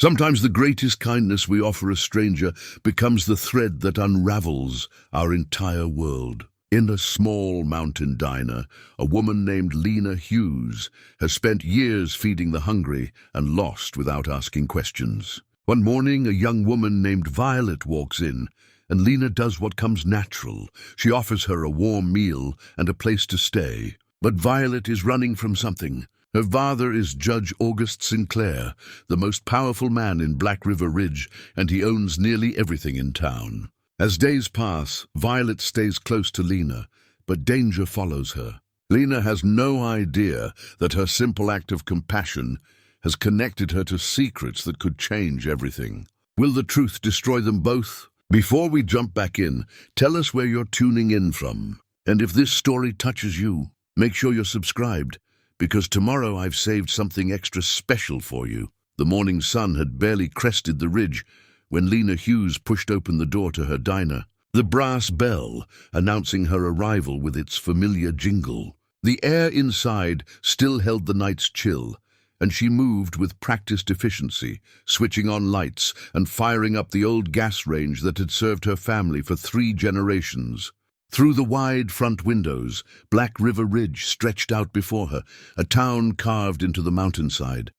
Sometimes the greatest kindness we offer a stranger becomes the thread that unravels our entire world. In a small mountain diner, a woman named Lena Hughes has spent years feeding the hungry and lost without asking questions. One morning, a young woman named Violet walks in, and Lena does what comes natural. She offers her a warm meal and a place to stay. But Violet is running from something. Her father is Judge August Sinclair, the most powerful man in Black River Ridge, and he owns nearly everything in town. As days pass, Violet stays close to Lena, but danger follows her. Lena has no idea that her simple act of compassion has connected her to secrets that could change everything. Will the truth destroy them both? Before we jump back in, tell us where you're tuning in from. And if this story touches you, make sure you're subscribed, because tomorrow I've saved something extra special for you. The morning sun had barely crested the ridge when Lena Hughes pushed open the door to her diner, the brass bell announcing her arrival with its familiar jingle. The air inside still held the night's chill, and she moved with practiced efficiency, switching on lights and firing up the old gas range that had served her family for 3 generations. Through the wide front windows, Black River Ridge stretched out before her, a town carved into the mountainside.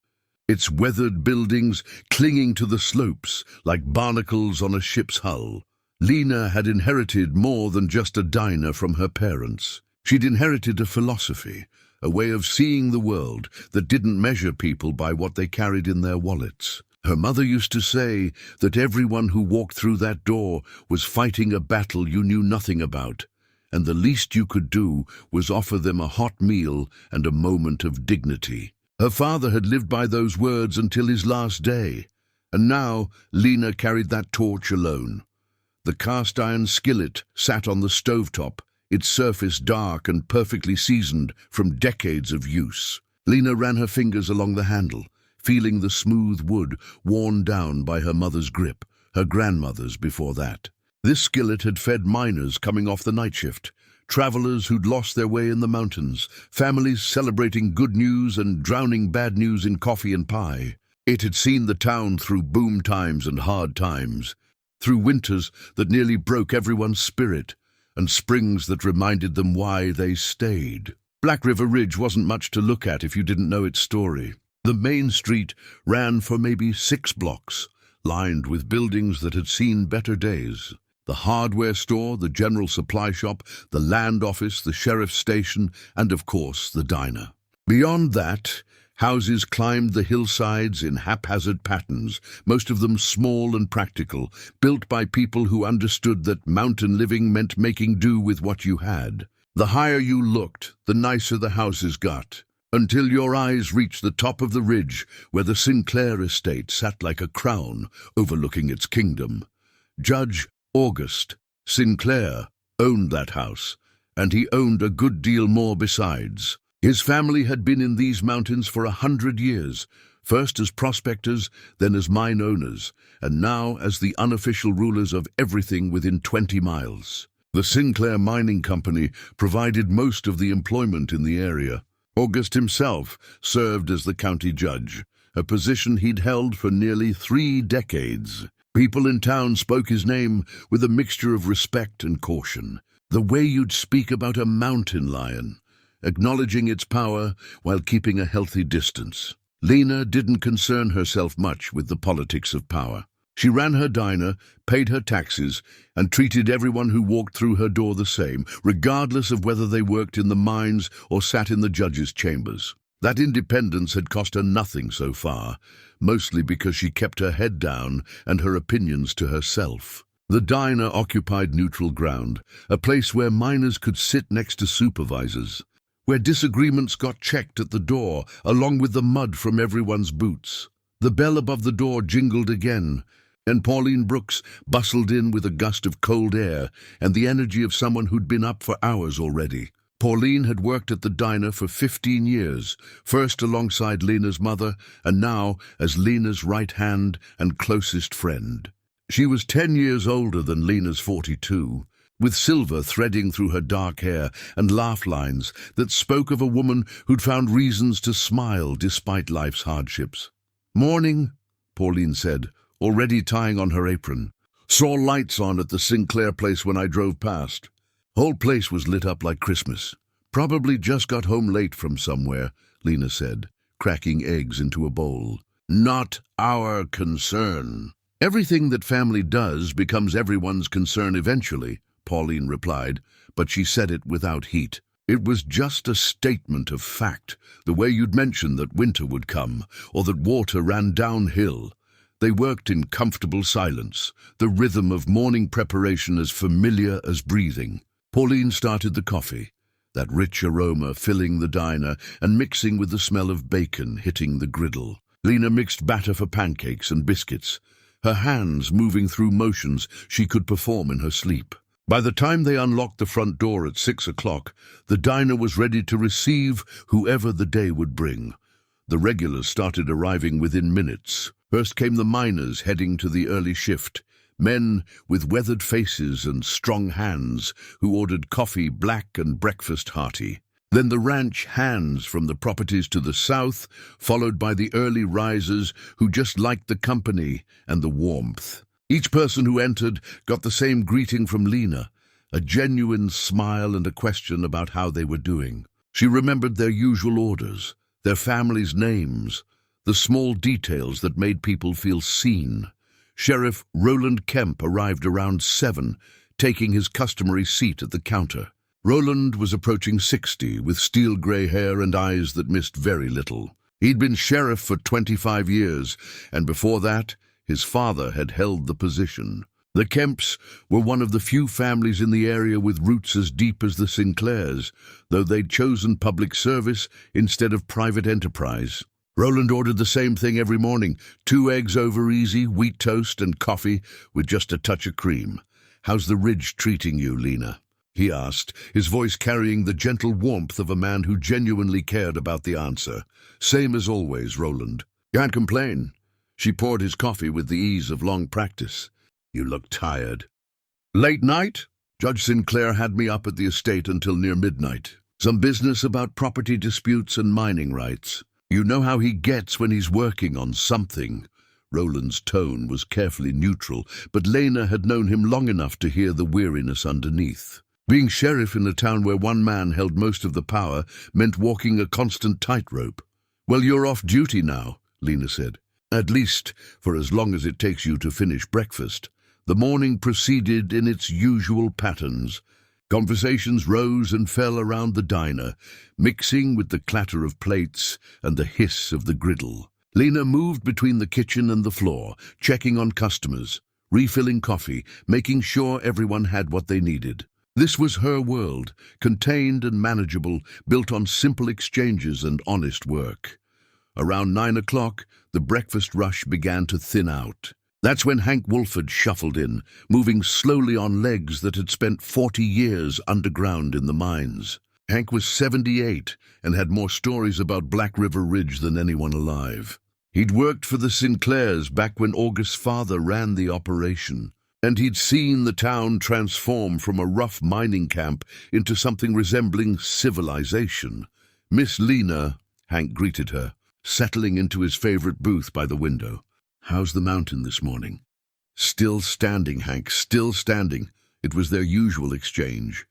Its weathered buildings clinging to the slopes like barnacles on a ship's hull. Lena had inherited more than just a diner from her parents. She'd inherited a philosophy, a way of seeing the world that didn't measure people by what they carried in their wallets. Her mother used to say that everyone who walked through that door was fighting a battle you knew nothing about, and the least you could do was offer them a hot meal and a moment of dignity. Her father had lived by those words until his last day, and now Lena carried that torch alone. The cast-iron skillet sat on the stovetop, its surface dark and perfectly seasoned from decades of use. Lena ran her fingers along the handle, feeling the smooth wood worn down by her mother's grip, her grandmother's before that. This skillet had fed miners coming off the night shift, travelers who'd lost their way in the mountains, families celebrating good news and drowning bad news in coffee and pie. It had seen the town through boom times and hard times, through winters that nearly broke everyone's spirit, and springs that reminded them why they stayed. Black River Ridge wasn't much to look at if you didn't know its story. The main street ran for maybe 6 blocks, lined with buildings that had seen better days. The hardware store, the general supply shop, the land office, the sheriff's station, and of course the diner. Beyond that, houses climbed the hillsides in haphazard patterns, most of them small and practical, built by people who understood that mountain living meant making do with what you had. The higher you looked, the nicer the houses got, until your eyes reached the top of the ridge where the Sinclair estate sat like a crown overlooking its kingdom. Judge August Sinclair owned that house, and he owned a good deal more besides. His family had been in these mountains for 100 years, first as prospectors, then as mine owners, and now as the unofficial rulers of everything within 20 miles. The Sinclair Mining Company provided most of the employment in the area. August himself served as the county judge, a position he'd held for nearly 3 decades. People in town spoke his name with a mixture of respect and caution, the way you'd speak about a mountain lion, acknowledging its power while keeping a healthy distance. Lena didn't concern herself much with the politics of power. She ran her diner, paid her taxes, and treated everyone who walked through her door the same, regardless of whether they worked in the mines or sat in the judge's chambers. That independence had cost her nothing so far, mostly because she kept her head down and her opinions to herself. The diner occupied neutral ground, a place where miners could sit next to supervisors, where disagreements got checked at the door, along with the mud from everyone's boots. The bell above the door jingled again, and Pauline Brooks bustled in with a gust of cold air and the energy of someone who'd been up for hours already. Pauline had worked at the diner for 15 years, first alongside Lena's mother, and now as Lena's right hand and closest friend. She was 10 years older than Lena's 42, with silver threading through her dark hair and laugh lines that spoke of a woman who'd found reasons to smile despite life's hardships. "Morning," Pauline said, already tying on her apron. Saw lights on at the Sinclair place when I drove past. Whole place was lit up like Christmas. Probably just got home late from somewhere, Lena said, cracking eggs into a bowl. Not our concern. Everything that family does becomes everyone's concern eventually, Pauline replied, but she said it without heat. It was just a statement of fact, the way you'd mentioned that winter would come, or that water ran downhill. They worked in comfortable silence, the rhythm of morning preparation as familiar as breathing. Pauline started the coffee, that rich aroma filling the diner and mixing with the smell of bacon hitting the griddle. Lena mixed batter for pancakes and biscuits, her hands moving through motions she could perform in her sleep. By the time they unlocked the front door at 6 o'clock, the diner was ready to receive whoever the day would bring. The regulars started arriving within minutes. First came the miners heading to the early shift, men with weathered faces and strong hands who ordered coffee black and breakfast hearty. Then the ranch hands from the properties to the south, followed by the early risers who just liked the company and the warmth. Each person who entered got the same greeting from Lena, a genuine smile and a question about how they were doing. She remembered their usual orders, their families' names, the small details that made people feel seen. Sheriff Roland Kemp arrived around 7, taking his customary seat at the counter. Roland was approaching 60, with steel-gray hair and eyes that missed very little. He'd been sheriff for 25 years, and before that, his father had held the position. The Kemps were one of the few families in the area with roots as deep as the Sinclairs, though they'd chosen public service instead of private enterprise. Roland ordered the same thing every morning, 2 eggs over easy, wheat toast and coffee with just a touch of cream. "How's the ridge treating you, Lena?" he asked, his voice carrying the gentle warmth of a man who genuinely cared about the answer. "Same as always, Roland." "Can't complain." She poured his coffee with the ease of long practice. "You look tired." "Late night? Judge Sinclair had me up at the estate until near midnight. Some business about property disputes and mining rights. You know how he gets when he's working on something." Roland's tone was carefully neutral, but Lena had known him long enough to hear the weariness underneath. Being sheriff in a town where one man held most of the power meant walking a constant tightrope. "Well, you're off duty now," Lena said. "At least for as long as it takes you to finish breakfast." The morning proceeded in its usual patterns. Conversations rose and fell around the diner, mixing with the clatter of plates and the hiss of the griddle. Lena moved between the kitchen and the floor, checking on customers, refilling coffee, making sure everyone had what they needed. This was her world, contained and manageable, built on simple exchanges and honest work. Around 9 o'clock, the breakfast rush began to thin out. That's when Hank Wolford shuffled in, moving slowly on legs that had spent 40 years underground in the mines. Hank was 78 and had more stories about Black River Ridge than anyone alive. He'd worked for the Sinclairs back when August's father ran the operation, and he'd seen the town transform from a rough mining camp into something resembling civilization. "Miss Lena," Hank greeted her, settling into his favorite booth by the window. "How's the mountain this morning?" "Still standing, Hank, still standing." It was their usual exchange.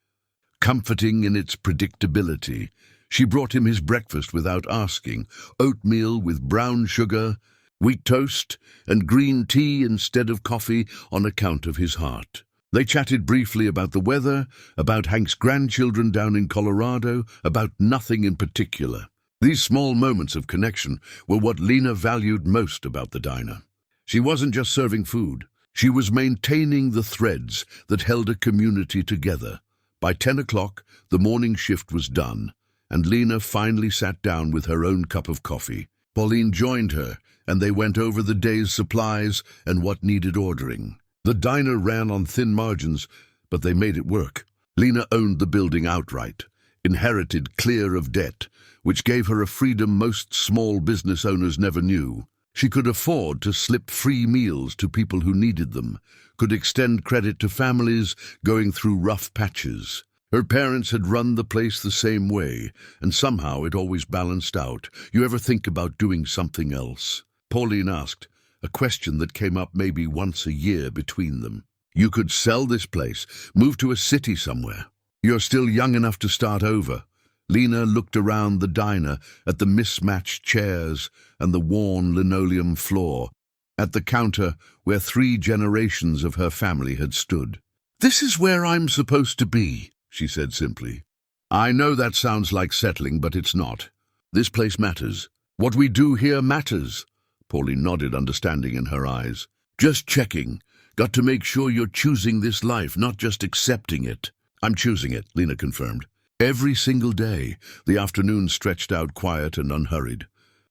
Comforting in its predictability, she brought him his breakfast without asking, oatmeal with brown sugar, wheat toast, and green tea instead of coffee on account of his heart. They chatted briefly about the weather, about Hank's grandchildren down in Colorado, about nothing in particular. These small moments of connection were what Lena valued most about the diner. She wasn't just serving food. She was maintaining the threads that held a community together. By 10 o'clock, the morning shift was done, and Lena finally sat down with her own cup of coffee. Pauline joined her, and they went over the day's supplies and what needed ordering. The diner ran on thin margins, but they made it work. Lena owned the building outright, inherited clear of debt, which gave her a freedom most small business owners never knew. She could afford to slip free meals to people who needed them, could extend credit to families going through rough patches. Her parents had run the place the same way, and somehow it always balanced out. "You ever think about doing something else?" Pauline asked, a question that came up maybe once a year between them. You could sell this place, move to a city somewhere. You're still young enough to start over. Lena looked around the diner at the mismatched chairs and the worn linoleum floor, at the counter where 3 generations of her family had stood. "This is where I'm supposed to be," she said simply. "I know that sounds like settling, but it's not. This place matters. What we do here matters." Pauline nodded, understanding in her eyes. "Just checking. Got to make sure you're choosing this life, not just accepting it." "I'm choosing it," Lena confirmed. Every single day, the afternoon stretched out quiet and unhurried.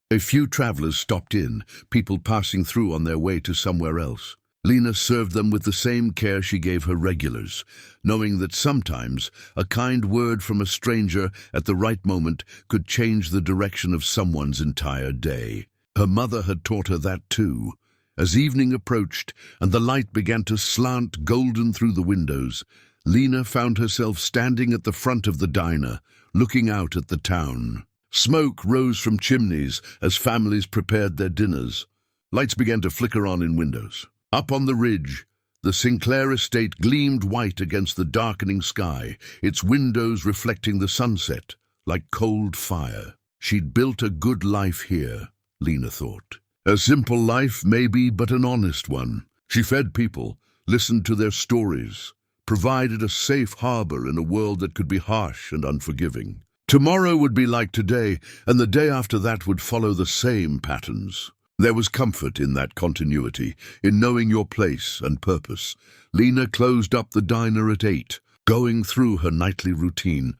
A few travelers stopped in, people passing through on their way to somewhere else. Lena served them with the same care she gave her regulars, knowing that sometimes a kind word from a stranger at the right moment could change the direction of someone's entire day. Her mother had taught her that too. As evening approached and the light began to slant golden through the windows, Lena found herself standing at the front of the diner, looking out at the town. Smoke rose from chimneys as families prepared their dinners. Lights began to flicker on in windows. Up on the ridge, the Sinclair estate gleamed white against the darkening sky, its windows reflecting the sunset like cold fire. She'd built a good life here, Lena thought. A simple life, maybe, but an honest one. She fed people, listened to their stories, provided a safe harbor in a world that could be harsh and unforgiving. Tomorrow would be like today, and the day after that would follow the same patterns. There was comfort in that continuity, in knowing your place and purpose. Lena closed up the diner at 8, going through her nightly routine,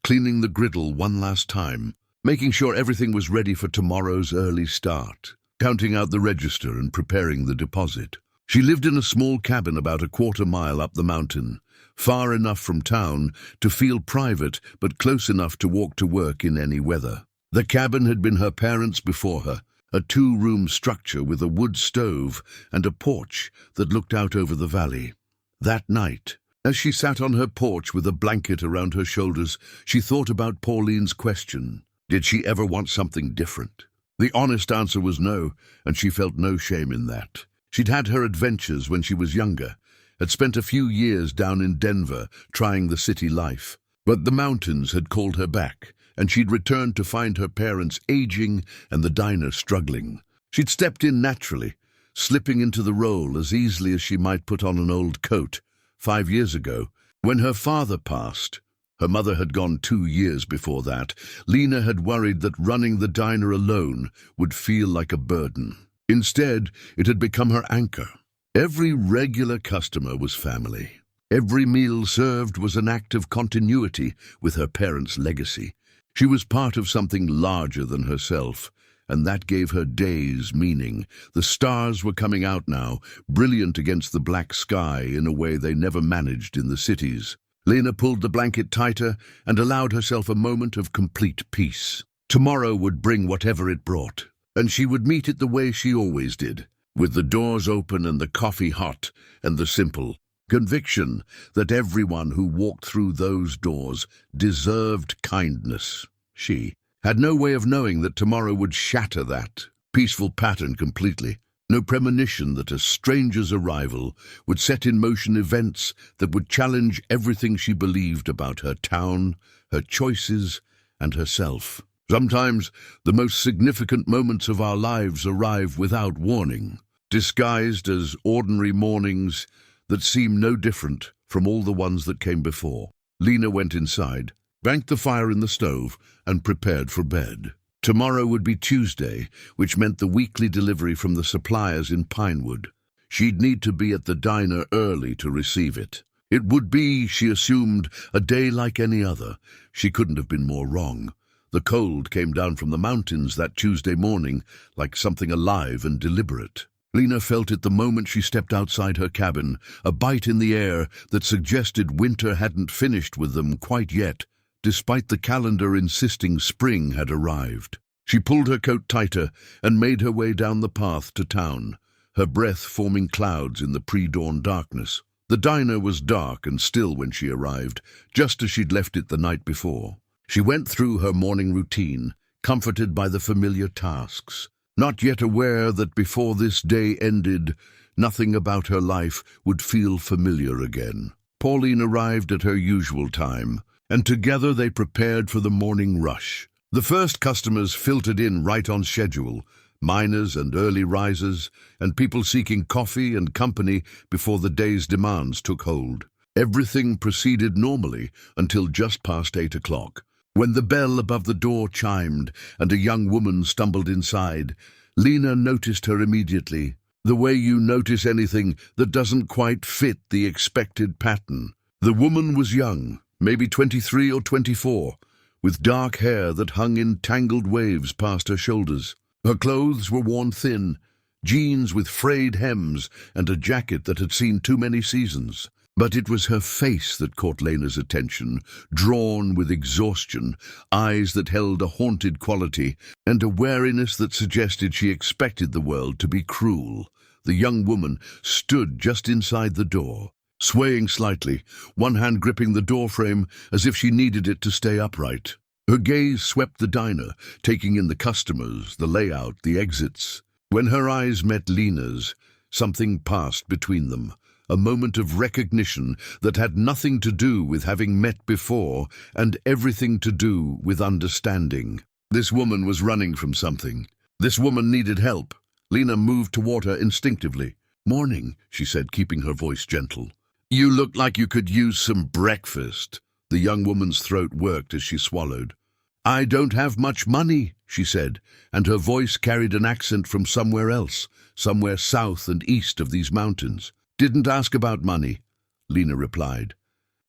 cleaning the griddle one last time, making sure everything was ready for tomorrow's early start, counting out the register and preparing the deposit. She lived in a small cabin about a quarter-mile up the mountain, far enough from town to feel private but close enough to walk to work in any weather. The cabin had been her parents' before her, a 2-room structure with a wood stove and a porch that looked out over the valley. That night, as she sat on her porch with a blanket around her shoulders, she thought about Pauline's question. Did she ever want something different? The honest answer was no, and she felt no shame in that. She'd had her adventures when she was younger, had spent a few years down in Denver trying the city life. But the mountains had called her back, and she'd returned to find her parents aging and the diner struggling. She'd stepped in naturally, slipping into the role as easily as she might put on an old coat. 5 years ago, when her father passed, her mother had gone 2 years before that, Lena had worried that running the diner alone would feel like a burden. Instead, it had become her anchor. Every regular customer was family. Every meal served was an act of continuity with her parents' legacy. She was part of something larger than herself, and that gave her days meaning. The stars were coming out now, brilliant against the black sky in a way they never managed in the cities. Lena pulled the blanket tighter and allowed herself a moment of complete peace. Tomorrow would bring whatever it brought, and she would meet it the way she always did, with the doors open and the coffee hot and the simple conviction that everyone who walked through those doors deserved kindness. She had no way of knowing that tomorrow would shatter that peaceful pattern completely. No premonition that a stranger's arrival would set in motion events that would challenge everything she believed about her town, her choices, and herself. Sometimes the most significant moments of our lives arrive without warning, disguised as ordinary mornings that seem no different from all the ones that came before. Lena went inside, banked the fire in the stove, and prepared for bed. Tomorrow would be Tuesday, which meant the weekly delivery from the suppliers in Pinewood. She'd need to be at the diner early to receive it. It would be, she assumed, a day like any other. She couldn't have been more wrong. The cold came down from the mountains that Tuesday morning, like something alive and deliberate. Lena felt it the moment she stepped outside her cabin, a bite in the air that suggested winter hadn't finished with them quite yet, despite the calendar insisting spring had arrived. She pulled her coat tighter and made her way down the path to town, her breath forming clouds in the pre-dawn darkness. The diner was dark and still when she arrived, just as she'd left it the night before. She went through her morning routine, comforted by the familiar tasks. not yet aware that before this day ended, nothing about her life would feel familiar again. Pauline arrived at her usual time, and together they prepared for the morning rush. The first customers filtered in right on schedule, miners and early risers, and people seeking coffee and company before the day's demands took hold. Everything proceeded normally until just past 8 o'clock. When the bell above the door chimed and a young woman stumbled inside, Lena noticed her immediately, the way you notice anything that doesn't quite fit the expected pattern. The woman was young, maybe 23 or 24, with dark hair that hung in tangled waves past her shoulders. Her clothes were worn thin, jeans with frayed hems and a jacket that had seen too many seasons. But it was her face that caught Lena's attention, drawn with exhaustion, eyes that held a haunted quality, and a wariness that suggested she expected the world to be cruel. The young woman stood just inside the door, swaying slightly, one hand gripping the doorframe as if she needed it to stay upright. Her gaze swept the diner, taking in the customers, the layout, the exits. When her eyes met Lena's, something passed between them. A moment of recognition that had nothing to do with having met before and everything to do with understanding. This woman was running from something. This woman needed help. Lena moved toward her instinctively. "Morning," she said, keeping her voice gentle. "You look like you could use some breakfast." The young woman's throat worked as she swallowed. "I don't have much money," she said, and her voice carried an accent from somewhere else, somewhere south and east of these mountains. "Didn't ask about money," Lena replied.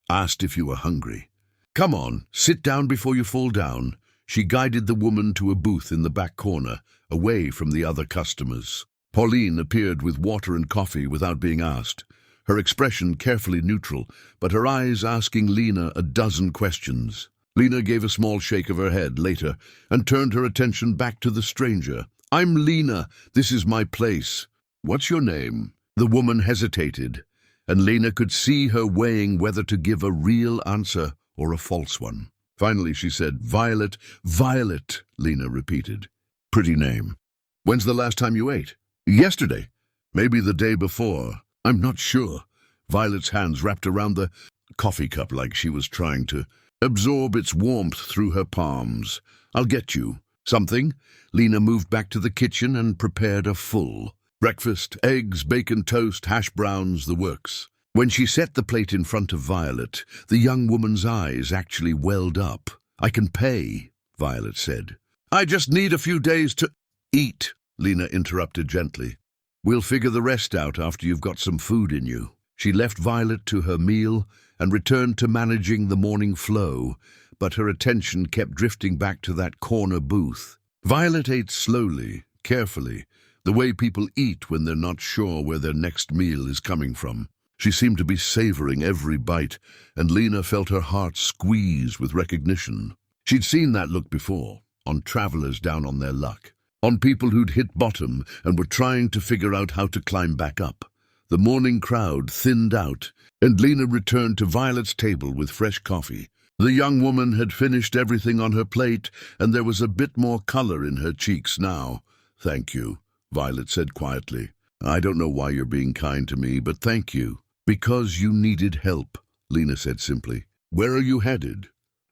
"Asked if you were hungry." "Come on, sit down before you fall down." She guided the woman to a booth in the back corner, away from the other customers. Pauline appeared with water and coffee without being asked, her expression carefully neutral, but her eyes asking Lena a dozen questions. Lena gave a small shake of her head later and turned her attention back to the stranger. "I'm Lena. This is my place. What's your name?" The woman hesitated, and Lena could see her weighing whether to give a real answer or a false one. Finally she said, "Violet." "Violet," Lena repeated. "Pretty name. When's the last time you ate?" "Yesterday. Maybe the day before. I'm not sure." Violet's hands wrapped around the coffee cup like she was trying to absorb its warmth through her palms. "I'll get you something." Lena moved back to the kitchen and prepared a full breakfast: eggs, bacon, toast, hash browns, the works. When she set the plate in front of Violet, the young woman's eyes actually welled up. "I can pay," Violet said. "I just need a few days to eat," Lena interrupted gently. "We'll figure the rest out after you've got some food in you." She left Violet to her meal and returned to managing the morning flow, but her attention kept drifting back to that corner booth. Violet ate slowly, carefully, the way people eat when they're not sure where their next meal is coming from. She seemed to be savoring every bite, and Lena felt her heart squeeze with recognition. She'd seen that look before, on travelers down on their luck, on people who'd hit bottom and were trying to figure out how to climb back up. The morning crowd thinned out, and Lena returned to Violet's table with fresh coffee. The young woman had finished everything on her plate, and there was a bit more color in her cheeks now. "Thank you," Violet said quietly. "I don't know why you're being kind to me, but thank you." "Because you needed help," Lena said simply. "Where are you headed?"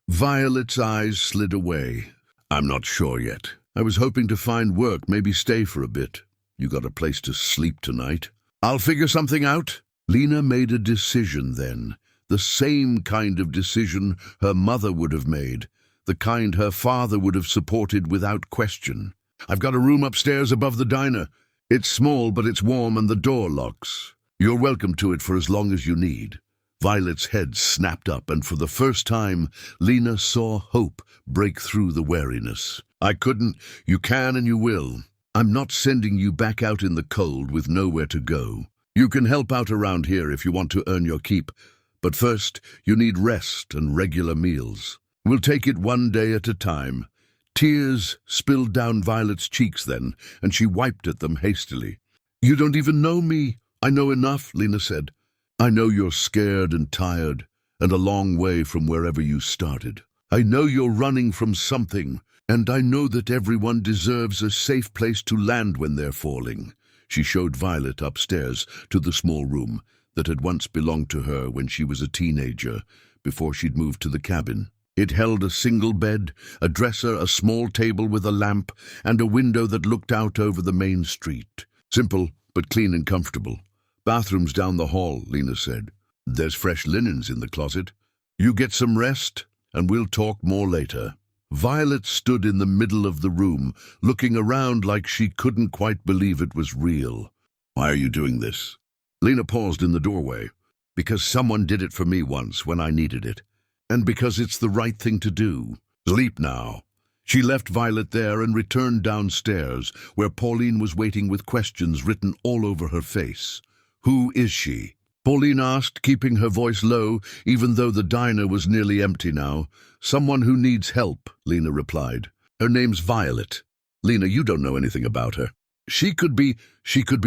Violet's eyes slid away. "I'm not sure yet. I was hoping to find work, maybe stay for a bit. You got a place to sleep tonight?" "I'll figure something out." Lena made a decision then, the same kind of decision her mother would have made, the kind her father would have supported without question. "I've got a room upstairs above the diner. It's small, but it's warm and the door locks. You're welcome to it for as long as you need." Violet's head snapped up, and for the first time, Lena saw hope break through the wariness. "I couldn't. You can and you will. I'm not sending you back out in the cold with nowhere to go. You can help out around here if you want to earn your keep, but first you need rest and regular meals. We'll take it one day at a time." Tears spilled down Violet's cheeks then, and she wiped at them hastily. "You don't even know me." "I know enough," Lena said. "I know you're scared and tired, and a long way from wherever you started. I know you're running from something, And I know that everyone deserves a safe place to land when they're falling. She showed Violet upstairs to the small room that had once belonged to her when she was a teenager, before she'd moved to the cabin. It held a single bed, a dresser, a small table with a lamp, and a window that looked out over the main street. Simple, but clean and comfortable. Bathrooms down the hall, Lena said. There's fresh linens in the closet. You get some rest, and we'll talk more later. Violet stood in the middle of the room, looking around like she couldn't quite believe it was real. Why are you doing this? Lena paused in the doorway. Because someone did it for me once when I needed it. And because it's the right thing to do. Sleep now. She left Violet there and returned downstairs, where Pauline was waiting with questions written all over her face. Who is she? Pauline asked, keeping her voice low, even though the diner was nearly empty now. Someone who needs help, Lena replied. Her name's Violet. Lena, you don't know anything about her. She could be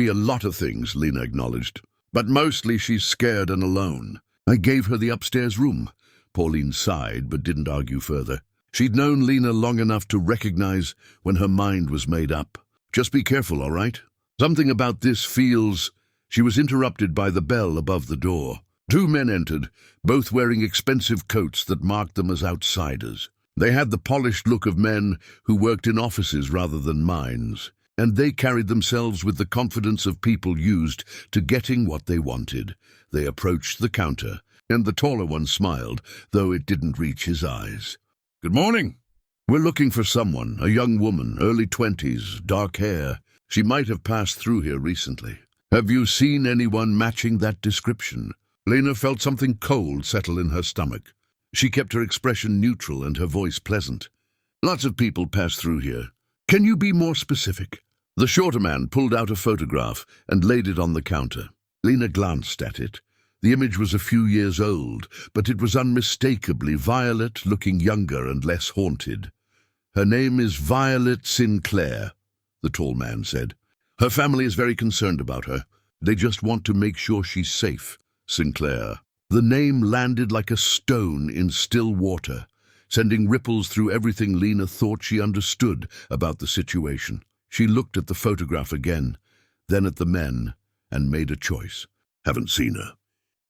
a lot of things, Lena acknowledged. But mostly she's scared and alone. I gave her the upstairs room. Pauline sighed, but didn't argue further. She'd known Lena long enough to recognize when her mind was made up. Just be careful, all right? Something about this feels... She was interrupted by the bell above the door. Two men entered, both wearing expensive coats that marked them as outsiders. They had the polished look of men who worked in offices rather than mines, and they carried themselves with the confidence of people used to getting what they wanted. They approached the counter, and the taller one smiled, though it didn't reach his eyes. Good morning. We're looking for someone, a young woman, early 20s, dark hair. She might have passed through here recently. Have you seen anyone matching that description? Lena felt something cold settle in her stomach. She kept her expression neutral and her voice pleasant. Lots of people pass through here. Can you be more specific? The shorter man pulled out a photograph and laid it on the counter. Lena glanced at it. The image was a few years old, but it was unmistakably Violet, looking younger and less haunted. Her name is Violet Sinclair, the tall man said. Her family is very concerned about her. They just want to make sure she's safe. Sinclair. The name landed like a stone in still water, sending ripples through everything Lena thought she understood about the situation. She looked at the photograph again, then at the men, and made a choice. Haven't seen her.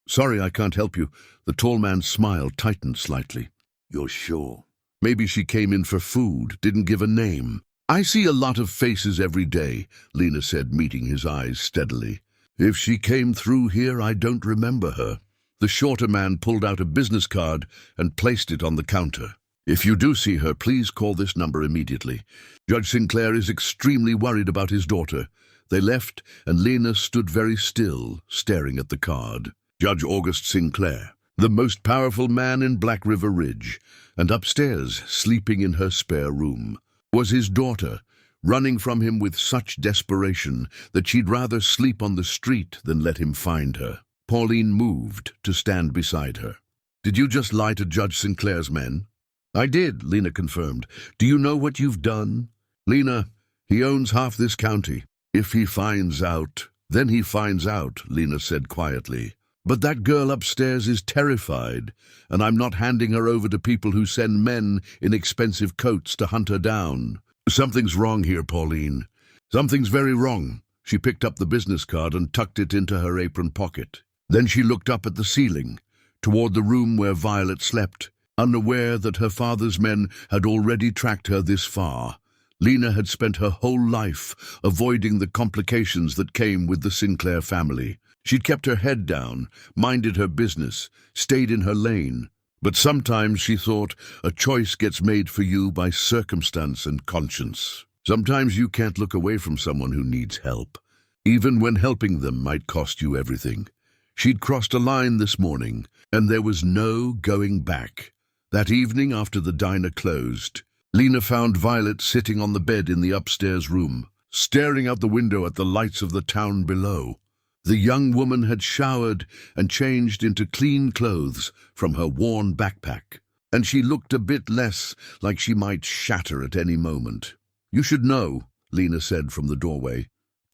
Sorry, I can't help you. The tall man's smile tightened slightly. You're sure? Maybe she came in for food, didn't give a name. I see a lot of faces every day, Lena said, meeting his eyes steadily. If she came through here, I don't remember her. The shorter man pulled out a business card and placed it on the counter. If you do see her, please call this number immediately. Judge Sinclair is extremely worried about his daughter. They left, and Lena stood very still, staring at the card. Judge August Sinclair, the most powerful man in Black River Ridge, and upstairs, sleeping in her spare room, was his daughter, running from him with such desperation that she'd rather sleep on the street than let him find her. Pauline moved to stand beside her. Did you just lie to Judge Sinclair's men? I did, Lena confirmed. Do you know what you've done? Lena, he owns half this county. If he finds out, then he finds out, Lena said quietly. But that girl upstairs is terrified, and I'm not handing her over to people who send men in expensive coats to hunt her down. Something's wrong here, Pauline. Something's very wrong. She picked up the business card and tucked it into her apron pocket. Then she looked up at the ceiling, toward the room where Violet slept, unaware that her father's men had already tracked her this far. Lena had spent her whole life avoiding the complications that came with the Sinclair family. She'd kept her head down, minded her business, stayed in her lane. But sometimes, she thought, a choice gets made for you by circumstance and conscience. Sometimes you can't look away from someone who needs help, even when helping them might cost you everything. She'd crossed a line this morning, and there was no going back. That evening, after the diner closed, Lena found Violet sitting on the bed in the upstairs room, staring out the window at the lights of the town below. The young woman had showered and changed into clean clothes from her worn backpack, and she looked a bit less like she might shatter at any moment. You should know, Lena said from the doorway.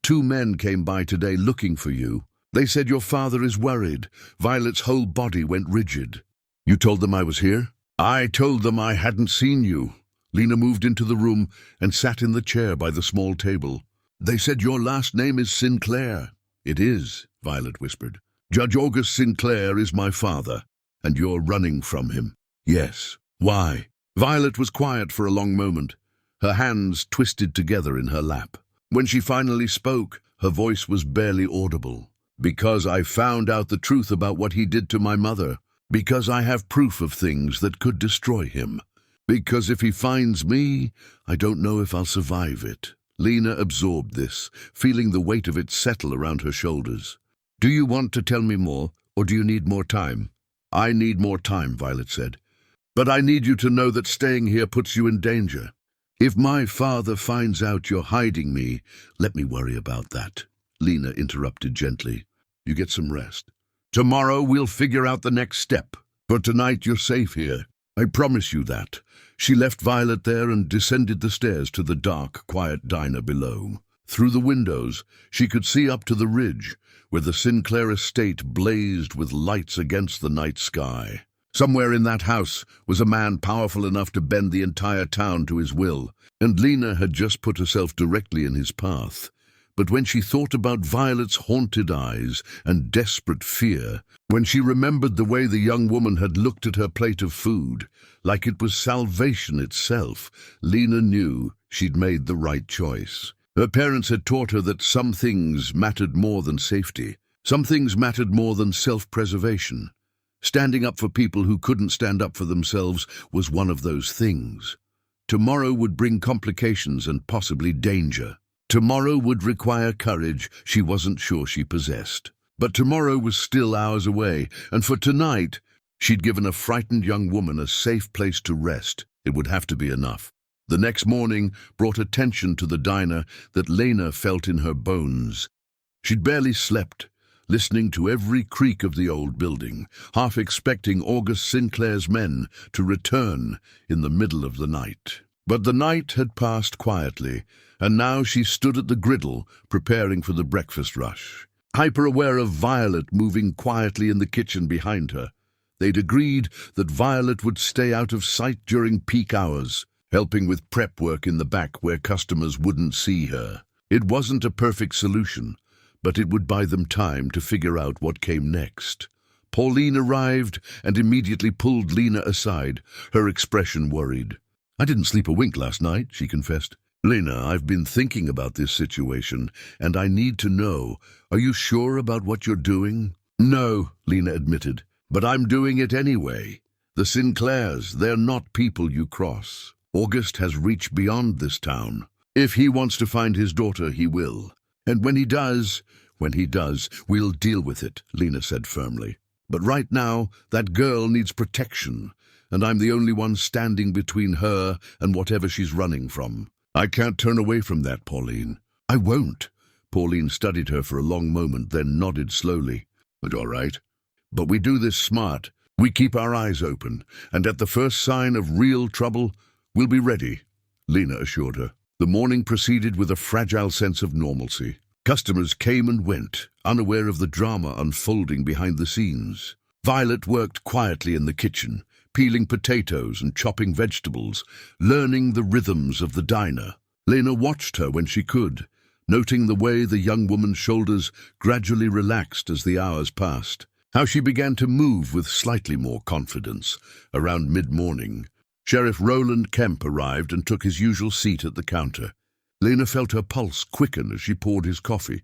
2 men came by today looking for you. They said your father is worried. Violet's whole body went rigid. You told them I was here? I told them I hadn't seen you. Lena moved into the room and sat in the chair by the small table. "They said your last name is Sinclair." "It is," Violet whispered. "Judge August Sinclair is my father, and you're running from him." "Yes. Why?" Violet was quiet for a long moment, her hands twisted together in her lap. When she finally spoke, her voice was barely audible. "Because I found out the truth about what he did to my mother. Because I have proof of things that could destroy him. Because if he finds me, I don't know if I'll survive it." Lena absorbed this, feeling the weight of it settle around her shoulders. "Do you want to tell me more, or do you need more time?" "I need more time," Violet said. "But I need you to know that staying here puts you in danger. If my father finds out you're hiding me, let me worry about that," Lena interrupted gently. "You get some rest. Tomorrow we'll figure out the next step. For tonight you're safe here. I promise you that." She left Violet there and descended the stairs to the dark, quiet diner below. Through the windows, she could see up to the ridge, where the Sinclair estate blazed with lights against the night sky. Somewhere in that house was a man powerful enough to bend the entire town to his will, and Lena had just put herself directly in his path. But when she thought about Violet's haunted eyes and desperate fear, when she remembered the way the young woman had looked at her plate of food, like it was salvation itself, Lena knew she'd made the right choice. Her parents had taught her that some things mattered more than safety. Some things mattered more than self-preservation. Standing up for people who couldn't stand up for themselves was one of those things. Tomorrow would bring complications and possibly danger. Tomorrow would require courage she wasn't sure she possessed. But tomorrow was still hours away, and for tonight, she'd given a frightened young woman a safe place to rest. It would have to be enough. The next morning brought a tension to the diner that Lena felt in her bones. She'd barely slept, listening to every creak of the old building, half expecting August Sinclair's men to return in the middle of the night. But the night had passed quietly, and now she stood at the griddle, preparing for the breakfast rush. Hyper-aware of Violet moving quietly in the kitchen behind her. They'd agreed that Violet would stay out of sight during peak hours, helping with prep work in the back where customers wouldn't see her. It wasn't a perfect solution, but it would buy them time to figure out what came next. Pauline arrived and immediately pulled Lena aside, her expression worried. "I didn't sleep a wink last night," she confessed. "Lena, I've been thinking about this situation, and I need to know, are you sure about what you're doing?" "No," Lena admitted, "but I'm doing it anyway. The Sinclairs, they're not people you cross. August has reached beyond this town. If he wants to find his daughter, he will. And when he does, we'll deal with it," Lena said firmly. "But right now, that girl needs protection, and I'm the only one standing between her and whatever she's running from. I can't turn away from that, Pauline." "I won't." Pauline studied her for a long moment, then nodded slowly. "But all right. But we do this smart. We keep our eyes open, and at the first sign of real trouble, we'll be ready," Lena assured her. The morning proceeded with a fragile sense of normalcy. Customers came and went, unaware of the drama unfolding behind the scenes. Violet worked quietly in the kitchen, peeling potatoes and chopping vegetables, learning the rhythms of the diner. Lena watched her when she could, noting the way the young woman's shoulders gradually relaxed as the hours passed, how she began to move with slightly more confidence. Around mid-morning, Sheriff Roland Kemp arrived and took his usual seat at the counter. Lena felt her pulse quicken as she poured his coffee,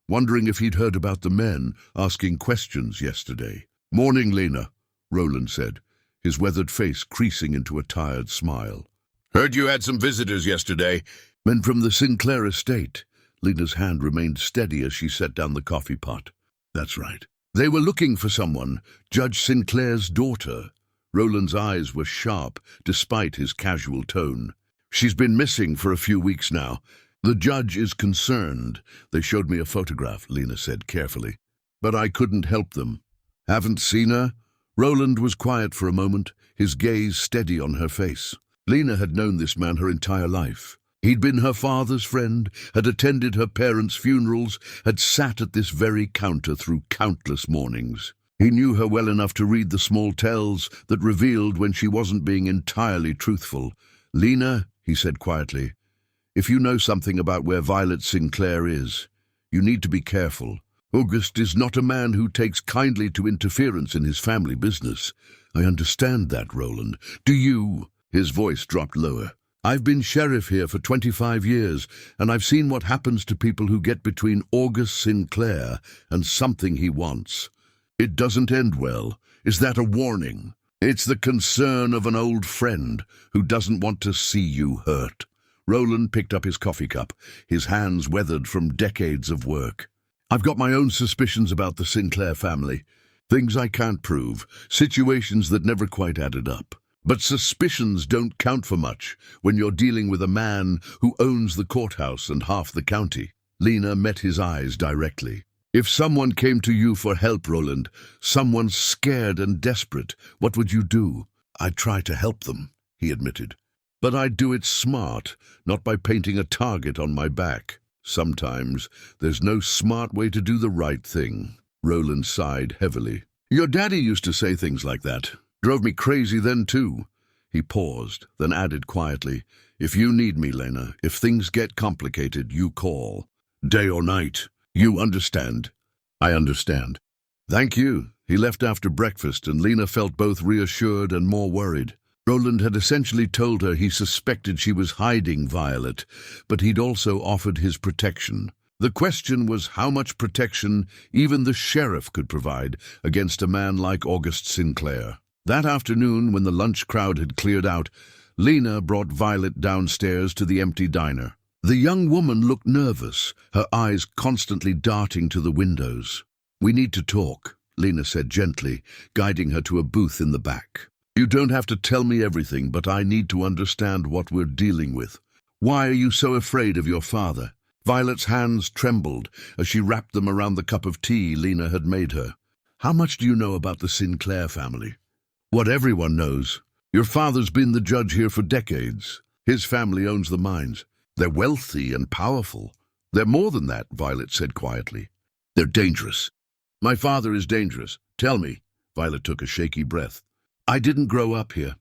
wondering if he'd heard about the men asking questions yesterday. "Morning, Lena," Roland said, his weathered face creasing into a tired smile. "Heard you had some visitors yesterday." "Men from the Sinclair estate." Lena's hand remained steady as she set down the coffee pot. "That's right. They were looking for someone, Judge Sinclair's daughter." Roland's eyes were sharp, despite his casual tone. "She's been missing for a few weeks now. The judge is concerned." "They showed me a photograph," Lena said carefully. "But I couldn't help them." "Haven't seen her?" Roland was quiet for a moment, his gaze steady on her face. Lena had known this man her entire life. He'd been her father's friend, had attended her parents' funerals, had sat at this very counter through countless mornings. He knew her well enough to read the small tells that revealed when she wasn't being entirely truthful. "Lena," he said quietly, "if you know something about where Violet Sinclair is, you need to be careful. August is not a man who takes kindly to interference in his family business. I understand that, Roland. Do you?" His voice dropped lower. "I've been sheriff here for 25 years, and I've seen what happens to people who get between August Sinclair and something he wants. It doesn't end well. Is that a warning? It's the concern of an old friend who doesn't want to see you hurt." Roland picked up his coffee cup, his hands weathered from decades of work. "I've got my own suspicions about the Sinclair family. Things I can't prove, situations that never quite added up. But suspicions don't count for much when you're dealing with a man who owns the courthouse and half the county." Lena met his eyes directly. "If someone came to you for help, Roland, someone scared and desperate, what would you do?" "I'd try to help them," he admitted. "But I'd do it smart, not by painting a target on my back. Sometimes there's no smart way to do the right thing." Roland sighed heavily. "Your daddy used to say things like that. Drove me crazy then, too." He paused, then added quietly, "If you need me, Lena, if things get complicated, you call. Day or night. You understand?" "I understand." "Thank you." He left after breakfast, and Lena felt both reassured and more worried. Roland had essentially told her he suspected she was hiding Violet, but he'd also offered his protection. The question was how much protection even the sheriff could provide against a man like August Sinclair. That afternoon, when the lunch crowd had cleared out, Lena brought Violet downstairs to the empty diner. The young woman looked nervous, her eyes constantly darting to the windows. "We need to talk," Lena said gently, guiding her to a booth in the back. "You don't have to tell me everything, but I need to understand what we're dealing with. Why are you so afraid of your father?" Violet's hands trembled as she wrapped them around the cup of tea Lena had made her. "How much do you know about the Sinclair family?" "What everyone knows. Your father's been the judge here for decades. His family owns the mines. They're wealthy and powerful." "They're more than that," Violet said quietly. "They're dangerous." "My father is dangerous. Tell me." Violet took a shaky breath. "I didn't grow up here.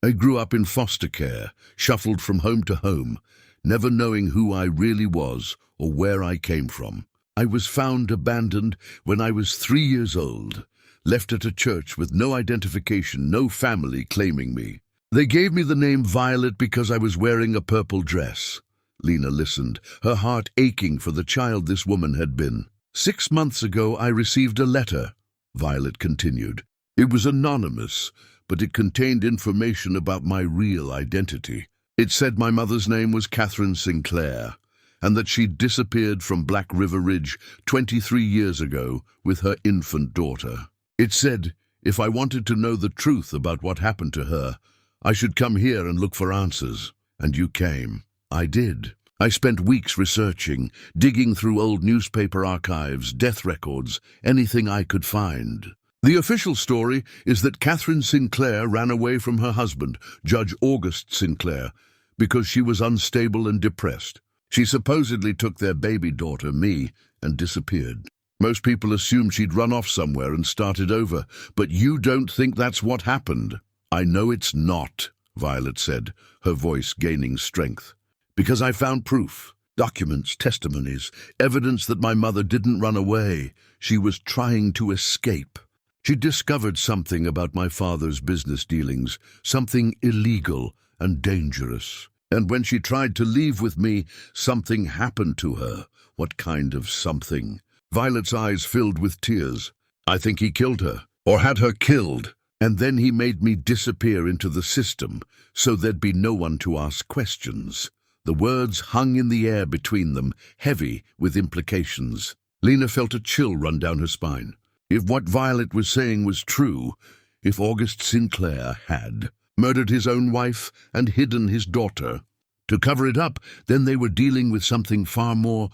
I grew up in foster care, shuffled from home to home, never knowing who I really was or where I came from. I was found abandoned when I was 3 years old, left at a church with no identification, no family claiming me. They gave me the name Violet because I was wearing a purple dress." Lena listened, her heart aching for the child this woman had been. "6 months ago I received a letter," Violet continued. "It was anonymous, but it contained information about my real identity. It said my mother's name was Catherine Sinclair, and that she'd disappeared from Black River Ridge 23 years ago with her infant daughter. It said if I wanted to know the truth about what happened to her, I should come here and look for answers. And you came." "I did. I spent weeks researching, digging through old newspaper archives, death records, anything I could find. The official story is that Catherine Sinclair ran away from her husband, Judge August Sinclair, because she was unstable and depressed. She supposedly took their baby daughter, me, and disappeared. Most people assumed she'd run off somewhere and started over, but you don't think that's what happened." "I know it's not," Violet said, her voice gaining strength. "Because I found proof, documents, testimonies, evidence that my mother didn't run away. She was trying to escape. She discovered something about my father's business dealings, something illegal and dangerous. And when she tried to leave with me, something happened to her." "What kind of something?" Violet's eyes filled with tears. "I think he killed her, or had her killed. And then he made me disappear into the system, so there'd be no one to ask questions." The words hung in the air between them, heavy with implications. Lena felt a chill run down her spine. If what Violet was saying was true, if August Sinclair had murdered his own wife and hidden his daughter to cover it up, then they were dealing with something far more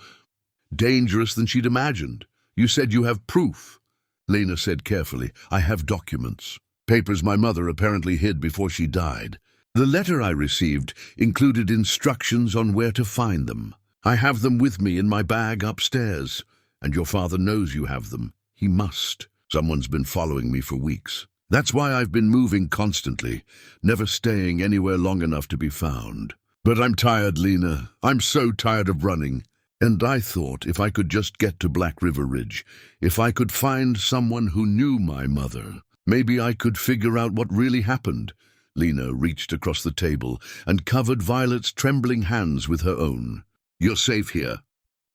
dangerous than she'd imagined. "You said you have proof," Lena said carefully. "I have documents. Papers my mother apparently hid before she died. The letter I received included instructions on where to find them. I have them with me in my bag upstairs, and your father knows you have them. He must. Someone's been following me for weeks. That's why I've been moving constantly, never staying anywhere long enough to be found. But I'm tired, Lena. I'm so tired of running. And I thought if I could just get to Black River Ridge, if I could find someone who knew my mother, maybe I could figure out what really happened. Lena reached across the table and covered Violet's trembling hands with her own. You're safe here.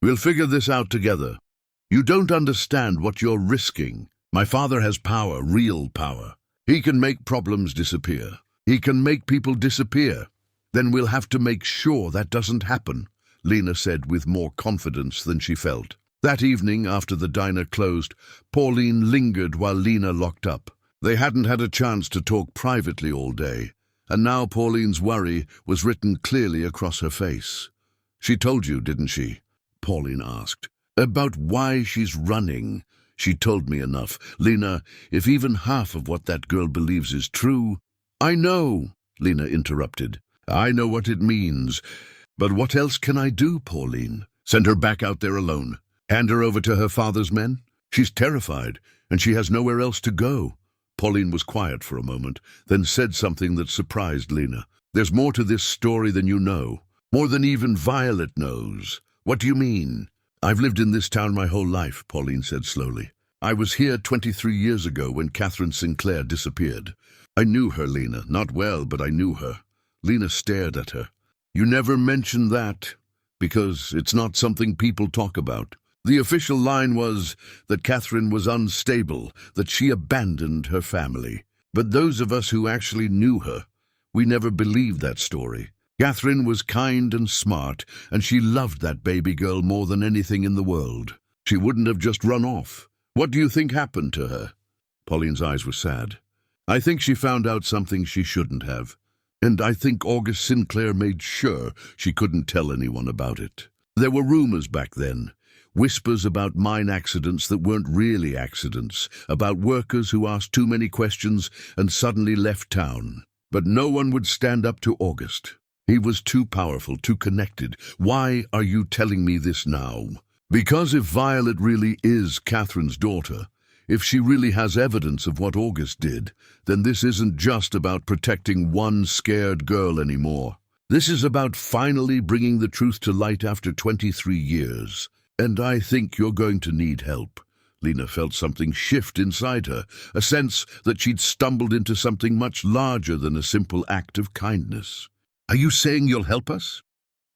We'll figure this out together. You don't understand what you're risking. My father has power, real power. He can make problems disappear. He can make people disappear. Then we'll have to make sure that doesn't happen, Lena said with more confidence than she felt. That evening, after the diner closed, Pauline lingered while Lena locked up. They hadn't had a chance to talk privately all day, and now Pauline's worry was written clearly across her face. She told you, didn't she? Pauline asked. About why she's running. She told me enough. Lena, if even half of what that girl believes is true— I know, Lena interrupted. I know what it means. But what else can I do, Pauline? Send her back out there alone? Hand her over to her father's men? She's terrified, and she has nowhere else to go. Pauline was quiet for a moment, then said something that surprised Lena. There's more to this story than you know. More than even Violet knows. What do you mean? I've lived in this town my whole life, Pauline said slowly. I was here 23 years ago when Catherine Sinclair disappeared. I knew her, Lena. Not well, but I knew her. Lena stared at her. You never mentioned that, because it's not something people talk about. The official line was that Catherine was unstable, that she abandoned her family. But those of us who actually knew her, we never believed that story. Catherine was kind and smart, and she loved that baby girl more than anything in the world. She wouldn't have just run off. What do you think happened to her? Pauline's eyes were sad. I think she found out something she shouldn't have. And I think August Sinclair made sure she couldn't tell anyone about it. There were rumors back then. Whispers about mine accidents that weren't really accidents, about workers who asked too many questions and suddenly left town. But no one would stand up to August. He was too powerful, too connected. Why are you telling me this now? Because if Violet really is Catherine's daughter, if she really has evidence of what August did, then this isn't just about protecting one scared girl anymore. This is about finally bringing the truth to light after 23 years. And I think you're going to need help. Lena felt something shift inside her, a sense that she'd stumbled into something much larger than a simple act of kindness. Are you saying you'll help us?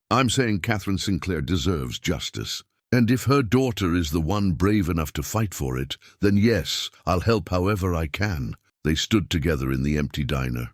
I'm saying Catherine Sinclair deserves justice. And if her daughter is the one brave enough to fight for it, then yes, I'll help however I can. They stood together in the empty diner.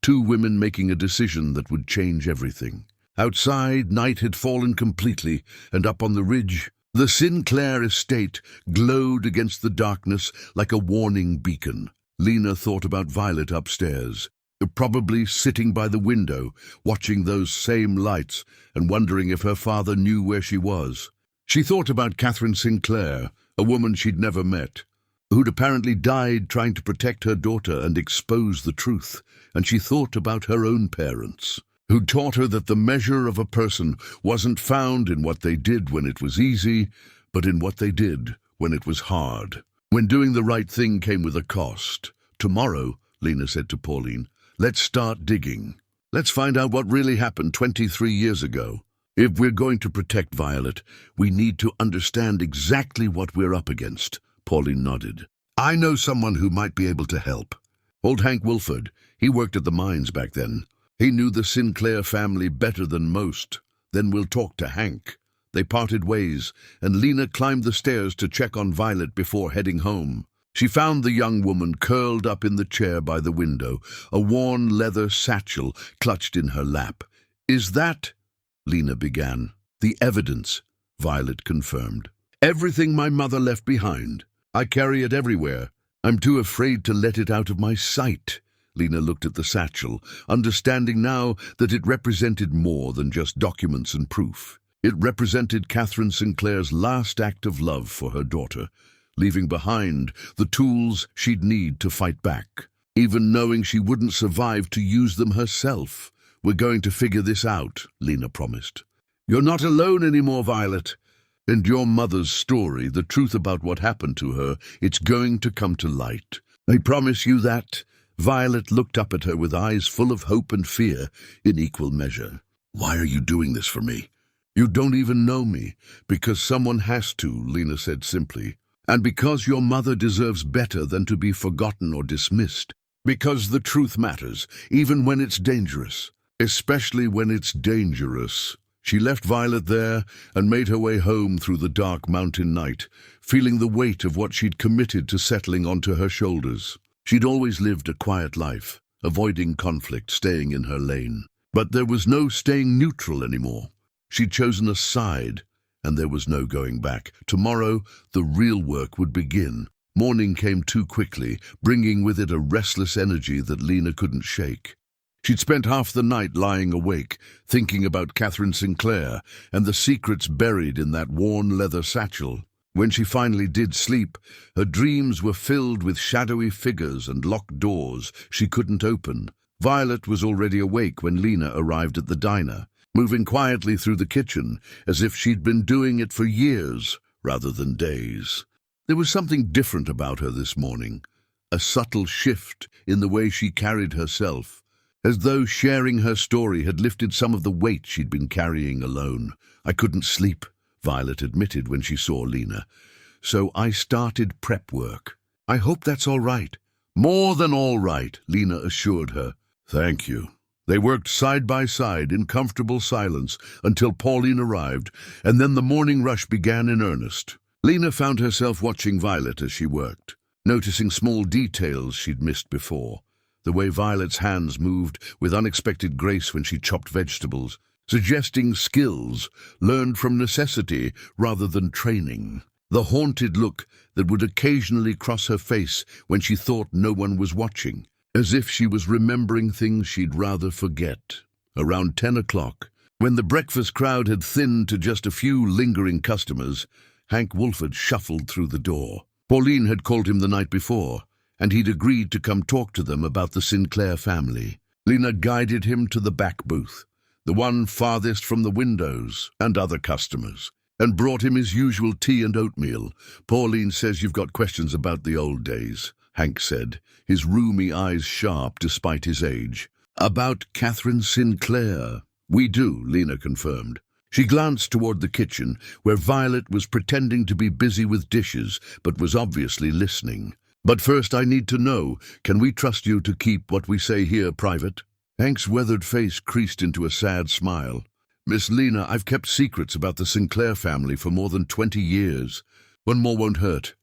Two women making a decision that would change everything. Outside, night had fallen completely, and up on the ridge, the Sinclair estate glowed against the darkness like a warning beacon. Lena thought about Violet upstairs, probably sitting by the window, watching those same lights and wondering if her father knew where she was. She thought about Catherine Sinclair, a woman she'd never met, who'd apparently died trying to protect her daughter and expose the truth, and she thought about her own parents, who'd taught her that the measure of a person wasn't found in what they did when it was easy, but in what they did when it was hard, when doing the right thing came with a cost. Tomorrow, Lena said to Pauline, let's start digging. Let's find out what really happened 23 years ago. If we're going to protect Violet, we need to understand exactly what we're up against. Pauline nodded. I know someone who might be able to help. Old Hank Wilford. He worked at the mines back then. He knew the Sinclair family better than most. Then we'll talk to Hank. They parted ways, and Lena climbed the stairs to check on Violet before heading home. She found the young woman curled up in the chair by the window, a worn leather satchel clutched in her lap. Is that— Lena began. The evidence, Violet confirmed. Everything my mother left behind. I carry it everywhere. I'm too afraid to let it out of my sight. Lena looked at the satchel, understanding now that it represented more than just documents and proof. It represented Catherine Sinclair's last act of love for her daughter, leaving behind the tools she'd need to fight back, even knowing she wouldn't survive to use them herself. We're going to figure this out, Lena promised. You're not alone anymore, Violet. And your mother's story, the truth about what happened to her, it's going to come to light. I promise you that. Violet looked up at her with eyes full of hope and fear in equal measure. Why are you doing this for me? You don't even know me. Because someone has to, Lena said simply. And because your mother deserves better than to be forgotten or dismissed. Because the truth matters, even when it's dangerous. Especially when it's dangerous. She left Violet there and made her way home through the dark mountain night, feeling the weight of what she'd committed to settling onto her shoulders. She'd always lived a quiet life, avoiding conflict, staying in her lane. But there was no staying neutral anymore. She'd chosen a side, and there was no going back. Tomorrow, the real work would begin. Morning came too quickly, bringing with it a restless energy that Lena couldn't shake. She'd spent half the night lying awake, thinking about Catherine Sinclair and the secrets buried in that worn leather satchel. When she finally did sleep, her dreams were filled with shadowy figures and locked doors she couldn't open. Violet was already awake when Lena arrived at the diner, moving quietly through the kitchen as if she'd been doing it for years rather than days. There was something different about her this morning, a subtle shift in the way she carried herself, as though sharing her story had lifted some of the weight she'd been carrying alone. I couldn't sleep, Violet admitted when she saw Lena. So I started prep work. I hope that's all right. More than all right, Lena assured her. Thank you. They worked side by side in comfortable silence until Pauline arrived, and then the morning rush began in earnest. Lena found herself watching Violet as she worked, noticing small details she'd missed before. The way Violet's hands moved with unexpected grace when she chopped vegetables, suggesting skills learned from necessity rather than training. The haunted look that would occasionally cross her face when she thought no one was watching, as if she was remembering things she'd rather forget. Around 10 o'clock, when the breakfast crowd had thinned to just a few lingering customers, Hank Wolford shuffled through the door. Pauline had called him the night before, and he'd agreed to come talk to them about the Sinclair family. Lena guided him to the back booth, the one farthest from the windows and other customers, and brought him his usual tea and oatmeal. Pauline says you've got questions about the old days, Hank said, his roomy eyes sharp despite his age. About Catherine Sinclair. We do, Lena confirmed. She glanced toward the kitchen, where Violet was pretending to be busy with dishes, but was obviously listening. But first I need to know, can we trust you to keep what we say here private? Hank's weathered face creased into a sad smile. Miss Lena, I've kept secrets about the Sinclair family for more than 20 years. One more won't hurt.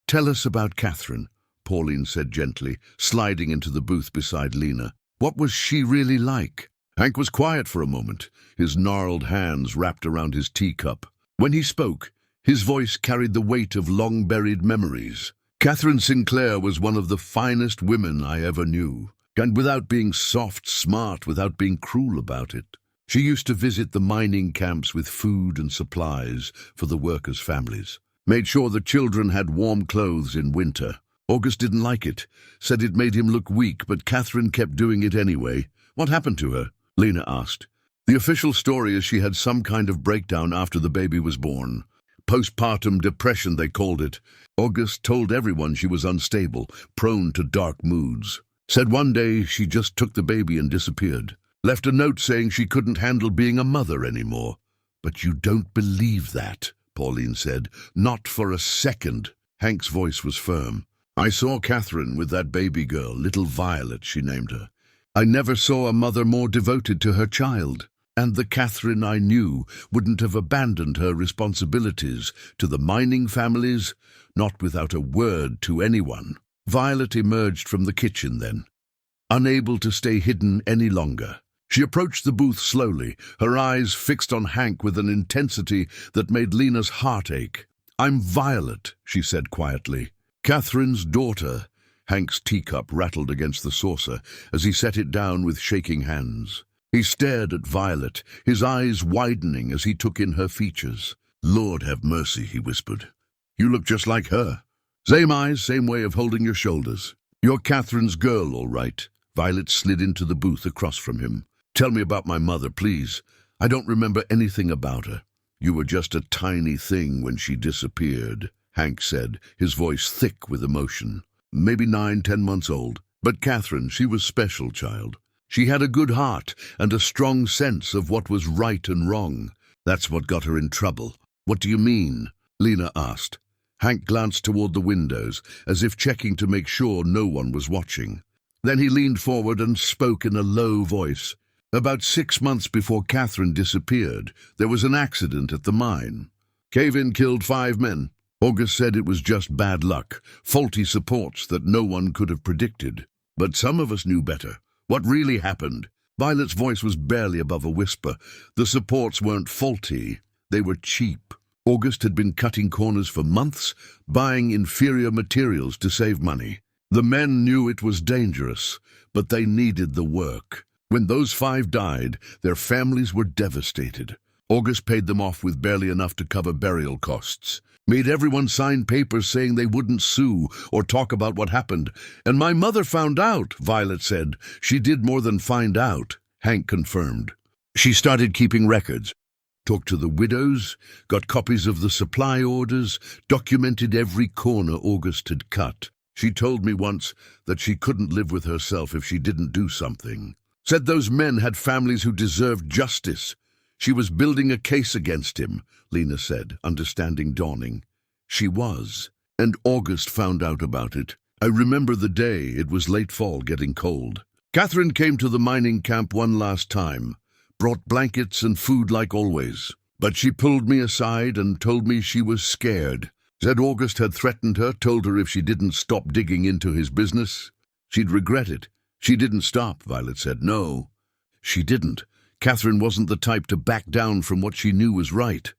Tell us about Catherine, Pauline said gently, sliding into the booth beside Lena. What was she really like? Hank was quiet for a moment, his gnarled hands wrapped around his teacup. When he spoke, his voice carried the weight of long-buried memories. Catherine Sinclair was one of the finest women I ever knew, and without being soft, smart, without being cruel about it. She used to visit the mining camps with food and supplies for the workers' families, made sure the children had warm clothes in winter. August didn't like it, said it made him look weak, but Catherine kept doing it anyway. What happened to her? Lena asked. The official story is she had some kind of breakdown after the baby was born. Postpartum depression, they called it. August told everyone she was unstable, prone to dark moods. Said one day she just took the baby and disappeared. Left a note saying she couldn't handle being a mother anymore. But you don't believe that, Pauline said. Not for a second. Hank's voice was firm. I saw Catherine with that baby girl, little Violet, she named her. I never saw a mother more devoted to her child. And the Catherine I knew wouldn't have abandoned her responsibilities to the mining families, not without a word to anyone. Violet emerged from the kitchen then, unable to stay hidden any longer. She approached the booth slowly, her eyes fixed on Hank with an intensity that made Lena's heart ache. I'm Violet, she said quietly. Catherine's daughter. Hank's teacup rattled against the saucer as he set it down with shaking hands. He stared at Violet, his eyes widening as he took in her features. Lord have mercy, he whispered. You look just like her. Same eyes, same way of holding your shoulders. You're Catherine's girl, all right. Violet slid into the booth across from him. Tell me about my mother, please. I don't remember anything about her. You were just a tiny thing when she disappeared, Hank said, his voice thick with emotion. maybe 9, 10 months old. But Catherine, she was special, child. She had a good heart and a strong sense of what was right and wrong. That's what got her in trouble. What do you mean? Lena asked. Hank glanced toward the windows, as if checking to make sure no one was watching. Then he leaned forward and spoke in a low voice. About 6 months before Catherine disappeared, there was an accident at the mine. Cave-in killed 5 men. August said it was just bad luck, faulty supports that no one could have predicted. But some of us knew better. What really happened? Violet's voice was barely above a whisper. The supports weren't faulty. They were cheap. August had been cutting corners for months, buying inferior materials to save money. The men knew it was dangerous, but they needed the work. When those 5 died, their families were devastated. August paid them off with barely enough to cover burial costs. Made everyone sign papers saying they wouldn't sue or talk about what happened. And my mother found out, Violet said. She did more than find out, Hank confirmed. She started keeping records. Talked to the widows, got copies of the supply orders, documented every corner August had cut. She told me once that she couldn't live with herself if she didn't do something. Said those men had families who deserved justice. She was building a case against him, Lena said, understanding dawning. She was, and August found out about it. I remember the day. It was late fall, getting cold. Catherine came to the mining camp one last time, brought blankets and food like always. But she pulled me aside and told me she was scared. Said August had threatened her, told her if she didn't stop digging into his business, she'd regret it. She didn't stop, Violet said. No, she didn't. Catherine wasn't the type to back down from what she knew was right.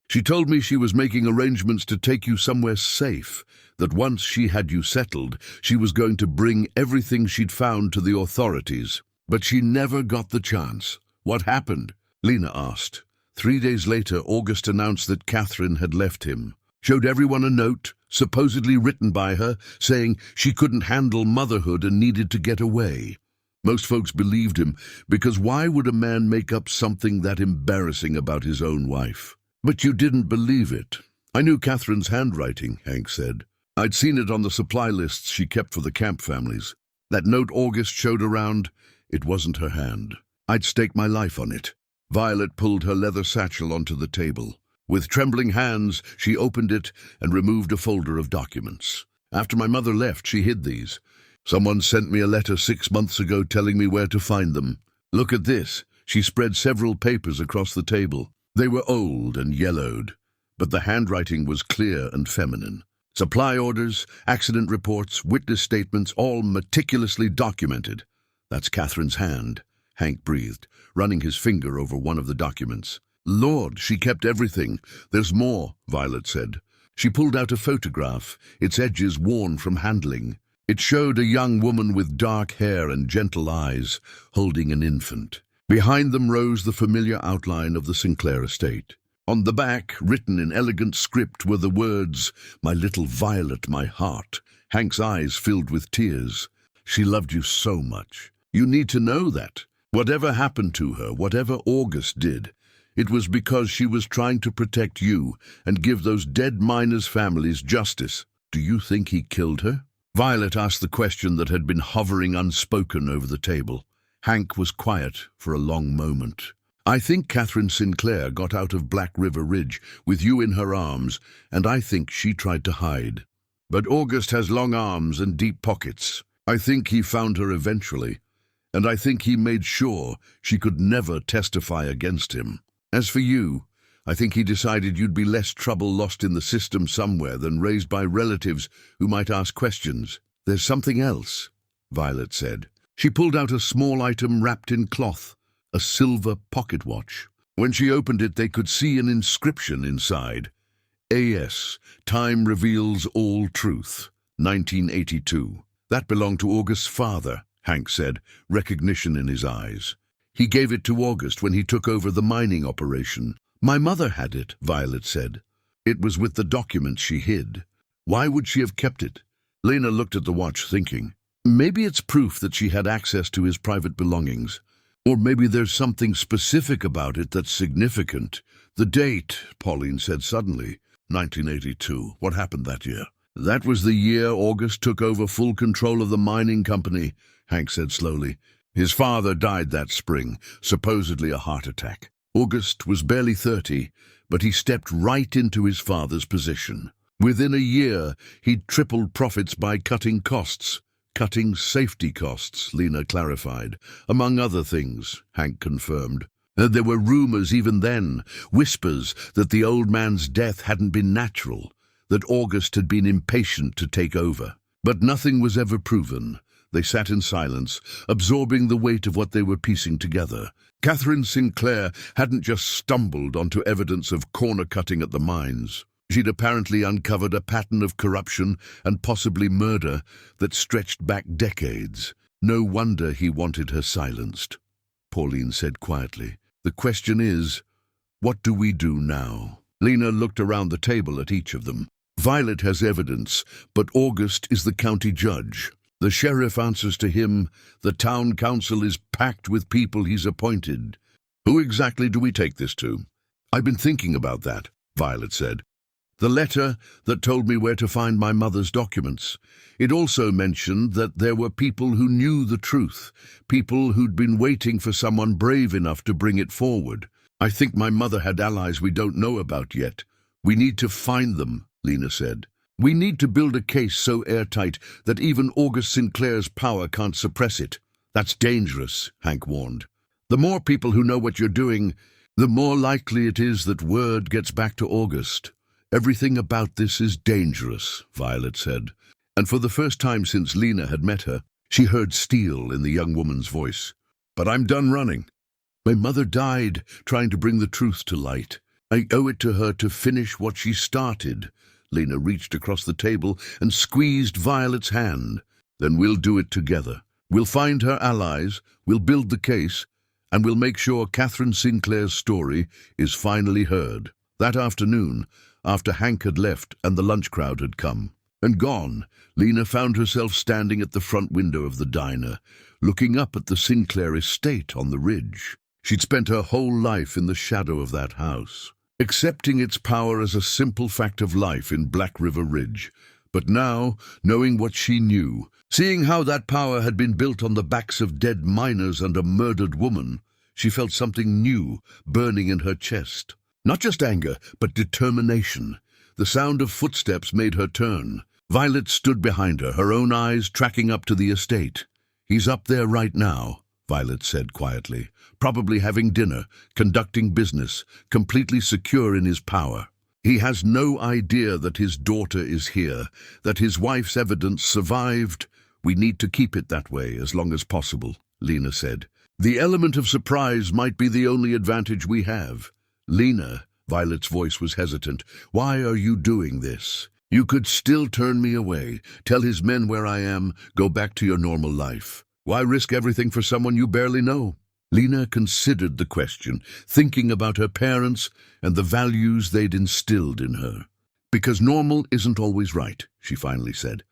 She told me she was making arrangements to take you somewhere safe, that once she had you settled, she was going to bring everything she'd found to the authorities. But she never got the chance. What happened? Lena asked. 3 days later, August announced that Catherine had left him. Showed everyone a note, supposedly written by her, saying she couldn't handle motherhood and needed to get away. Most folks believed him, because why would a man make up something that embarrassing about his own wife? But you didn't believe it. I knew Catherine's handwriting, Hank said. I'd seen it on the supply lists she kept for the camp families. That note August showed around, it wasn't her hand. I'd stake my life on it. Violet pulled her leather satchel onto the table. With trembling hands, she opened it and removed a folder of documents. After my mother left, she hid these. Someone sent me a letter 6 months ago telling me where to find them. Look at this. She spread several papers across the table. They were old and yellowed, but the handwriting was clear and feminine. Supply orders, accident reports, witness statements, all meticulously documented. That's Catherine's hand, Hank breathed, running his finger over one of the documents. Lord, she kept everything. There's more, Violet said. She pulled out a photograph, its edges worn from handling. It showed a young woman with dark hair and gentle eyes, holding an infant. Behind them rose the familiar outline of the Sinclair estate. On the back, written in elegant script, were the words, "My little Violet, my heart." Hank's eyes filled with tears. She loved you so much. You need to know that. Whatever happened to her, whatever August did, it was because she was trying to protect you and give those dead miners' families justice. Do you think he killed her? Violet asked the question that had been hovering unspoken over the table. Hank was quiet for a long moment. I think Catherine Sinclair got out of Black River Ridge with you in her arms, and I think she tried to hide. But August has long arms and deep pockets. I think he found her eventually, and I think he made sure she could never testify against him. As for you, I think he decided you'd be less trouble lost in the system somewhere than raised by relatives who might ask questions. There's something else, Violet said. She pulled out a small item wrapped in cloth, a silver pocket watch. When she opened it, they could see an inscription inside. A.S. Time reveals all truth. 1982. That belonged to August's father, Hank said, recognition in his eyes. He gave it to August when he took over the mining operation. My mother had it, Violet said. It was with the documents she hid. Why would she have kept it? Lena looked at the watch, thinking. Maybe it's proof that she had access to his private belongings. Or maybe there's something specific about it that's significant. The date, Pauline said suddenly. 1982. What happened that year? That was the year August took over full control of the mining company, Hank said slowly. His father died that spring, supposedly a heart attack. August was barely 30, but he stepped right into his father's position. Within a year, he'd tripled profits by cutting costs. Cutting safety costs, Lena clarified. Among other things, Hank confirmed. There were rumors even then, whispers, that the old man's death hadn't been natural, that August had been impatient to take over. But nothing was ever proven. They sat in silence, absorbing the weight of what they were piecing together. Catherine Sinclair hadn't just stumbled onto evidence of corner-cutting at the mines. She'd apparently uncovered a pattern of corruption and possibly murder that stretched back decades. No wonder he wanted her silenced, Pauline said quietly. The question is, what do we do now? Lena looked around the table at each of them. Violet has evidence, but August is the county judge. The sheriff answers to him. The town council is packed with people he's appointed. Who exactly do we take this to? I've been thinking about that, Violet said. The letter that told me where to find my mother's documents. It also mentioned that there were people who knew the truth, people who'd been waiting for someone brave enough to bring it forward. I think my mother had allies we don't know about yet. We need to find them, Lena said. We need to build a case so airtight that even August Sinclair's power can't suppress it. That's dangerous, Hank warned. The more people who know what you're doing, the more likely it is that word gets back to August. Everything about this is dangerous, Violet said. And for the first time since Lena had met her, she heard steel in the young woman's voice. But I'm done running. My mother died trying to bring the truth to light. I owe it to her to finish what she started. Lena reached across the table and squeezed Violet's hand. Then we'll do it together. We'll find her allies, we'll build the case, and we'll make sure Catherine Sinclair's story is finally heard. That afternoon, after Hank had left and the lunch crowd had come and gone, Lena found herself standing at the front window of the diner, looking up at the Sinclair estate on the ridge. She'd spent her whole life in the shadow of that house, accepting its power as a simple fact of life in Black River Ridge. But now, knowing what she knew, seeing how that power had been built on the backs of dead miners and a murdered woman, she felt something new burning in her chest. Not just anger, but determination. The sound of footsteps made her turn. Violet stood behind her, her own eyes tracking up to the estate. He's up there right now, Violet said quietly, probably having dinner, conducting business, completely secure in his power. He has no idea that his daughter is here, that his wife's evidence survived. We need to keep it that way as long as possible, Lena said. The element of surprise might be the only advantage we have. Lena, Violet's voice was hesitant. Why are you doing this? You could still turn me away, tell his men where I am, go back to your normal life. Why risk everything for someone you barely know? Lena considered the question, thinking about her parents and the values they'd instilled in her. Because normal isn't always right, she finally said.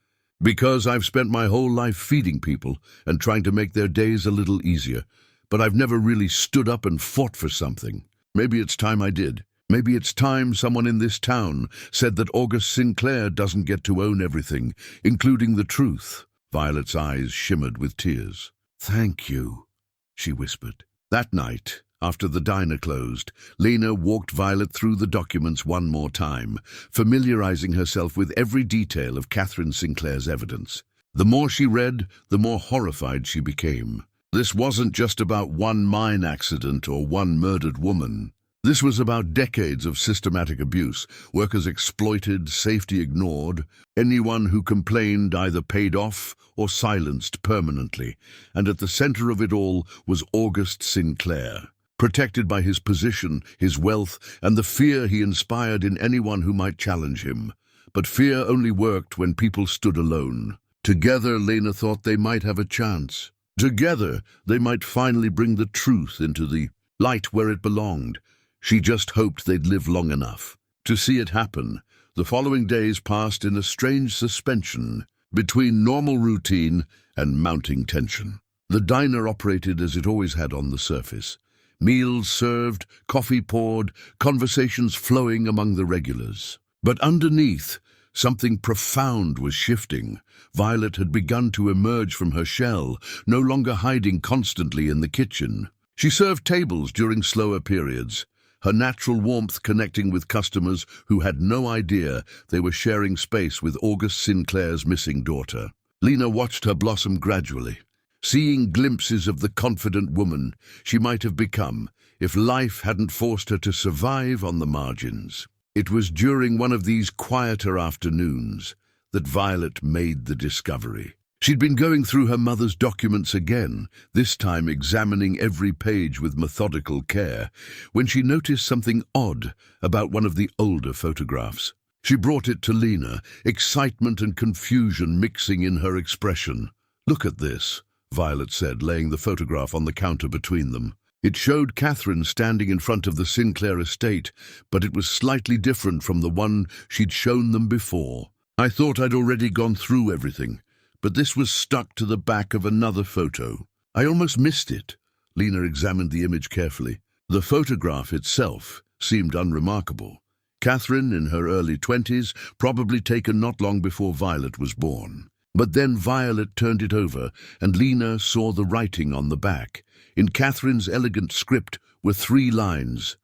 Because I've spent my whole life feeding people and trying to make their days a little easier, but I've never really stood up and fought for something. Maybe it's time I did. Maybe it's time someone in this town said that August Sinclair doesn't get to own everything, including the truth. Violet's eyes shimmered with tears. Thank you, she whispered. That night, after the diner closed, Lena walked Violet through the documents one more time, familiarizing herself with every detail of Catherine Sinclair's evidence. The more she read, the more horrified she became. This wasn't just about one mine accident or one murdered woman. This was about decades of systematic abuse, workers exploited, safety ignored. Anyone who complained either paid off or silenced permanently, and at the center of it all was August Sinclair, protected by his position, his wealth, and the fear he inspired in anyone who might challenge him. But fear only worked when people stood alone. Together, Lena thought they might have a chance. Together, they might finally bring the truth into the light where it belonged. She just hoped they'd live long enough to see it happen. The following days passed in a strange suspension between normal routine and mounting tension. The diner operated as it always had on the surface. Meals served, coffee poured, conversations flowing among the regulars. But underneath, Something profound was shifting. Violet had begun to emerge from her shell, no longer hiding constantly in the kitchen. She served tables during slower periods, her natural warmth connecting with customers who had no idea they were sharing space with August Sinclair's missing daughter. Lena watched her blossom gradually, seeing glimpses of the confident woman she might have become if life hadn't forced her to survive on the margins. It was during one of these quieter afternoons that Violet made the discovery. She'd been going through her mother's documents again, this time examining every page with methodical care, when she noticed something odd about one of the older photographs. She brought it to Lena, excitement and confusion mixing in her expression. "Look at this," Violet said, laying the photograph on the counter between them. It showed Catherine standing in front of the Sinclair estate, but it was slightly different from the one she'd shown them before. "I thought I'd already gone through everything, but this was stuck to the back of another photo. I almost missed it." Lena examined the image carefully. The photograph itself seemed unremarkable. Catherine, in her early 20s, probably taken not long before Violet was born. But then Violet turned it over, and Lena saw the writing on the back. In Catherine's elegant script were 3 lines.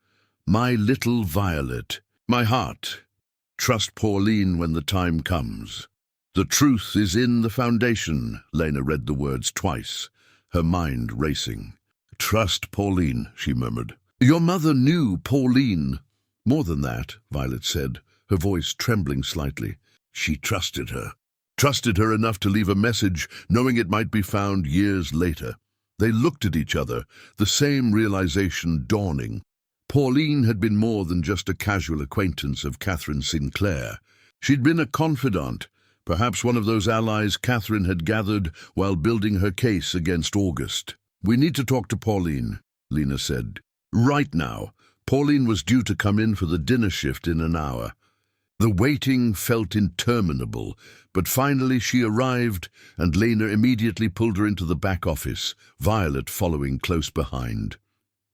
"My little Violet, my heart. Trust Pauline when the time comes." "The truth is in the foundation," Lena read the words twice, her mind racing. "Trust Pauline," she murmured. "Your mother knew Pauline." "More than that," Violet said, her voice trembling slightly. "She trusted her. Trusted her enough to leave a message, knowing it might be found years later." They looked at each other, the same realization dawning. Pauline had been more than just a casual acquaintance of Catherine Sinclair. She'd been a confidant, perhaps one of those allies Catherine had gathered while building her case against August. "We need to talk to Pauline," Lena said. "Right now." Pauline was due to come in for the dinner shift in an hour. The waiting felt interminable, but finally she arrived, and Lena immediately pulled her into the back office, Violet following close behind.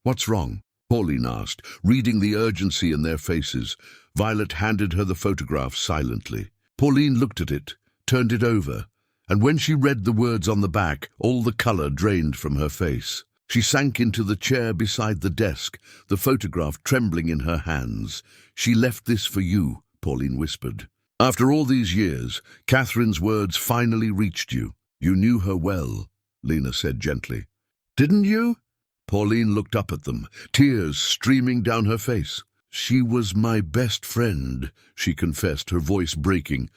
"What's wrong?" Pauline asked, reading the urgency in their faces. Violet handed her the photograph silently. Pauline looked at it, turned it over, and when she read the words on the back, all the color drained from her face. She sank into the chair beside the desk, the photograph trembling in her hands. "She left this for you," Pauline whispered. "After all these years, Catherine's words finally reached you. You knew her well," Lena said gently. "Didn't you?" Pauline looked up at them, tears streaming down her face. "She was my best friend," she confessed, her voice breaking.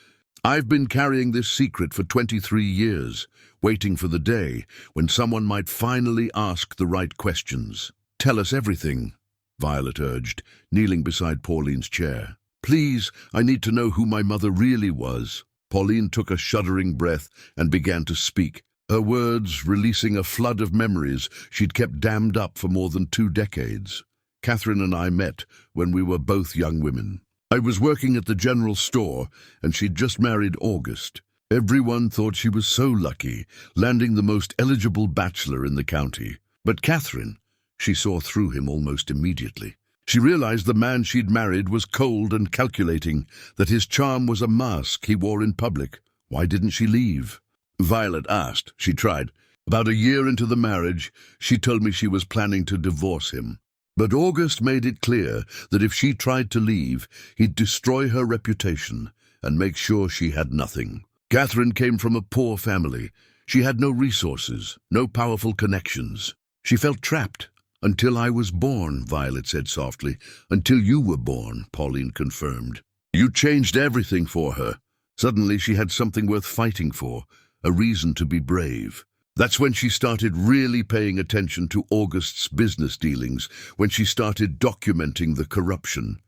"I've been carrying this secret for 23 years, waiting for the day when someone might finally ask the right questions." "Tell us everything," Violet urged, kneeling beside Pauline's chair. "Please, I need to know who my mother really was." Pauline took a shuddering breath and began to speak, her words releasing a flood of memories she'd kept dammed up for more than 2 decades. "Catherine and I met when we were both young women. I was working at the general store, and she'd just married August. Everyone thought she was so lucky, landing the most eligible bachelor in the county. But Catherine, she saw through him almost immediately. She realized the man she'd married was cold and calculating, that his charm was a mask he wore in public. Why didn't she leave?" Violet asked. She tried. "About a year into the marriage, she told me she was planning to divorce him. But August made it clear that if she tried to leave, he'd destroy her reputation and make sure she had nothing. Catherine came from a poor family. She had no resources, no powerful connections. She felt trapped. Until I was born," Violet said softly. "Until you were born," Pauline confirmed. "You changed everything for her." Suddenly she had something worth fighting for, a reason to be brave. That's when she started really paying attention to August's business dealings, when she started documenting the corruption.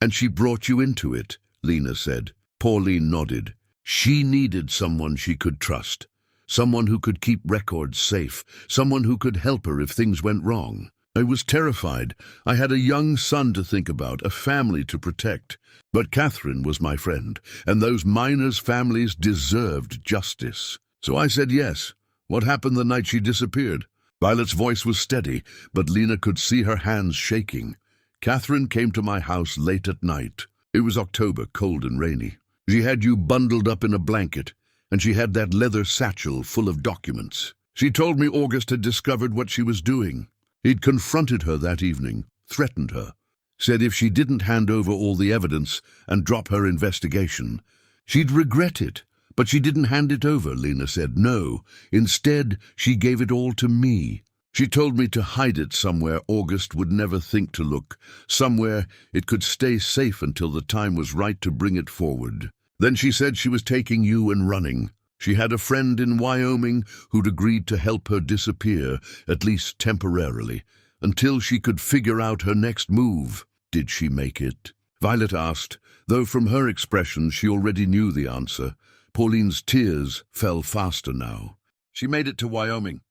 "And she brought you into it," Lena said. Pauline nodded. "She needed someone she could trust. Someone who could keep records safe, someone who could help her if things went wrong. I was terrified. I had a young son to think about, a family to protect. But Catherine was my friend, and those miners' families deserved justice. So I said yes." "What happened the night she disappeared?" Violet's voice was steady, but Lena could see her hands shaking. "Catherine came to my house late at night. It was October, cold and rainy. She had you bundled up in a blanket, and she had that leather satchel full of documents. She told me August had discovered what she was doing. He'd confronted her that evening, threatened her, said if she didn't hand over all the evidence and drop her investigation, she'd regret it. But she didn't hand it over, Lena said. No, instead, she gave it all to me. She told me to hide it somewhere August would never think to look, somewhere it could stay safe until the time was right to bring it forward. Then she said she was taking you and running. She had a friend in Wyoming who'd agreed to help her disappear, at least temporarily, until she could figure out her next move. Did she make it? Violet asked, though from her expression she already knew the answer. Pauline's tears fell faster now. She made it to Wyoming.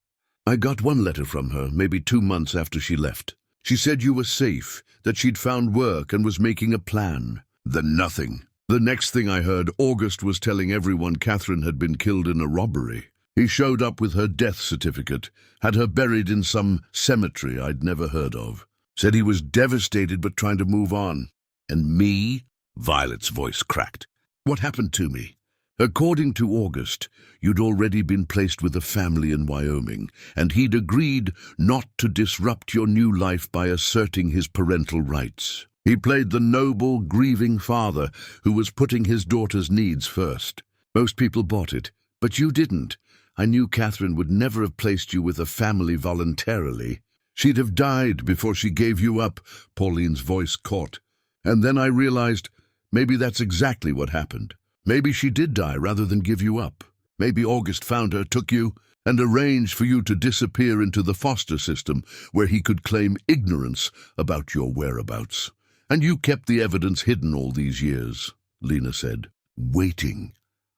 I got one letter from her, maybe 2 months after she left. She said you were safe, that she'd found work and was making a plan. Then nothing. The next thing I heard, August was telling everyone Catherine had been killed in a robbery. He showed up with her death certificate, had her buried in some cemetery I'd never heard of. Said he was devastated but trying to move on. And me? Violet's voice cracked. What happened to me? According to August, you'd already been placed with a family in Wyoming, and he'd agreed not to disrupt your new life by asserting his parental rights. He played the noble, grieving father who was putting his daughter's needs first. Most people bought it, but you didn't. I knew Catherine would never have placed you with a family voluntarily. She'd have died before she gave you up, Pauline's voice caught. And then I realized maybe that's exactly what happened. Maybe she did die rather than give you up. Maybe August found her, took you, and arranged for you to disappear into the foster system where he could claim ignorance about your whereabouts. And you kept the evidence hidden all these years, Lena said. Waiting.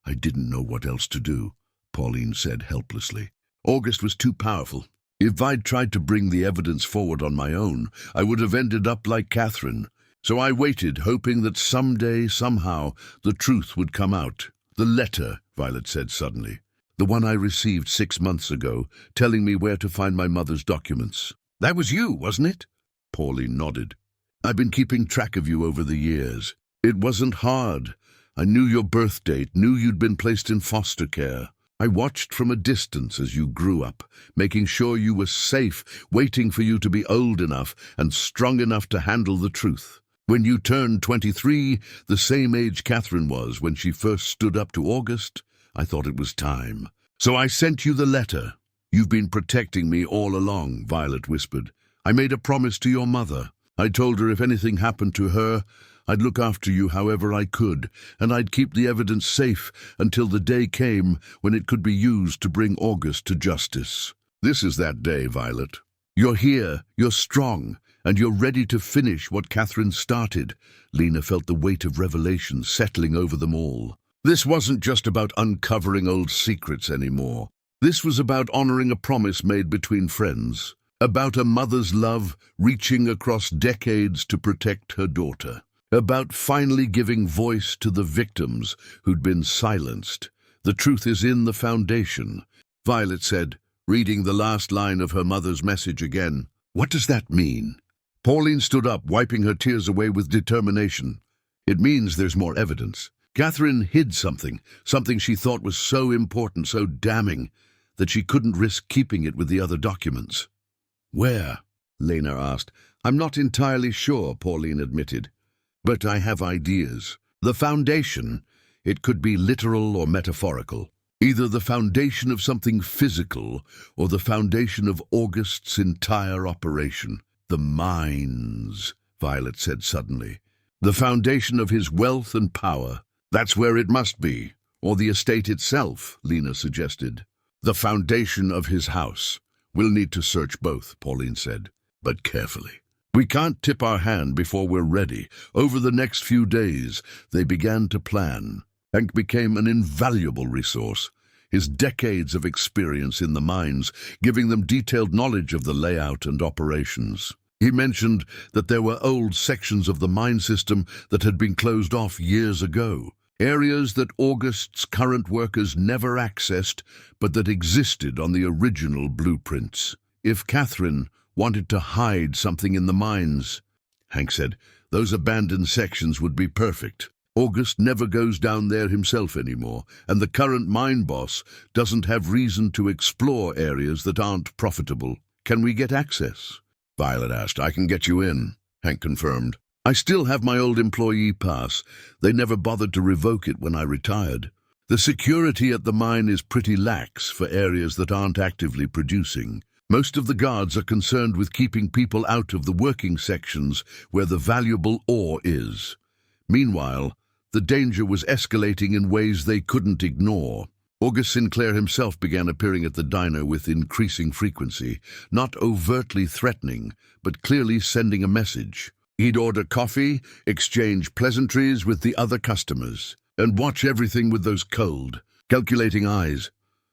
I didn't know what else to do, Pauline said helplessly. August was too powerful. If I'd tried to bring the evidence forward on my own, I would have ended up like Catherine. So I waited, hoping that someday, somehow, the truth would come out. The letter, Violet said suddenly. The one I received 6 months ago, telling me where to find my mother's documents. That was you, wasn't it? Pauline nodded. I've been keeping track of you over the years. It wasn't hard. I knew your birth date, knew you'd been placed in foster care. I watched from a distance as you grew up, making sure you were safe, waiting for you to be old enough and strong enough to handle the truth. When you turned 23, the same age Catherine was when she first stood up to August, I thought it was time. So I sent you the letter. You've been protecting me all along, Violet whispered. I made a promise to your mother. I told her if anything happened to her, I'd look after you however I could, and I'd keep the evidence safe until the day came when it could be used to bring August to justice. This is that day, Violet. You're here, you're strong, and you're ready to finish what Catherine started. Lena felt the weight of revelation settling over them all. This wasn't just about uncovering old secrets anymore. This was about honoring a promise made between friends, about a mother's love reaching across decades to protect her daughter, about finally giving voice to the victims who'd been silenced. The truth is in the foundation, Violet said, reading the last line of her mother's message again. What does that mean? Pauline stood up, wiping her tears away with determination. It means there's more evidence. Catherine hid something she thought was so important, so damning, that she couldn't risk keeping it with the other documents. Where? Lena asked. I'm not entirely sure, Pauline admitted. But I have ideas. The foundation, it could be literal or metaphorical. Either the foundation of something physical or the foundation of August's entire operation. The mines, Violet said suddenly. The foundation of his wealth and power. That's where it must be. Or the estate itself, Lena suggested. The foundation of his house. We'll need to search both, Pauline said, but carefully. We can't tip our hand before we're ready. Over the next few days, they began to plan. Hank became an invaluable resource. His decades of experience in the mines, giving them detailed knowledge of the layout and operations. He mentioned that there were old sections of the mine system that had been closed off years ago, areas that August's current workers never accessed, but that existed on the original blueprints. If Catherine wanted to hide something in the mines, Hank said, those abandoned sections would be perfect. August never goes down there himself anymore, and the current mine boss doesn't have reason to explore areas that aren't profitable. Can we get access? Violet asked. I can get you in, Hank confirmed. I still have my old employee pass. They never bothered to revoke it when I retired. The security at the mine is pretty lax for areas that aren't actively producing. Most of the guards are concerned with keeping people out of the working sections where the valuable ore is. Meanwhile, the danger was escalating in ways they couldn't ignore. August Sinclair himself began appearing at the diner with increasing frequency, not overtly threatening, but clearly sending a message. He'd order coffee, exchange pleasantries with the other customers, and watch everything with those cold, calculating eyes.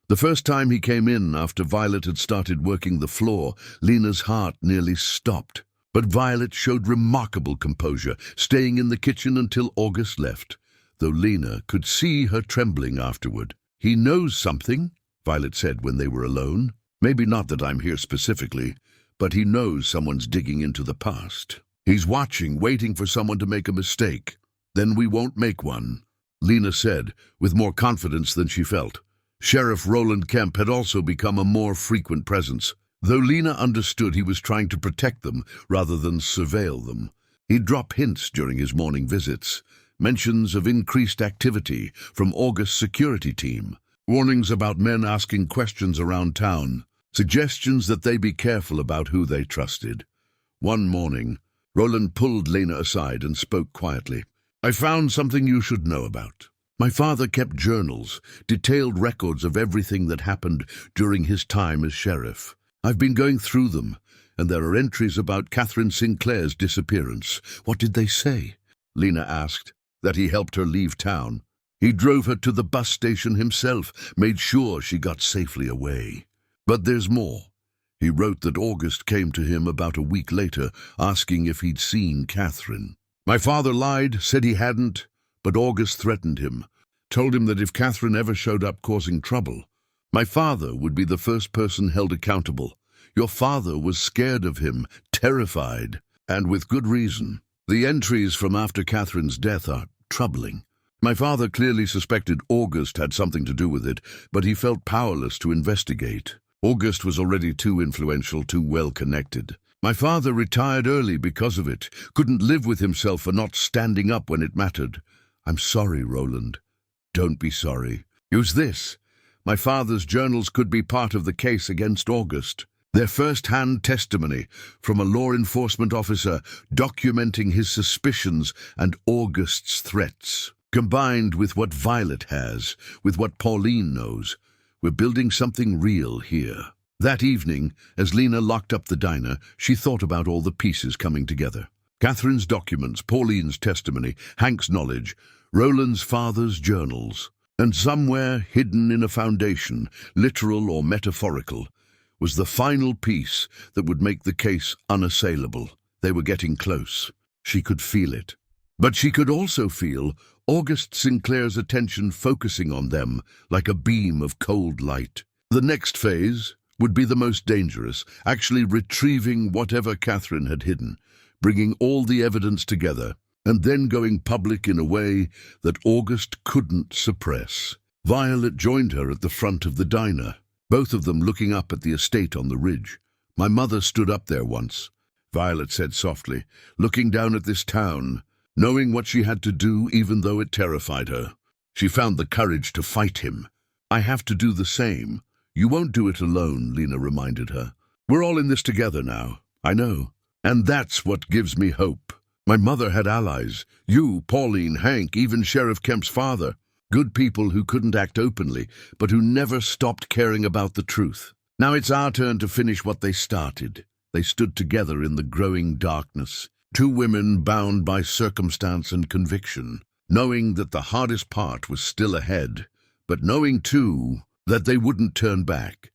The first time he came in after Violet had started working the floor, Lena's heart nearly stopped. But Violet showed remarkable composure, staying in the kitchen until August left, though Lena could see her trembling afterward. He knows something, Violet said when they were alone. Maybe not that I'm here specifically, but he knows someone's digging into the past. He's watching, waiting for someone to make a mistake. Then we won't make one, Lena said, with more confidence than she felt. Sheriff Roland Kemp had also become a more frequent presence, though Lena understood he was trying to protect them rather than surveil them. He'd drop hints during his morning visits, mentions of increased activity from August's security team, warnings about men asking questions around town, suggestions that they be careful about who they trusted. One morning, Roland pulled Lena aside and spoke quietly. I found something you should know about. My father kept journals, detailed records of everything that happened during his time as sheriff. I've been going through them, and there are entries about Catherine Sinclair's disappearance. What did they say? Lena asked. That he helped her leave town. He drove her to the bus station himself, made sure she got safely away. But there's more. He wrote that August came to him about a week later, asking if he'd seen Catherine. My father lied, said he hadn't, but August threatened him, told him that if Catherine ever showed up causing trouble, my father would be the first person held accountable. Your father was scared of him, terrified, and with good reason. The entries from after Catherine's death are troubling. My father clearly suspected August had something to do with it, but he felt powerless to investigate. August was already too influential, too well-connected. My father retired early because of it, couldn't live with himself for not standing up when it mattered. I'm sorry, Roland. Don't be sorry. Use this. My father's journals could be part of the case against August. Their first-hand testimony from a law enforcement officer documenting his suspicions and August's threats. Combined with what Violet has, with what Pauline knows, we're building something real here. That evening, as Lena locked up the diner, she thought about all the pieces coming together. Catherine's documents, Pauline's testimony, Hank's knowledge, Roland's father's journals, and somewhere hidden in a foundation, literal or metaphorical, was the final piece that would make the case unassailable. They were getting close. She could feel it. But she could also feel August Sinclair's attention focusing on them like a beam of cold light. The next phase would be the most dangerous, actually retrieving whatever Catherine had hidden, bringing all the evidence together, and then going public in a way that August couldn't suppress. Violet joined her at the front of the diner, both of them looking up at the estate on the ridge. My mother stood up there once, Violet said softly, looking down at this town, knowing what she had to do even though it terrified her. She found the courage to fight him. I have to do the same. You won't do it alone, Lena reminded her. We're all in this together now, I know. And that's what gives me hope. My mother had allies. You, Pauline, Hank, even Sheriff Kemp's father. Good people who couldn't act openly, but who never stopped caring about the truth. Now it's our turn to finish what they started. They stood together in the growing darkness, two women bound by circumstance and conviction, knowing that the hardest part was still ahead, but knowing, too, that they wouldn't turn back.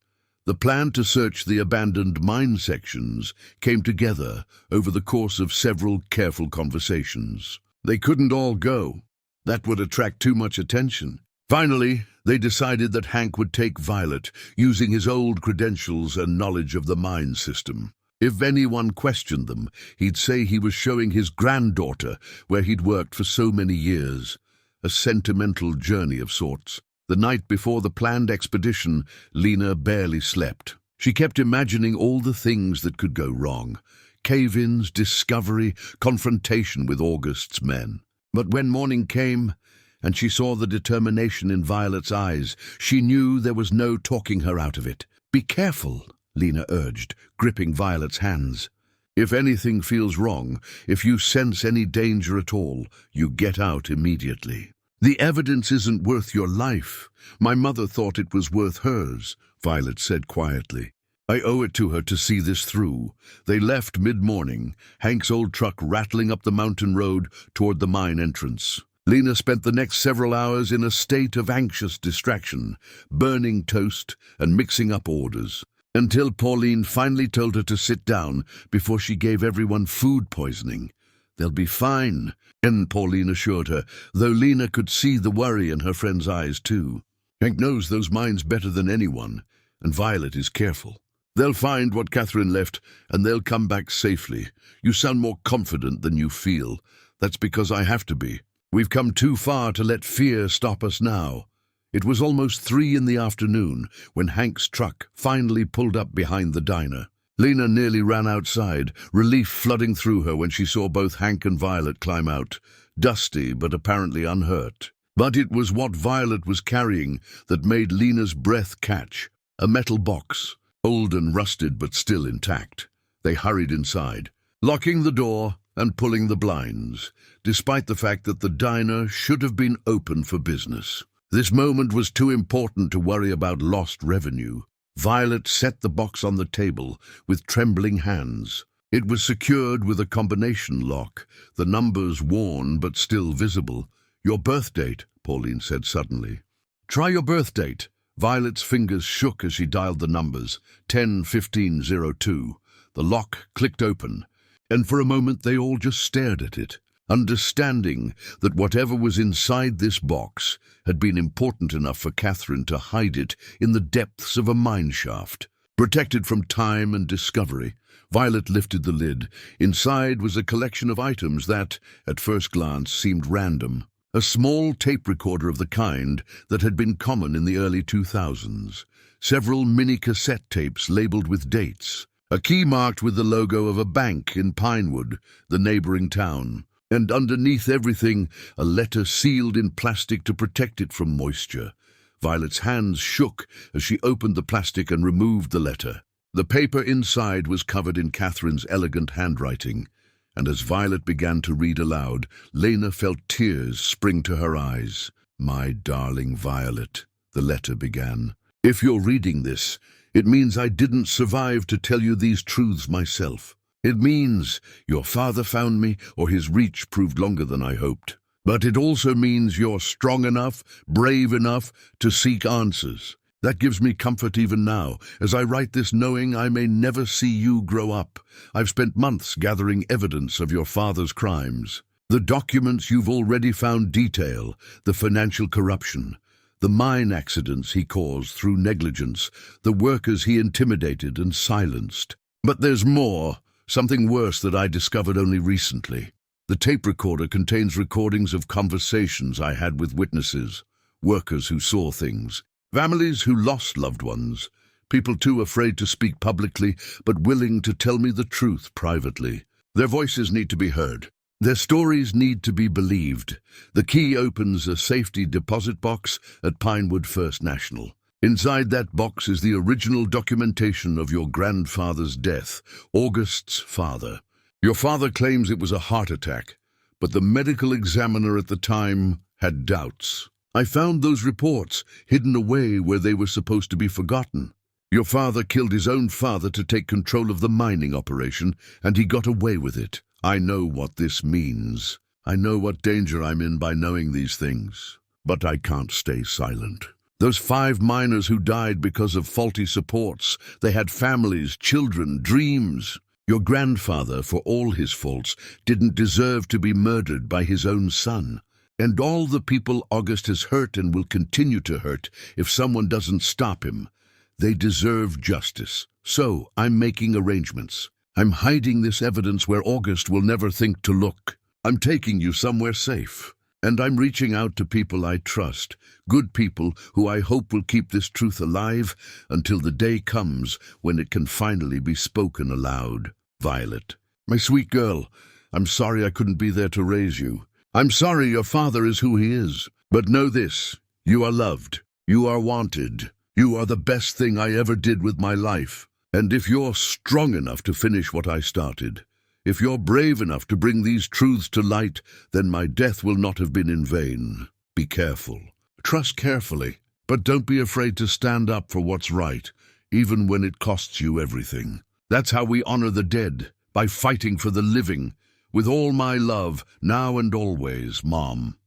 The plan to search the abandoned mine sections came together over the course of several careful conversations. They couldn't all go. That would attract too much attention. Finally, they decided that Hank would take Violet, using his old credentials and knowledge of the mine system. If anyone questioned them, he'd say he was showing his granddaughter where he'd worked for so many years. A sentimental journey of sorts. The night before the planned expedition, Lena barely slept. She kept imagining all the things that could go wrong. Cave-ins, discovery, confrontation with August's men. But when morning came, and she saw the determination in Violet's eyes, she knew there was no talking her out of it. "Be careful," Lena urged, gripping Violet's hands. "If anything feels wrong, if you sense any danger at all, you get out immediately." "The evidence isn't worth your life. My mother thought it was worth hers," Violet said quietly. "I owe it to her to see this through." They left mid-morning, Hank's old truck rattling up the mountain road toward the mine entrance. Lena spent the next several hours in a state of anxious distraction, burning toast and mixing up orders, until Pauline finally told her to sit down before she gave everyone food poisoning. "They'll be fine," and Pauline assured her, though Lena could see the worry in her friend's eyes too. "Hank knows those mines better than anyone, and Violet is careful. They'll find what Catherine left, and they'll come back safely. You sound more confident than you feel. That's because I have to be. We've come too far to let fear stop us now." It was almost 3 in the afternoon when Hank's truck finally pulled up behind the diner. Lena nearly ran outside, relief flooding through her when she saw both Hank and Violet climb out, dusty but apparently unhurt. But it was what Violet was carrying that made Lena's breath catch. A metal box, old and rusted but still intact. They hurried inside, locking the door and pulling the blinds, despite the fact that the diner should have been open for business. This moment was too important to worry about lost revenue. Violet set the box on the table with trembling hands. It was secured with a combination lock, the numbers worn but still visible. "Your birth date," Pauline said suddenly. "Try your birth date." Violet's fingers shook as she dialed the numbers. 10-15-02. The lock clicked open, and for a moment they all just stared at it, understanding that whatever was inside this box had been important enough for Catherine to hide it in the depths of a mine shaft. Protected from time and discovery, Violet lifted the lid. Inside was a collection of items that, at first glance, seemed random. A small tape recorder of the kind that had been common in the early 2000s. Several mini cassette tapes labeled with dates. A key marked with the logo of a bank in Pinewood, the neighboring town. And underneath everything, a letter sealed in plastic to protect it from moisture. Violet's hands shook as she opened the plastic and removed the letter. The paper inside was covered in Catherine's elegant handwriting, and as Violet began to read aloud, Lena felt tears spring to her eyes. "My darling Violet," the letter began. "If you're reading this, it means I didn't survive to tell you these truths myself. It means your father found me, or his reach proved longer than I hoped. But it also means you're strong enough, brave enough to seek answers. That gives me comfort even now, as I write this knowing I may never see you grow up. I've spent months gathering evidence of your father's crimes. The documents you've already found detail the financial corruption, the mine accidents he caused through negligence, the workers he intimidated and silenced. But there's more. Something worse that I discovered only recently. The tape recorder contains recordings of conversations I had with witnesses, workers who saw things, families who lost loved ones, people too afraid to speak publicly but willing to tell me the truth privately. Their voices need to be heard. Their stories need to be believed. The key opens a safety deposit box at Pinewood First National. Inside that box is the original documentation of your grandfather's death, August's father. Your father claims it was a heart attack, but the medical examiner at the time had doubts. I found those reports hidden away where they were supposed to be forgotten. Your father killed his own father to take control of the mining operation, and he got away with it. I know what this means. I know what danger I'm in by knowing these things, but I can't stay silent. Those 5 miners who died because of faulty supports, they had families, children, dreams. Your grandfather, for all his faults, didn't deserve to be murdered by his own son. And all the people August has hurt and will continue to hurt if someone doesn't stop him. They deserve justice. So I'm making arrangements. I'm hiding this evidence where August will never think to look. I'm taking you somewhere safe. And I'm reaching out to people I trust, good people who I hope will keep this truth alive until the day comes when it can finally be spoken aloud. Violet. My sweet girl, I'm sorry I couldn't be there to raise you. I'm sorry your father is who he is. But know this, you are loved. You are wanted. You are the best thing I ever did with my life. And if you're strong enough to finish what I started, if you're brave enough to bring these truths to light, then my death will not have been in vain. Be careful. Trust carefully, but don't be afraid to stand up for what's right, even when it costs you everything. That's how we honor the dead, by fighting for the living. With all my love, now and always, Mom.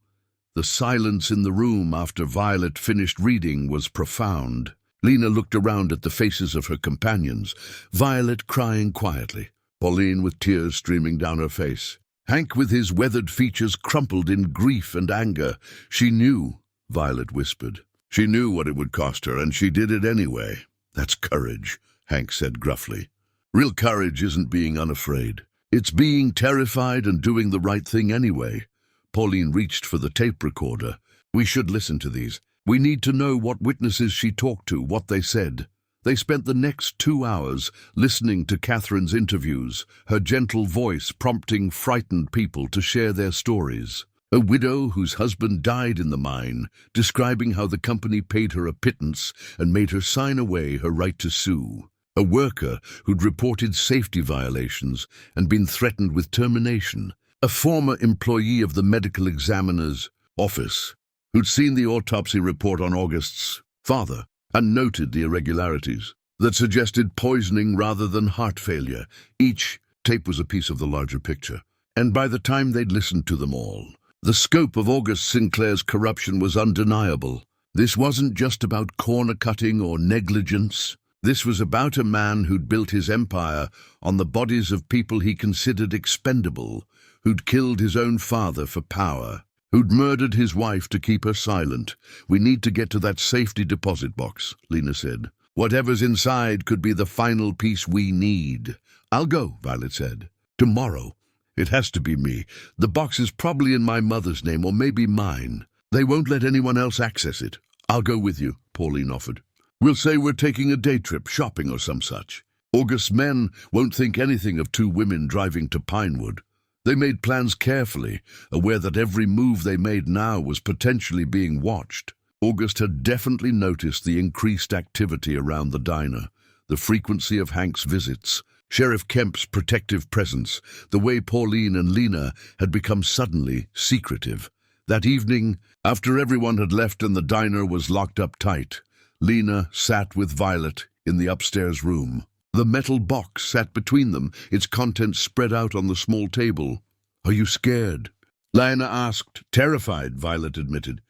The silence in the room after Violet finished reading was profound. Lena looked around at the faces of her companions, Violet crying quietly, Pauline with tears streaming down her face. Hank with his weathered features crumpled in grief and anger. She knew, Violet whispered. She knew what it would cost her, and she did it anyway. That's courage, Hank said gruffly. Real courage isn't being unafraid. It's being terrified and doing the right thing anyway. Pauline reached for the tape recorder. We should listen to these. We need to know what witnesses she talked to, what they said. They spent the next 2 hours listening to Catherine's interviews, her gentle voice prompting frightened people to share their stories. A widow whose husband died in the mine, describing how the company paid her a pittance and made her sign away her right to sue. A worker who'd reported safety violations and been threatened with termination. A former employee of the medical examiner's office who'd seen the autopsy report on August's father and noted the irregularities that suggested poisoning rather than heart failure. Each tape was a piece of the larger picture, and by the time they'd listened to them all, the scope of August Sinclair's corruption was undeniable. This wasn't just about corner-cutting or negligence. This was about a man who'd built his empire on the bodies of people he considered expendable, who'd killed his own father for power, who'd murdered his wife to keep her silent. We need to get to that safety deposit box, Lena said. Whatever's inside could be the final piece we need. I'll go, Violet said. Tomorrow. It has to be me. The box is probably in my mother's name, or maybe mine. They won't let anyone else access it. I'll go with you, Pauline offered. We'll say we're taking a day trip, shopping or some such. August's men won't think anything of 2 women driving to Pinewood. They made plans carefully, aware that every move they made now was potentially being watched. August had definitely noticed the increased activity around the diner, the frequency of Hank's visits, Sheriff Kemp's protective presence, the way Pauline and Lena had become suddenly secretive. That evening, after everyone had left and the diner was locked up tight, Lena sat with Violet in the upstairs room. The metal box sat between them, its contents spread out on the small table. Are you scared? Lena asked. Terrified, Violet admitted,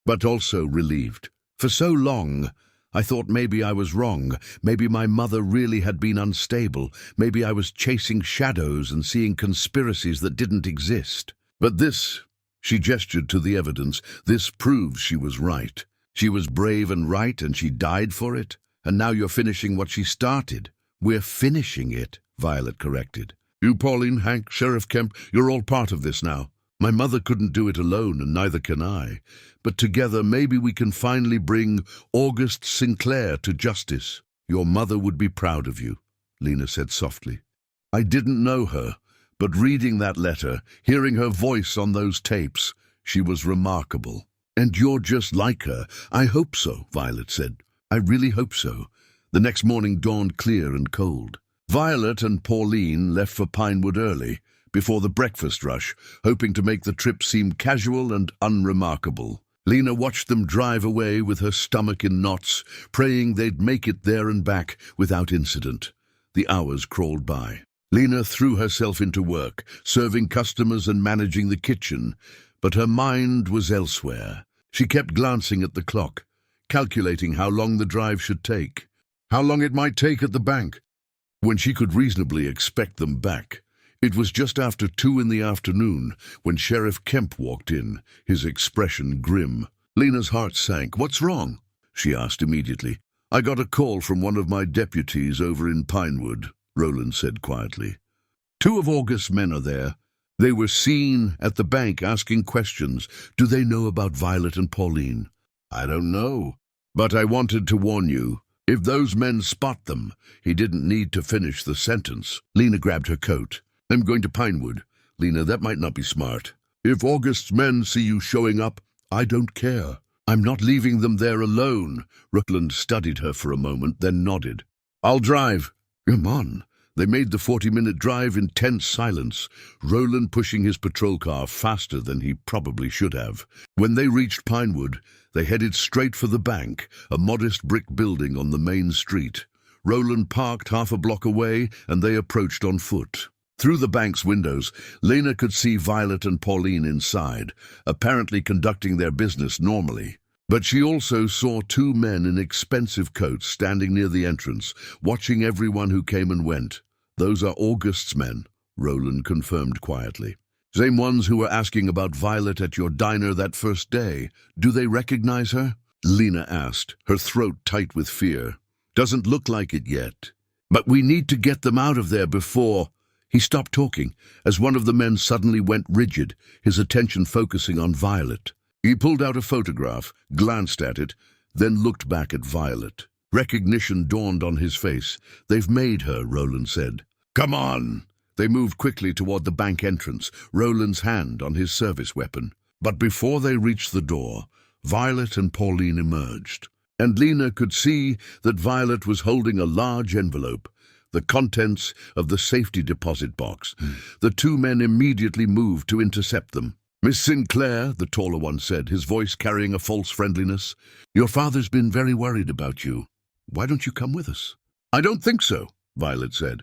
but also relieved. For so long, I thought maybe I was wrong. Maybe my mother really had been unstable. Maybe I was chasing shadows and seeing conspiracies that didn't exist. But this, she gestured to the evidence, this proves she was right. She was brave and right, and she died for it. And now you're finishing what she started. We're finishing it, Violet corrected. You, Pauline, Hank, Sheriff Kemp, you're all part of this now. My mother couldn't do it alone, and neither can I. But together, maybe we can finally bring August Sinclair to justice. Your mother would be proud of you, Lena said softly. I didn't know her, but reading that letter, hearing her voice on those tapes, she was remarkable. And you're just like her. I hope so, Violet said. I really hope so. The next morning dawned clear and cold. Violet and Pauline left for Pinewood early, before the breakfast rush, hoping to make the trip seem casual and unremarkable. Lena watched them drive away with her stomach in knots, praying they'd make it there and back without incident. The hours crawled by. Lena threw herself into work, serving customers and managing the kitchen, but her mind was elsewhere. She kept glancing at the clock, calculating how long the drive should take, how long it might take at the bank, when she could reasonably expect them back. It was just after 2 in the afternoon when Sheriff Kemp walked in, his expression grim. Lena's heart sank. What's wrong? She asked immediately. I got a call from one of my deputies over in Pinewood. Roland said quietly. Two of August's men are there. They were seen at the bank asking questions. Do they know about Violet and Pauline? I don't know, but I wanted to warn you. If those men spot them, he didn't need to finish the sentence. Lena grabbed her coat. I'm going to Pinewood. Lena, that might not be smart. If August's men see you showing up, I don't care. I'm not leaving them there alone. Roland studied her for a moment, then nodded. I'll drive. Come on. They made the 40-minute drive in tense silence, Roland pushing his patrol car faster than he probably should have. When they reached Pinewood, they headed straight for the bank, a modest brick building on the main street. Roland parked half a block away, and they approached on foot. Through the bank's windows, Lena could see Violet and Pauline inside, apparently conducting their business normally. But she also saw two men in expensive coats standing near the entrance, watching everyone who came and went. Those are August's men, Roland confirmed quietly. Same ones who were asking about Violet at your diner that first day. Do they recognize her? Lena asked, her throat tight with fear. Doesn't look like it yet. But we need to get them out of there before... He stopped talking as one of the men suddenly went rigid, his attention focusing on Violet. He pulled out a photograph, glanced at it, then looked back at Violet. Recognition dawned on his face. They've made her, Roland said. Come on! They moved quickly toward the bank entrance, Roland's hand on his service weapon. But before they reached the door, Violet and Pauline emerged. And Lena could see that Violet was holding a large envelope, the contents of the safety deposit box. The two men immediately moved to intercept them. Miss Sinclair, the taller one said, his voice carrying a false friendliness, your father's been very worried about you. Why don't you come with us? I don't think so, Violet said,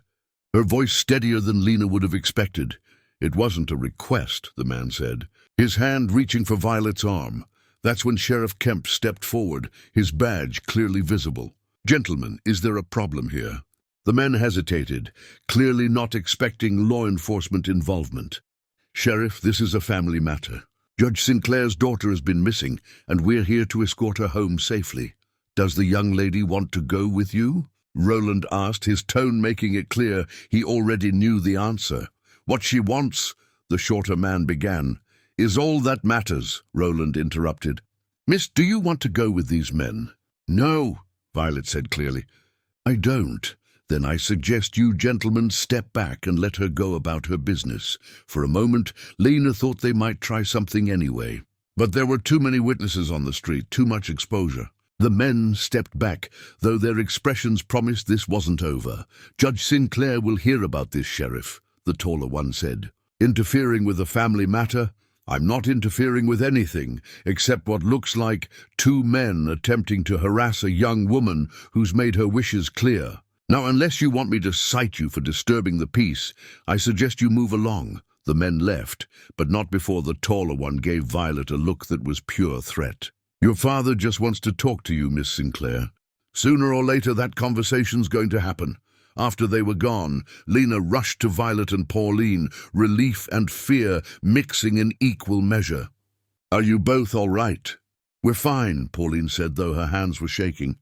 her voice steadier than Lena would have expected. It wasn't a request, the man said, his hand reaching for Violet's arm. That's when Sheriff Kemp stepped forward, his badge clearly visible. Gentlemen, is there a problem here? The men hesitated, clearly not expecting law enforcement involvement. Sheriff, this is a family matter. Judge Sinclair's daughter has been missing, and we're here to escort her home safely. Does the young lady want to go with you? Roland asked, his tone making it clear he already knew the answer. What she wants, the shorter man began, is all that matters, Roland interrupted. Miss, do you want to go with these men? No, Violet said clearly. I don't. Then I suggest you gentlemen step back and let her go about her business. For a moment, Lena thought they might try something anyway. But there were too many witnesses on the street, too much exposure. The men stepped back, though their expressions promised this wasn't over. Judge Sinclair will hear about this, Sheriff, the taller one said. Interfering with a family matter? I'm not interfering with anything, except what looks like two men attempting to harass a young woman who's made her wishes clear. Now, unless you want me to cite you for disturbing the peace, I suggest you move along. The men left, but not before the taller one gave Violet a look that was pure threat. Your father just wants to talk to you, Miss Sinclair. Sooner or later that conversation's going to happen. After they were gone, Lena rushed to Violet and Pauline, relief and fear mixing in equal measure. Are you both all right? We're fine, Pauline said, though her hands were shaking.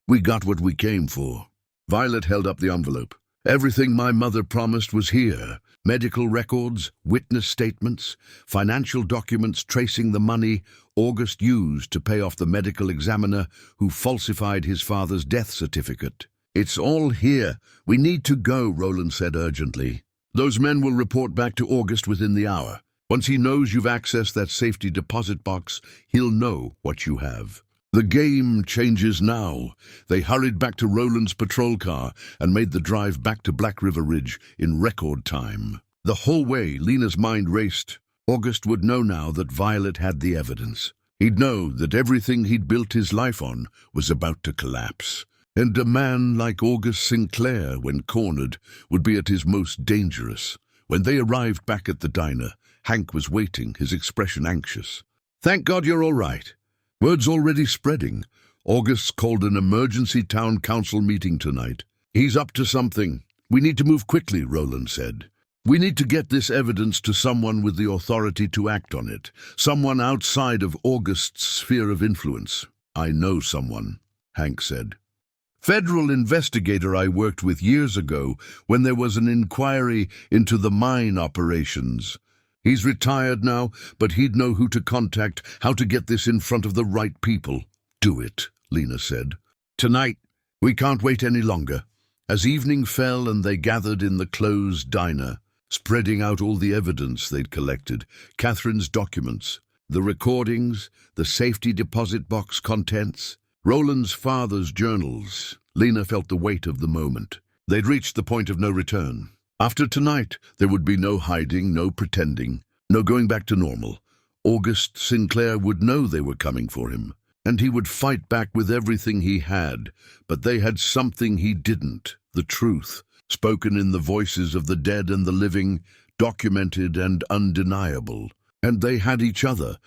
We got what we came for. Violet held up the envelope. Everything my mother promised was here. Medical records, witness statements, financial documents tracing the money August used to pay off the medical examiner who falsified his father's death certificate. It's all here. We need to go, Roland said urgently. Those men will report back to August within the hour. Once he knows you've accessed that safety deposit box, he'll know what you have. The game changes now. They hurried back to Roland's patrol car and made the drive back to Black River Ridge in record time. The whole way, Lena's mind raced. August would know now that Violet had the evidence. He'd know that everything he'd built his life on was about to collapse. And a man like August Sinclair, when cornered, would be at his most dangerous. When they arrived back at the diner, Hank was waiting, his expression anxious. Thank God you're all right. Word's already spreading. August's called an emergency town council meeting tonight. He's up to something. We need to move quickly, Roland said. We need to get this evidence to someone with the authority to act on it. Someone outside of August's sphere of influence. I know someone, Hank said. Federal investigator I worked with years ago when there was an inquiry into the mine operations. He's retired now, but he'd know who to contact, how to get this in front of the right people. Do it, Lena said. Tonight, we can't wait any longer. As evening fell and they gathered in the closed diner, spreading out all the evidence they'd collected, Catherine's documents, the recordings, the safety deposit box contents, Roland's father's journals, Lena felt the weight of the moment. They'd reached the point of no return. After tonight, there would be no hiding, no pretending, no going back to normal. August Sinclair would know they were coming for him, and he would fight back with everything he had. But they had something he didn't, the truth, spoken in the voices of the dead and the living, documented and undeniable. And they had each other,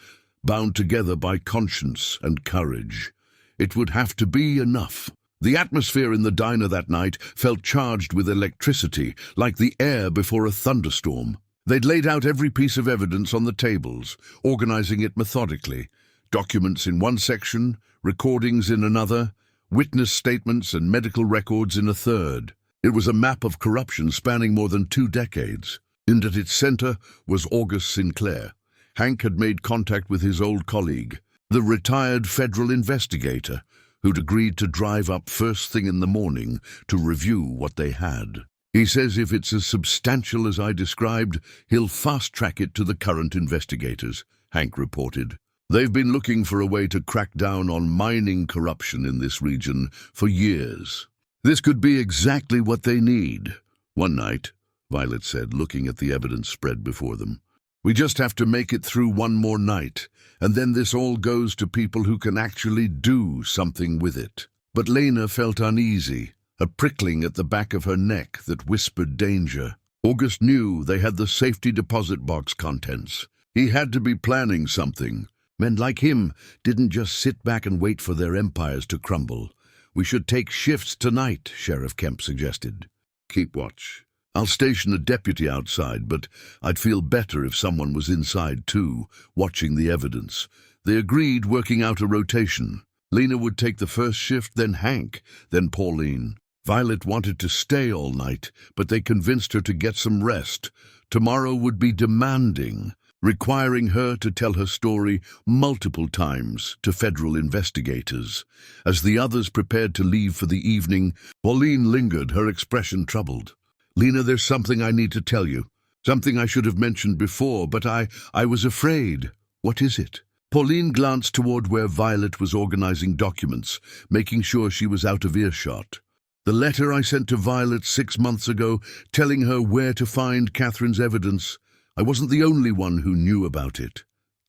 bound together by conscience and courage. It would have to be enough. The atmosphere in the diner that night felt charged with electricity, like the air before a thunderstorm. They'd laid out every piece of evidence on the tables, organizing it methodically. Documents in one section, recordings in another, witness statements and medical records in a third. It was a map of corruption spanning more than 2 decades. And at its center was August Sinclair. Hank had made contact with his old colleague, the retired federal investigator, who'd agreed to drive up first thing in the morning to review what they had. He says if it's as substantial as I described, he'll fast-track it to the current investigators, Hank reported. They've been looking for a way to crack down on mining corruption in this region for years. This could be exactly what they need. One night, Violet said, looking at the evidence spread before them, we just have to make it through one more night, and then this all goes to people who can actually do something with it. But Lena felt uneasy, a prickling at the back of her neck that whispered danger. August knew they had the safety deposit box contents. He had to be planning something. Men like him didn't just sit back and wait for their empires to crumble. We should take shifts tonight, Sheriff Kemp suggested. Keep watch. I'll station a deputy outside, but I'd feel better if someone was inside too, watching the evidence. They agreed, working out a rotation. Lena would take the first shift, then Hank, then Pauline. Violet wanted to stay all night, but they convinced her to get some rest. Tomorrow would be demanding, requiring her to tell her story multiple times to federal investigators. As the others prepared to leave for the evening, Pauline lingered, her expression troubled. Lena, there's something I need to tell you. Something I should have mentioned before, but I was afraid. What is it? Pauline glanced toward where Violet was organizing documents, making sure she was out of earshot. The letter I sent to Violet 6 months ago, telling her where to find Catherine's evidence. I wasn't the only one who knew about it.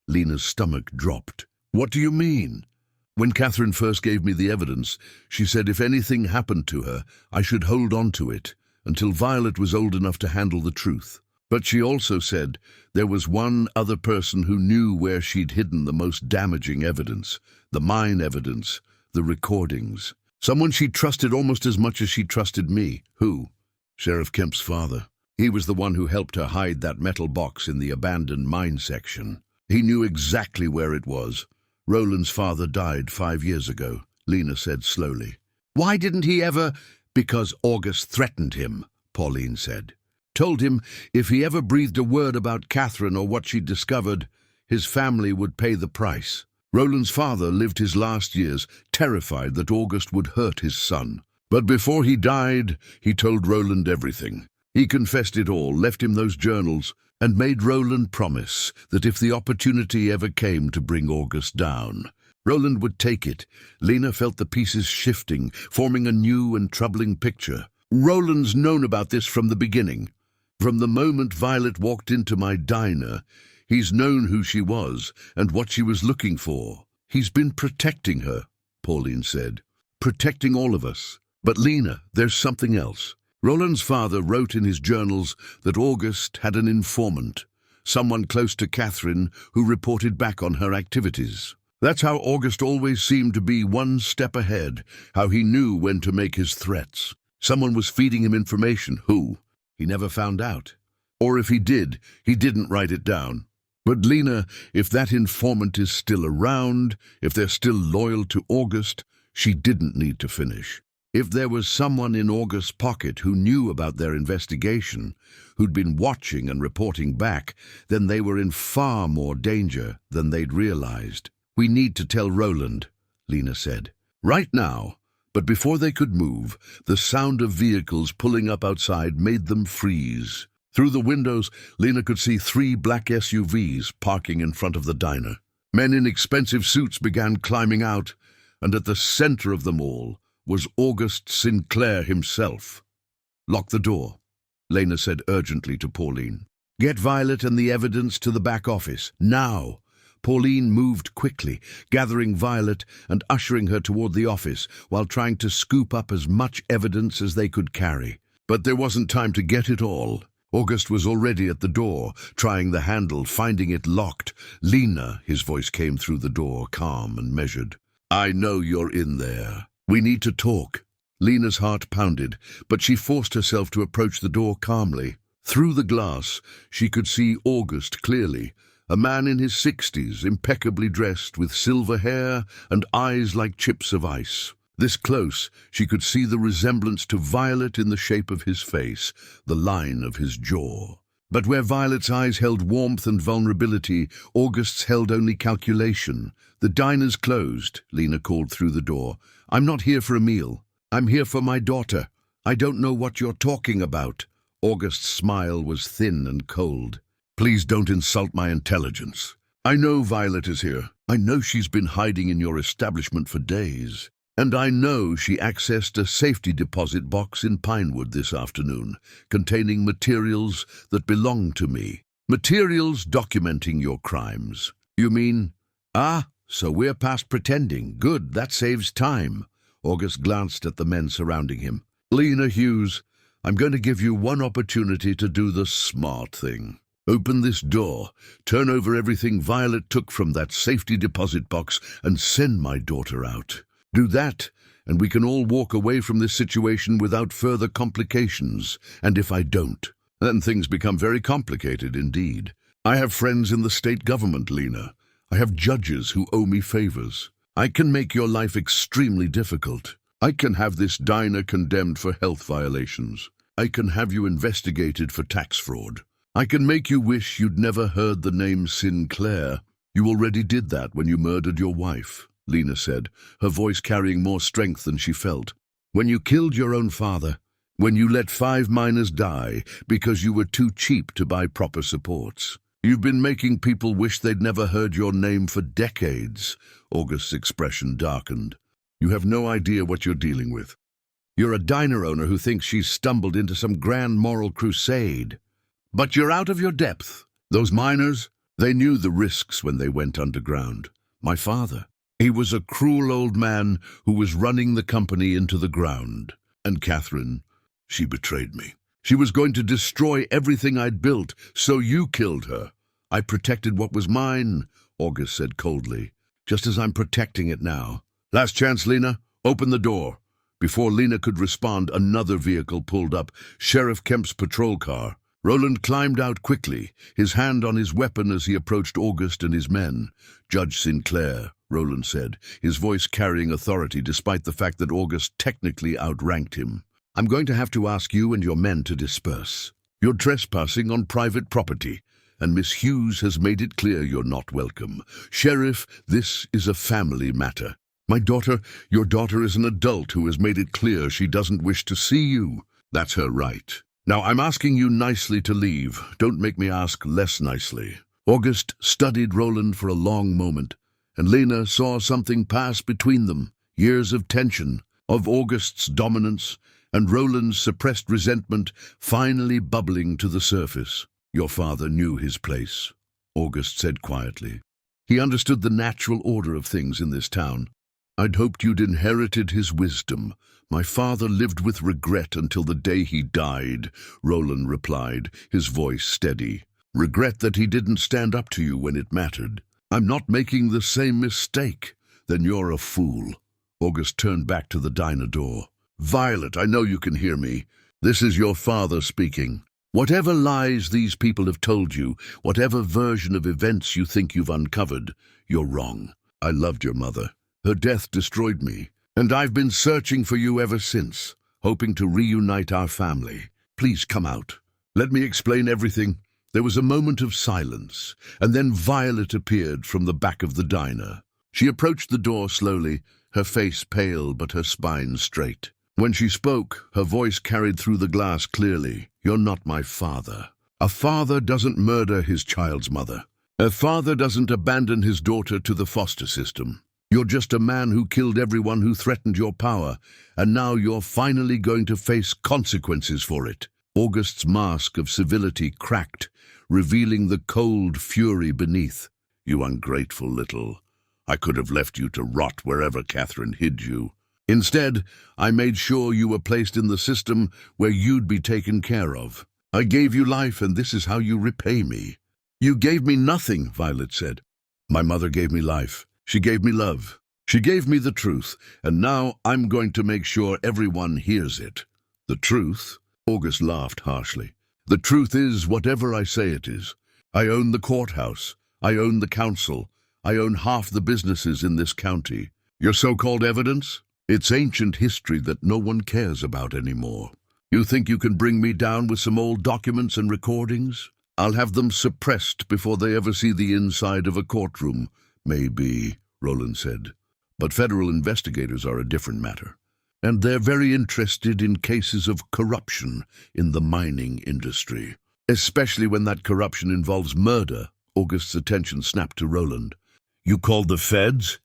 Lena's stomach dropped. What do you mean? When Catherine first gave me the evidence, she said if anything happened to her, I should hold on to it until Violet was old enough to handle the truth. But she also said there was one other person who knew where she'd hidden the most damaging evidence, the mine evidence, the recordings. Someone she trusted almost as much as she trusted me. Who? Sheriff Kemp's father. He was the one who helped her hide that metal box in the abandoned mine section. He knew exactly where it was. Roland's father died 5 years ago, Lena said slowly. Why didn't he ever... Because August threatened him, Pauline said. Told him if he ever breathed a word about Catherine or what she'd discovered, his family would pay the price. Roland's father lived his last years terrified that August would hurt his son. But before he died, he told Roland everything. He confessed it all, left him those journals, and made Roland promise that if the opportunity ever came to bring August down, Roland would take it. Lena felt the pieces shifting, forming a new and troubling picture. Roland's known about this from the beginning. From the moment Violet walked into my diner, he's known who she was and what she was looking for. He's been protecting her, Pauline said. Protecting all of us. But Lena, there's something else. Roland's father wrote in his journals that August had an informant, someone close to Catherine who reported back on her activities. That's how August always seemed to be one step ahead, how he knew when to make his threats. Someone was feeding him information. Who? He never found out. Or if he did, he didn't write it down. But Lena, if that informant is still around, if they're still loyal to August, she didn't need to finish. If there was someone in August's pocket who knew about their investigation, who'd been watching and reporting back, then they were in far more danger than they'd realized. "We need to tell Roland," Lena said. "Right now." But before they could move, the sound of vehicles pulling up outside made them freeze. Through the windows, Lena could see 3 black SUVs parking in front of the diner. Men in expensive suits began climbing out, and at the center of them all was August Sinclair himself. "Lock the door," Lena said urgently to Pauline. "Get Violet and the evidence to the back office, now." Pauline moved quickly, gathering Violet and ushering her toward the office while trying to scoop up as much evidence as they could carry. But there wasn't time to get it all. August was already at the door, trying the handle, finding it locked. "Lena," his voice came through the door, calm and measured. "I know you're in there. We need to talk." Lena's heart pounded, but she forced herself to approach the door calmly. Through the glass, she could see August clearly, a man in his 60s, impeccably dressed, with silver hair and eyes like chips of ice. This close, she could see the resemblance to Violet in the shape of his face, the line of his jaw. But where Violet's eyes held warmth and vulnerability, August's held only calculation. "The diner's closed," Lena called through the door. "I'm not here for a meal. I'm here for my daughter. I don't know what you're talking about." August's smile was thin and cold. "Please don't insult my intelligence. I know Violet is here. I know she's been hiding in your establishment for days. And I know she accessed a safety deposit box in Pinewood this afternoon, containing materials that belong to me. Materials documenting your crimes." "You mean—" "Ah, so we're past pretending. Good, that saves time." August glanced at the men surrounding him. "Lena Hughes, I'm going to give you one opportunity to do the smart thing. Open this door, turn over everything Violet took from that safety deposit box, and send my daughter out. Do that, and we can all walk away from this situation without further complications. And if I don't, then things become very complicated indeed. I have friends in the state government, Lena. I have judges who owe me favors. I can make your life extremely difficult. I can have this diner condemned for health violations. I can have you investigated for tax fraud. I can make you wish you'd never heard the name Sinclair. You already did that when you murdered your wife," Lena said, her voice carrying more strength than she felt. "When you killed your own father, when you let 5 miners die because you were too cheap to buy proper supports. You've been making people wish they'd never heard your name for decades." August's expression darkened. "You have no idea what you're dealing with. You're a diner owner who thinks she's stumbled into some grand moral crusade. But you're out of your depth. Those miners, they knew the risks when they went underground. My father, he was a cruel old man who was running the company into the ground. And Catherine, she betrayed me. She was going to destroy everything I'd built, so you killed her. I protected what was mine," August said coldly, "just as I'm protecting it now. Last chance, Lena. Open the door." Before Lena could respond, another vehicle pulled up, Sheriff Kemp's patrol car. Roland climbed out quickly, his hand on his weapon as he approached August and his men. "Judge Sinclair," Roland said, his voice carrying authority despite the fact that August technically outranked him. "I'm going to have to ask you and your men to disperse. You're trespassing on private property, and Miss Hughes has made it clear you're not welcome. Sheriff, this is a family matter. Your daughter is an adult who has made it clear she doesn't wish to see you. That's her right. Now I'm asking you nicely to leave. Don't make me ask less nicely." August studied Roland for a long moment, and Lena saw something pass between them, years of tension, of August's dominance, and Roland's suppressed resentment finally bubbling to the surface. "Your father knew his place," August said quietly. "He understood the natural order of things in this town. I'd hoped you'd inherited his wisdom. My father lived with regret until the day he died," Roland replied, his voice steady. "Regret that he didn't stand up to you when it mattered. I'm not making the same mistake." "Then you're a fool." August turned back to the diner door. "Violet, I know you can hear me. This is your father speaking. Whatever lies these people have told you, whatever version of events you think you've uncovered, you're wrong. I loved your mother. Her death destroyed me, And I've been searching for you ever since, hoping to reunite our family. Please come out. Let me explain everything." There was a moment of silence, and then Violet appeared from the back of the diner. She approached the door slowly, her face pale but her spine straight. When she spoke, her voice carried through the glass clearly. "You're not my father. A father doesn't murder his child's mother. A father doesn't abandon his daughter to the foster system. You're just a man who killed everyone who threatened your power, and now you're finally going to face consequences for it." August's mask of civility cracked, revealing the cold fury beneath. "You ungrateful little. I could have left you to rot wherever Catherine hid you. Instead, I made sure you were placed in the system where you'd be taken care of. I gave you life, and this is how you repay me." "You gave me nothing," Violet said. "My mother gave me life. She gave me love. She gave me the truth, and now I'm going to make sure everyone hears it." "The truth?" August laughed harshly. "The truth is whatever I say it is. I own the courthouse. I own the council. I own half the businesses in this county. Your so-called evidence? It's ancient history that no one cares about anymore. You think you can bring me down with some old documents and recordings? I'll have them suppressed before they ever see the inside of a courtroom." "Maybe," Roland said. "But federal investigators are a different matter. And they're very interested in cases of corruption in the mining industry. Especially when that corruption involves murder." August's attention snapped to Roland. "You called the feds?"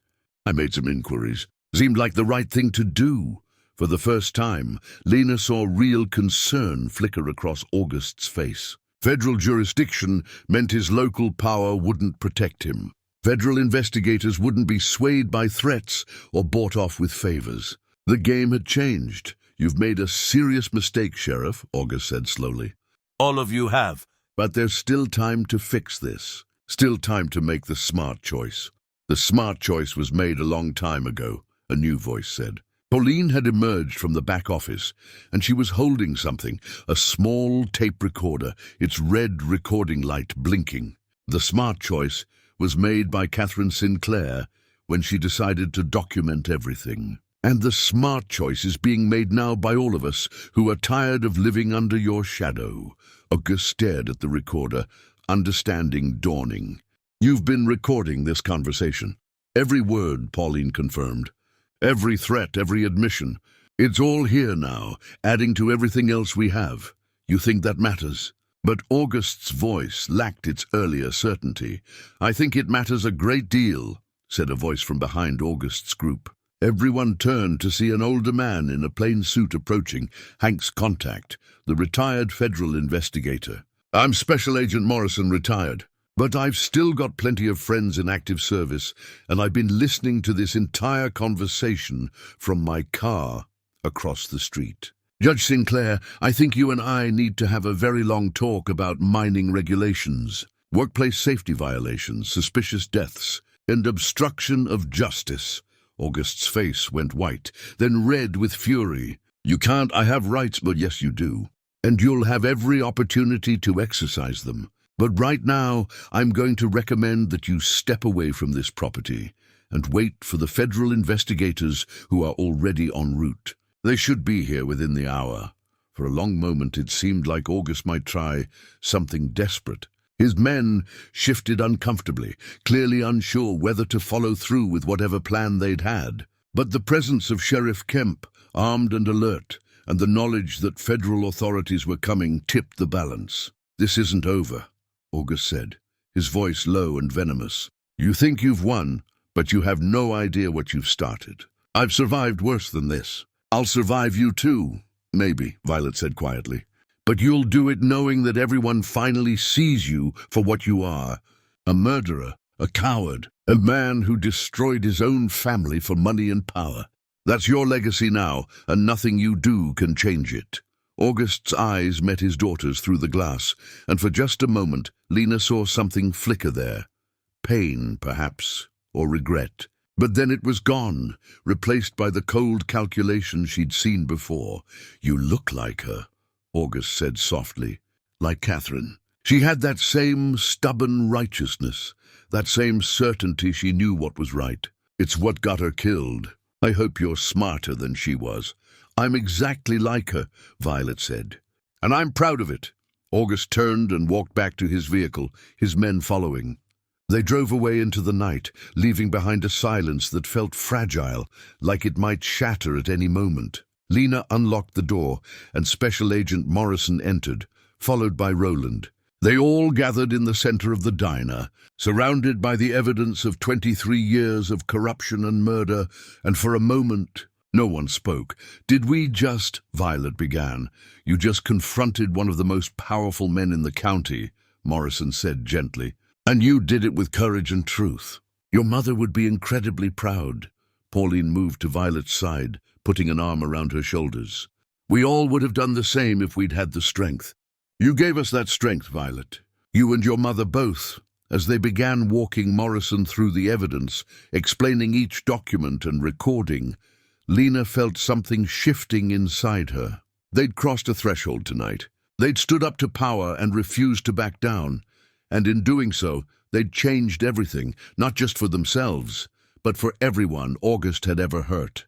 "I made some inquiries. Seemed like the right thing to do." For the first time, Lena saw real concern flicker across August's face. Federal jurisdiction meant his local power wouldn't protect him. Federal investigators wouldn't be swayed by threats or bought off with favors. The game had changed. "You've made a serious mistake, Sheriff," August said slowly. "All of you have." "But there's still time to fix this. Still time to make the smart choice." "The smart choice was made a long time ago," a new voice said. Pauline had emerged from the back office, and she was holding something, a small tape recorder, its red recording light blinking. "The smart choice was made by Catherine Sinclair when she decided to document everything. And the smart choice is being made now by all of us who are tired of living under your shadow." August stared at the recorder, understanding dawning. "You've been recording this conversation." "Every word," Pauline confirmed. "Every threat, every admission. It's all here now, adding to everything else we have. You think that matters?" But August's voice lacked its earlier certainty. "I think it matters a great deal," said a voice from behind August's group. Everyone turned to see an older man in a plain suit approaching, Hank's contact, the retired federal investigator. "I'm Special Agent Morrison, retired. But I've still got plenty of friends in active service, and I've been listening to this entire conversation from my car across the street. Judge Sinclair, I think you and I need to have a very long talk about mining regulations, workplace safety violations, suspicious deaths, and obstruction of justice." August's face went white, then red with fury. "You can't. I have rights, but yes, you do. And you'll have every opportunity to exercise them. But right now, I'm going to recommend that you step away from this property and wait for the federal investigators who are already en route. They should be here within the hour." For a long moment it seemed like August might try something desperate. His men shifted uncomfortably, clearly unsure whether to follow through with whatever plan they'd had. But the presence of Sheriff Kemp, armed and alert, and the knowledge that federal authorities were coming tipped the balance. "This isn't over," August said, his voice low and venomous. "You think you've won, but you have no idea what you've started. I've survived worse than this. I'll survive you too." "Maybe," Violet said quietly. "But you'll do it knowing that everyone finally sees you for what you are. A murderer, a coward, a man who destroyed his own family for money and power. That's your legacy now, and nothing you do can change it." August's eyes met his daughter's through the glass, and for just a moment Lena saw something flicker there. Pain, perhaps, or regret. But then it was gone, replaced by the cold calculation she'd seen before. "You look like her," August said softly. "Like Catherine. She had that same stubborn righteousness, that same certainty she knew what was right. It's what got her killed." I hope you're smarter than she was. I'm exactly like her, Violet said. And I'm proud of it. August turned and walked back to his vehicle, his men following. They drove away into the night, leaving behind a silence that felt fragile, like it might shatter at any moment. Lena unlocked the door, and Special Agent Morrison entered, followed by Roland. They all gathered in the center of the diner, surrounded by the evidence of 23 years of corruption and murder, and for a moment, no one spoke. "Did we just," Violet began. "You just confronted one of the most powerful men in the county," Morrison said gently. "And you did it with courage and truth. Your mother would be incredibly proud." Pauline moved to Violet's side, putting an arm around her shoulders. "We all would have done the same if we'd had the strength. You gave us that strength, Violet. You and your mother both." As they began walking Morrison through the evidence, explaining each document and recording, Lena felt something shifting inside her. They'd crossed a threshold tonight. They'd stood up to power and refused to back down. And in doing so, they'd changed everything, not just for themselves, but for everyone August had ever hurt.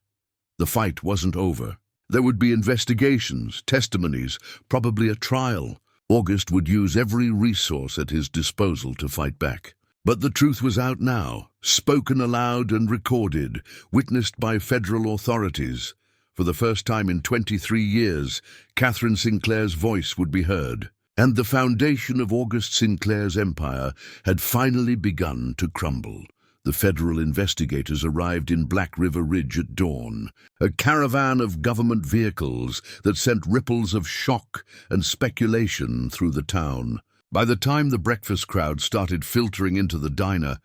The fight wasn't over. There would be investigations, testimonies, probably a trial. August would use every resource at his disposal to fight back. But the truth was out now, spoken aloud and recorded, witnessed by federal authorities. For the first time in 23 years, Catherine Sinclair's voice would be heard. And the foundation of August Sinclair's empire had finally begun to crumble. The federal investigators arrived in Black River Ridge at dawn, a caravan of government vehicles that sent ripples of shock and speculation through the town. By the time the breakfast crowd started filtering into the diner,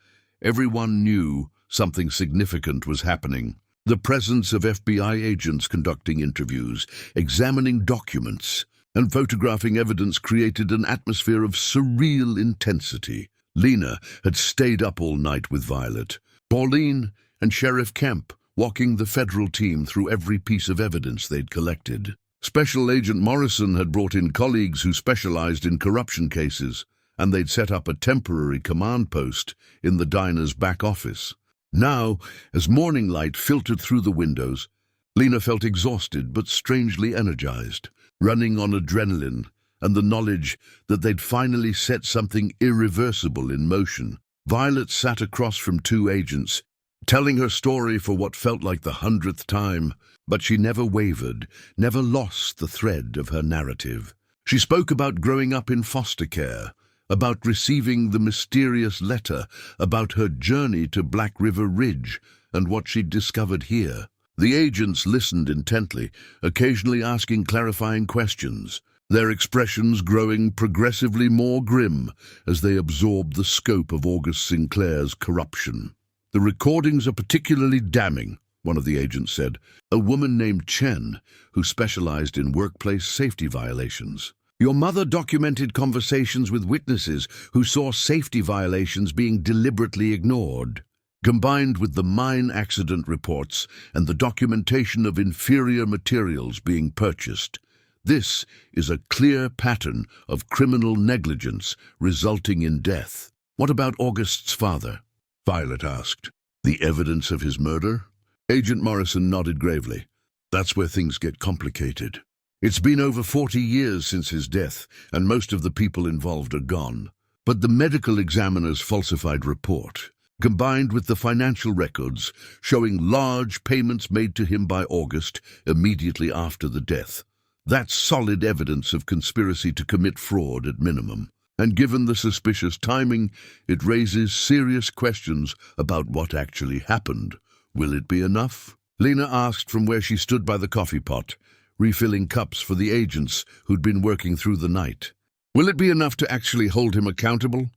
everyone knew something significant was happening. The presence of FBI agents conducting interviews, examining documents, and photographing evidence created an atmosphere of surreal intensity. Lena had stayed up all night with Violet, Pauline and Sheriff Kemp, walking the federal team through every piece of evidence they'd collected. Special Agent Morrison had brought in colleagues who specialized in corruption cases, and they'd set up a temporary command post in the diner's back office. Now, as morning light filtered through the windows, Lena felt exhausted but strangely energized, running on adrenaline and the knowledge that they'd finally set something irreversible in motion. Violet sat across from two agents, telling her story for what felt like the 100th time, but she never wavered, never lost the thread of her narrative. She spoke about growing up in foster care, about receiving the mysterious letter, about her journey to Black River Ridge, and what she'd discovered here. The agents listened intently, occasionally asking clarifying questions, their expressions growing progressively more grim as they absorbed the scope of August Sinclair's corruption. "The recordings are particularly damning," one of the agents said, "a woman named Chen, who specialized in workplace safety violations. Your mother documented conversations with witnesses who saw safety violations being deliberately ignored. Combined with the mine accident reports and the documentation of inferior materials being purchased, this is a clear pattern of criminal negligence resulting in death." "What about August's father?" Violet asked. "The evidence of his murder?" Agent Morrison nodded gravely. "That's where things get complicated. It's been over 40 years since his death, and most of the people involved are gone. But the medical examiner's falsified report, combined with the financial records showing large payments made to him by August immediately after the death, that's solid evidence of conspiracy to commit fraud at minimum. And given the suspicious timing, it raises serious questions about what actually happened. Will it be enough?" Lena asked from where she stood by the coffee pot, refilling cups for the agents who'd been working through the night. "Will it be enough to actually hold him accountable?"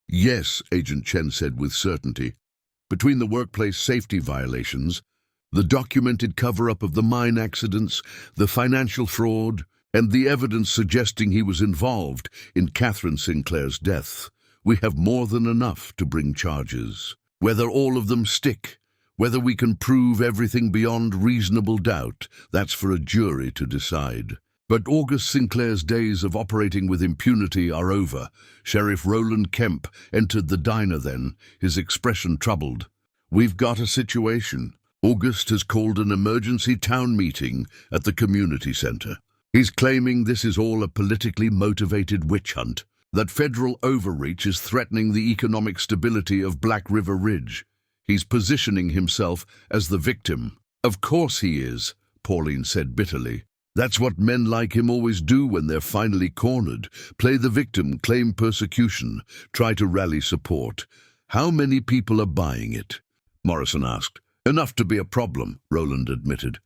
"Yes," Agent Chen said with certainty. "Between the workplace safety violations, the documented cover-up of the mine accidents, the financial fraud, and the evidence suggesting he was involved in Catherine Sinclair's death, we have more than enough to bring charges. Whether all of them stick, whether we can prove everything beyond reasonable doubt, that's for a jury to decide. But August Sinclair's days of operating with impunity are over." Sheriff Roland Kemp entered the diner then, his expression troubled. "We've got a situation. August has called an emergency town meeting at the community center. He's claiming this is all a politically motivated witch hunt, that federal overreach is threatening the economic stability of Black River Ridge. He's positioning himself as the victim. Of course he is, Pauline said bitterly. That's what men like him always do when they're finally cornered. Play the victim, claim persecution, try to rally support. How many people are buying it? Morrison asked. Enough to be a problem, Roland admitted.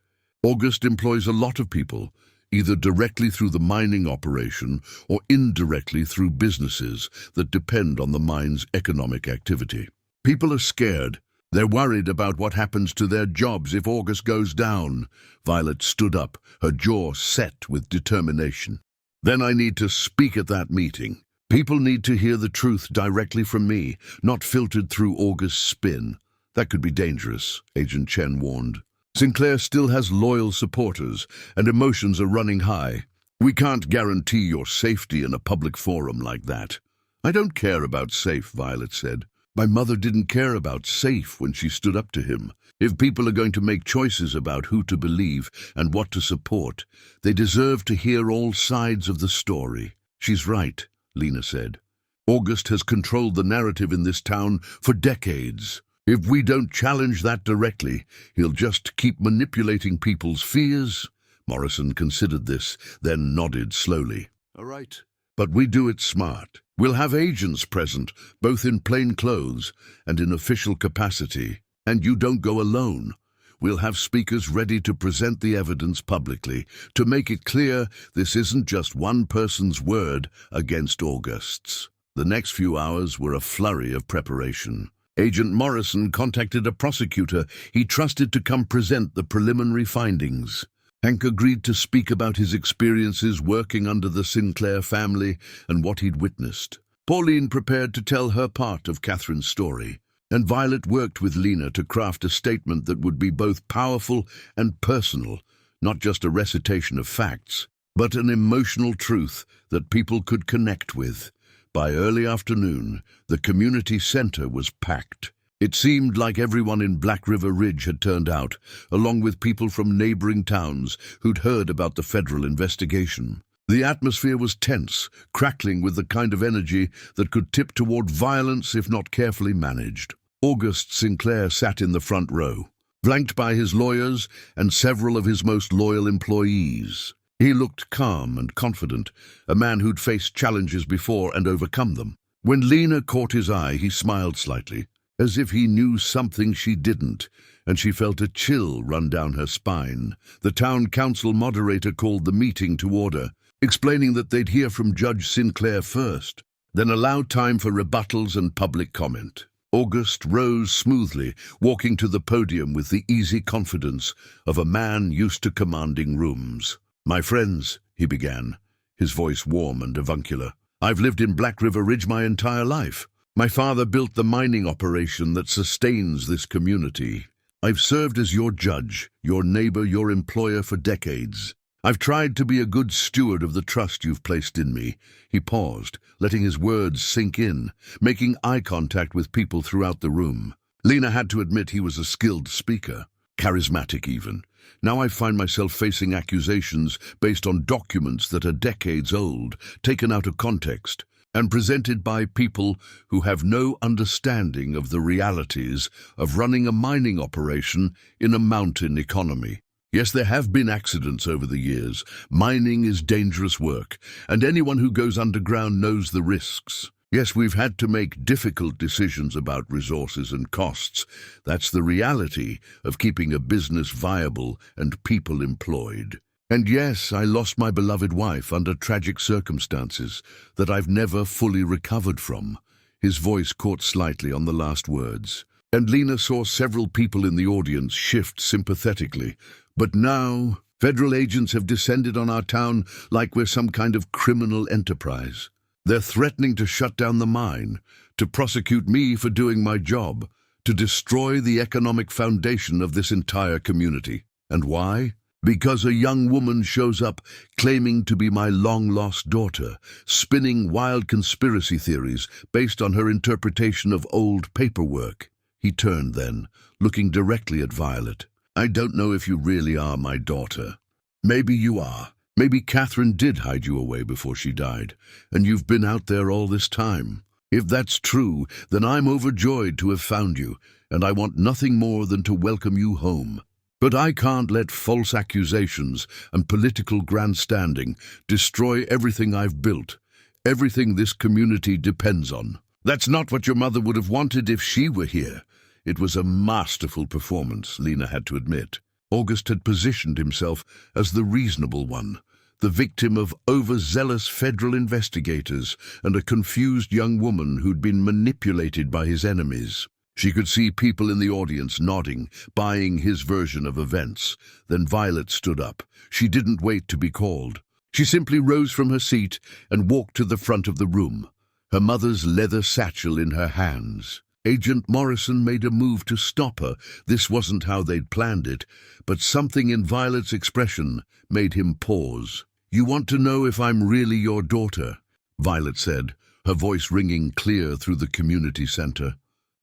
August employs a lot of people, either directly through the mining operation or indirectly through businesses that depend on the mine's economic activity. People are scared. They're worried about what happens to their jobs if August goes down. Violet stood up, her jaw set with determination. Then I need to speak at that meeting. People need to hear the truth directly from me, not filtered through August's spin. That could be dangerous, Agent Chen warned. Sinclair still has loyal supporters, and emotions are running high. We can't guarantee your safety in a public forum like that. I don't care about safe, Violet said. My mother didn't care about safe when she stood up to him. If people are going to make choices about who to believe and what to support, they deserve to hear all sides of the story. She's right, Lena said. August has controlled the narrative in this town for decades. If we don't challenge that directly, he'll just keep manipulating people's fears. Morrison considered this, then nodded slowly. All right. But we do it smart. We'll have agents present, both in plain clothes and in official capacity. And you don't go alone. We'll have speakers ready to present the evidence publicly, to make it clear this isn't just one person's word against August's. The next few hours were a flurry of preparation. Agent Morrison contacted a prosecutor he trusted to come present the preliminary findings. Hank agreed to speak about his experiences working under the Sinclair family and what he'd witnessed. Pauline prepared to tell her part of Catherine's story, and Violet worked with Lena to craft a statement that would be both powerful and personal, not just a recitation of facts, but an emotional truth that people could connect with. By early afternoon, the community center was packed. It seemed like everyone in Black River Ridge had turned out, along with people from neighboring towns who'd heard about the federal investigation. The atmosphere was tense, crackling with the kind of energy that could tip toward violence if not carefully managed. August Sinclair sat in the front row, flanked by his lawyers and several of his most loyal employees. He looked calm and confident, a man who'd faced challenges before and overcome them. When Lena caught his eye, he smiled slightly, as if he knew something she didn't, and she felt a chill run down her spine. The town council moderator called the meeting to order, explaining that they'd hear from Judge Sinclair first, then allow time for rebuttals and public comment. August rose smoothly, walking to the podium with the easy confidence of a man used to commanding rooms. "My friends," he began, his voice warm and avuncular, "I've lived in Black River Ridge my entire life. My father built the mining operation that sustains this community. I've served as your judge, your neighbor, your employer for decades. I've tried to be a good steward of the trust you've placed in me." He paused, letting his words sink in, making eye contact with people throughout the room. Lena had to admit he was a skilled speaker, charismatic even. Now I find myself facing accusations based on documents that are decades old, taken out of context, and presented by people who have no understanding of the realities of running a mining operation in a mountain economy. Yes, there have been accidents over the years. Mining is dangerous work, and anyone who goes underground knows the risks. Yes, we've had to make difficult decisions about resources and costs. That's the reality of keeping a business viable and people employed. And yes, I lost my beloved wife under tragic circumstances that I've never fully recovered from. His voice caught slightly on the last words, and Lena saw several people in the audience shift sympathetically. But now, federal agents have descended on our town like we're some kind of criminal enterprise. They're threatening to shut down the mine, to prosecute me for doing my job, to destroy the economic foundation of this entire community. And why? Because a young woman shows up claiming to be my long-lost daughter, spinning wild conspiracy theories based on her interpretation of old paperwork. He turned then, looking directly at Violet. "I don't know if you really are my daughter. Maybe you are. Maybe Catherine did hide you away before she died, and you've been out there all this time. If that's true, then I'm overjoyed to have found you, and I want nothing more than to welcome you home. But I can't let false accusations and political grandstanding destroy everything I've built, everything this community depends on. That's not what your mother would have wanted if she were here." It was a masterful performance, Lena had to admit. August had positioned himself as the reasonable one, the victim of overzealous federal investigators and a confused young woman who'd been manipulated by his enemies. She could see people in the audience nodding, buying his version of events. Then Violet stood up. She didn't wait to be called. She simply rose from her seat and walked to the front of the room, her mother's leather satchel in her hands. Agent Morrison made a move to stop her. This wasn't how they'd planned it, but something in Violet's expression made him pause. "You want to know if I'm really your daughter?" Violet said, her voice ringing clear through the community center.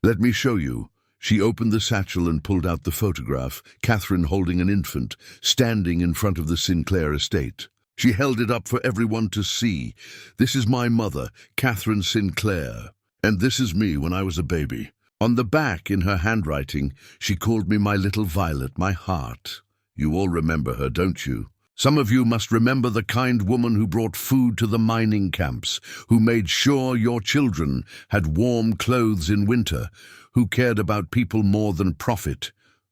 "Let me show you." She opened the satchel and pulled out the photograph, Catherine holding an infant, standing in front of the Sinclair estate. She held it up for everyone to see. "This is my mother, Catherine Sinclair. And this is me when I was a baby." On the back, in her handwriting, she called me my little Violet, my heart. You all remember her, don't you? Some of you must remember the kind woman who brought food to the mining camps, who made sure your children had warm clothes in winter, who cared about people more than profit.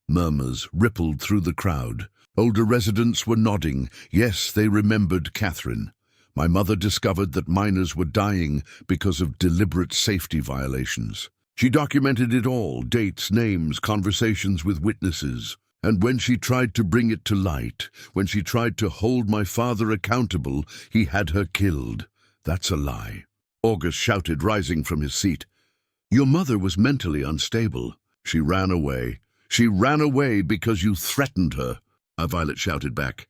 Murmurs rippled through the crowd. Older residents were nodding. Yes, they remembered Catherine. My mother discovered that miners were dying because of deliberate safety violations. She documented it all, dates, names, conversations with witnesses. And when she tried to bring it to light, when she tried to hold my father accountable, he had her killed. That's a lie. August shouted, rising from his seat. "Your mother was mentally unstable. She ran away. She ran away because you threatened her," Violet shouted back.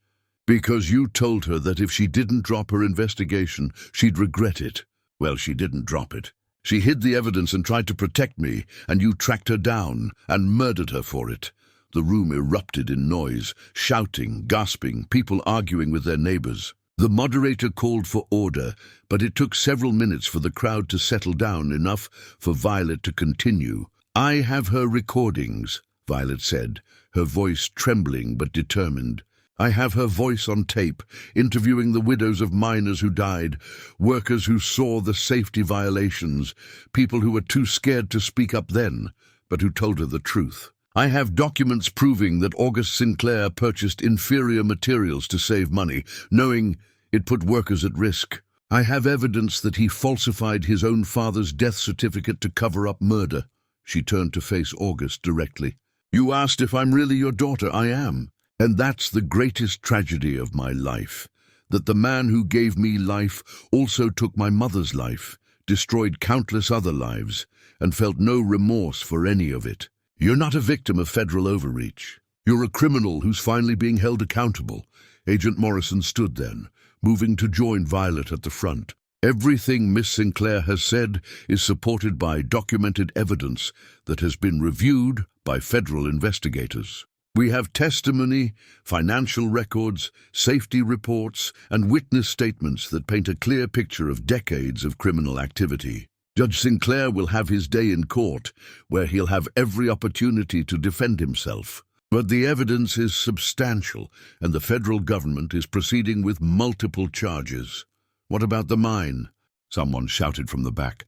"Because you told her that if she didn't drop her investigation, she'd regret it. Well, she didn't drop it. She hid the evidence and tried to protect me, and you tracked her down and murdered her for it." The room erupted in noise, shouting, gasping, people arguing with their neighbors. The moderator called for order, but it took several minutes for the crowd to settle down enough for Violet to continue. "I have her recordings," Violet said, her voice trembling but determined. "I have her voice on tape, interviewing the widows of miners who died, workers who saw the safety violations, people who were too scared to speak up then, but who told her the truth. I have documents proving that August Sinclair purchased inferior materials to save money, knowing it put workers at risk. I have evidence that he falsified his own father's death certificate to cover up murder." She turned to face August directly. "You asked if I'm really your daughter. I am. And that's the greatest tragedy of my life, that the man who gave me life also took my mother's life, destroyed countless other lives, and felt no remorse for any of it. You're not a victim of federal overreach. You're a criminal who's finally being held accountable." Agent Morrison stood then, moving to join Violet at the front. "Everything Miss Sinclair has said is supported by documented evidence that has been reviewed by federal investigators. We have testimony, financial records, safety reports, and witness statements that paint a clear picture of decades of criminal activity. Judge Sinclair will have his day in court, where he'll have every opportunity to defend himself. But the evidence is substantial, and the federal government is proceeding with multiple charges." "What about the mine?" someone shouted from the back.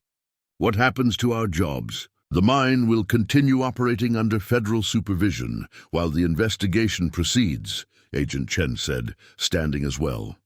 "What happens to our jobs?" "The mine will continue operating under federal supervision while the investigation proceeds," Agent Chen said, standing as well.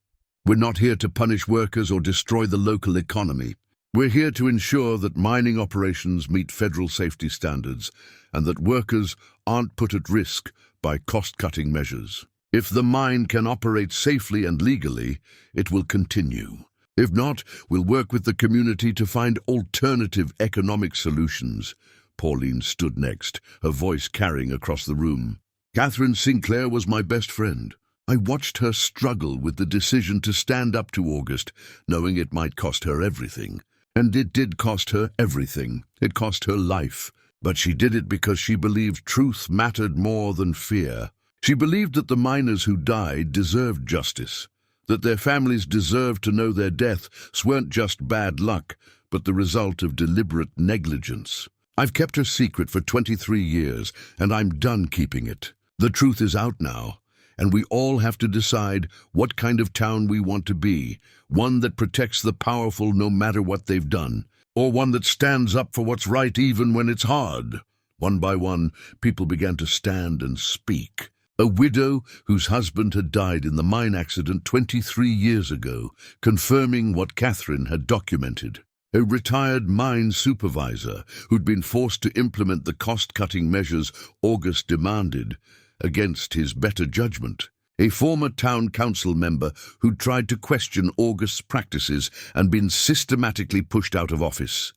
"We're not here to punish workers or destroy the local economy. We're here to ensure that mining operations meet federal safety standards and that workers aren't put at risk by cost-cutting measures. If the mine can operate safely and legally, it will continue. If not, we'll work with the community to find alternative economic solutions." Pauline stood next, her voice carrying across the room. "Catherine Sinclair was my best friend. I watched her struggle with the decision to stand up to August, knowing it might cost her everything. And it did cost her everything. It cost her life. But she did it because she believed truth mattered more than fear. She believed that the miners who died deserved justice, that their families deserved to know their deaths weren't just bad luck, but the result of deliberate negligence. I've kept her secret for 23 years, and I'm done keeping it. The truth is out now, and we all have to decide what kind of town we want to be, one that protects the powerful no matter what they've done, or one that stands up for what's right even when it's hard. One by one, people began to stand and speak. A widow whose husband had died in the mine accident 23 years ago, confirming what Catherine had documented. A retired mine supervisor who'd been forced to implement the cost-cutting measures August demanded, against his better judgment. A former town council member who'd tried to question August's practices and been systematically pushed out of office.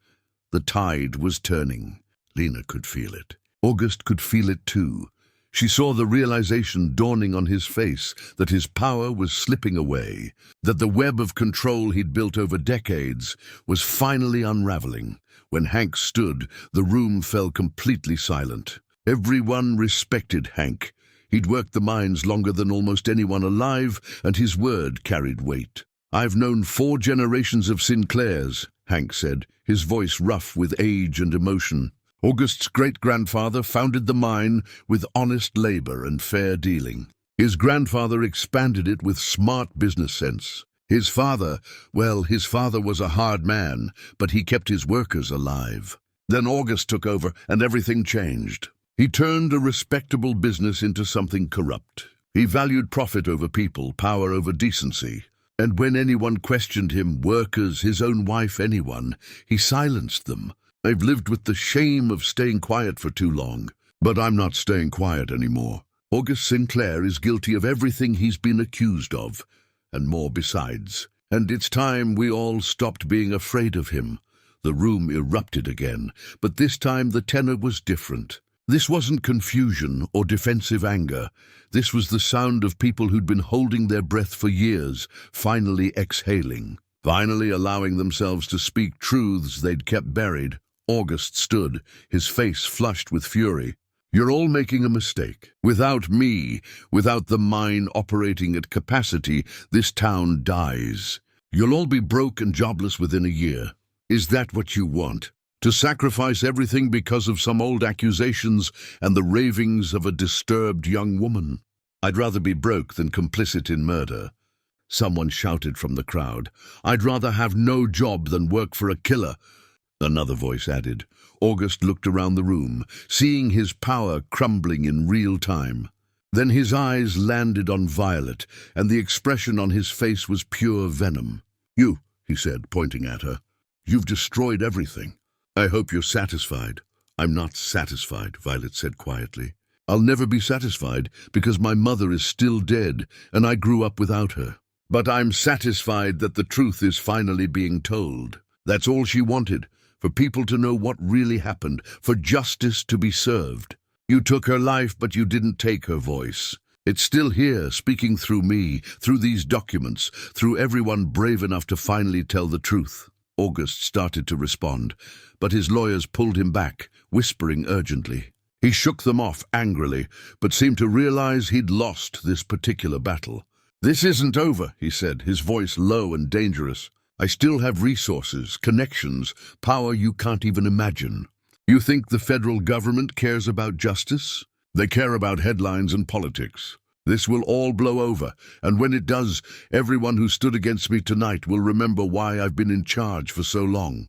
The tide was turning. Lena could feel it. August could feel it too. She saw the realization dawning on his face that his power was slipping away, that the web of control he'd built over decades was finally unraveling. When Hank stood, the room fell completely silent. Everyone respected Hank. He'd worked the mines longer than almost anyone alive, and his word carried weight. "I've known 4 generations of Sinclairs," Hank said, his voice rough with age and emotion. "August's great-grandfather founded the mine with honest labor and fair dealing. His grandfather expanded it with smart business sense. His father was a hard man, but he kept his workers alive. Then August took over, and everything changed. He turned a respectable business into something corrupt. He valued profit over people, power over decency. And when anyone questioned him, workers, his own wife, anyone, he silenced them. I've lived with the shame of staying quiet for too long. But I'm not staying quiet anymore. August Sinclair is guilty of everything he's been accused of, and more besides. And it's time we all stopped being afraid of him." The room erupted again, but this time the tenor was different. This wasn't confusion or defensive anger. This was the sound of people who'd been holding their breath for years, finally exhaling, finally allowing themselves to speak truths they'd kept buried. August stood, his face flushed with fury. "You're all making a mistake. Without me, without the mine operating at capacity, this town dies. You'll all be broke and jobless within a year. Is that what you want? To sacrifice everything because of some old accusations and the ravings of a disturbed young woman? I'd rather be broke than complicit in murder." Someone shouted from the crowd. "I'd rather have no job than work for a killer," another voice added. August looked around the room, seeing his power crumbling in real time. Then his eyes landed on Violet, and the expression on his face was pure venom. "You," he said, pointing at her. "You've destroyed everything. I hope you're satisfied." "I'm not satisfied," Violet said quietly. "I'll never be satisfied because my mother is still dead and I grew up without her. But I'm satisfied that the truth is finally being told. That's all she wanted, for people to know what really happened, for justice to be served. You took her life, but you didn't take her voice. It's still here, speaking through me, through these documents, through everyone brave enough to finally tell the truth." August started to respond, but his lawyers pulled him back, whispering urgently. He shook them off angrily, but seemed to realize he'd lost this particular battle. "This isn't over," he said, his voice low and dangerous. "I still have resources, connections, power you can't even imagine. You think the federal government cares about justice? They care about headlines and politics. This will all blow over, and when it does, everyone who stood against me tonight will remember why I've been in charge for so long."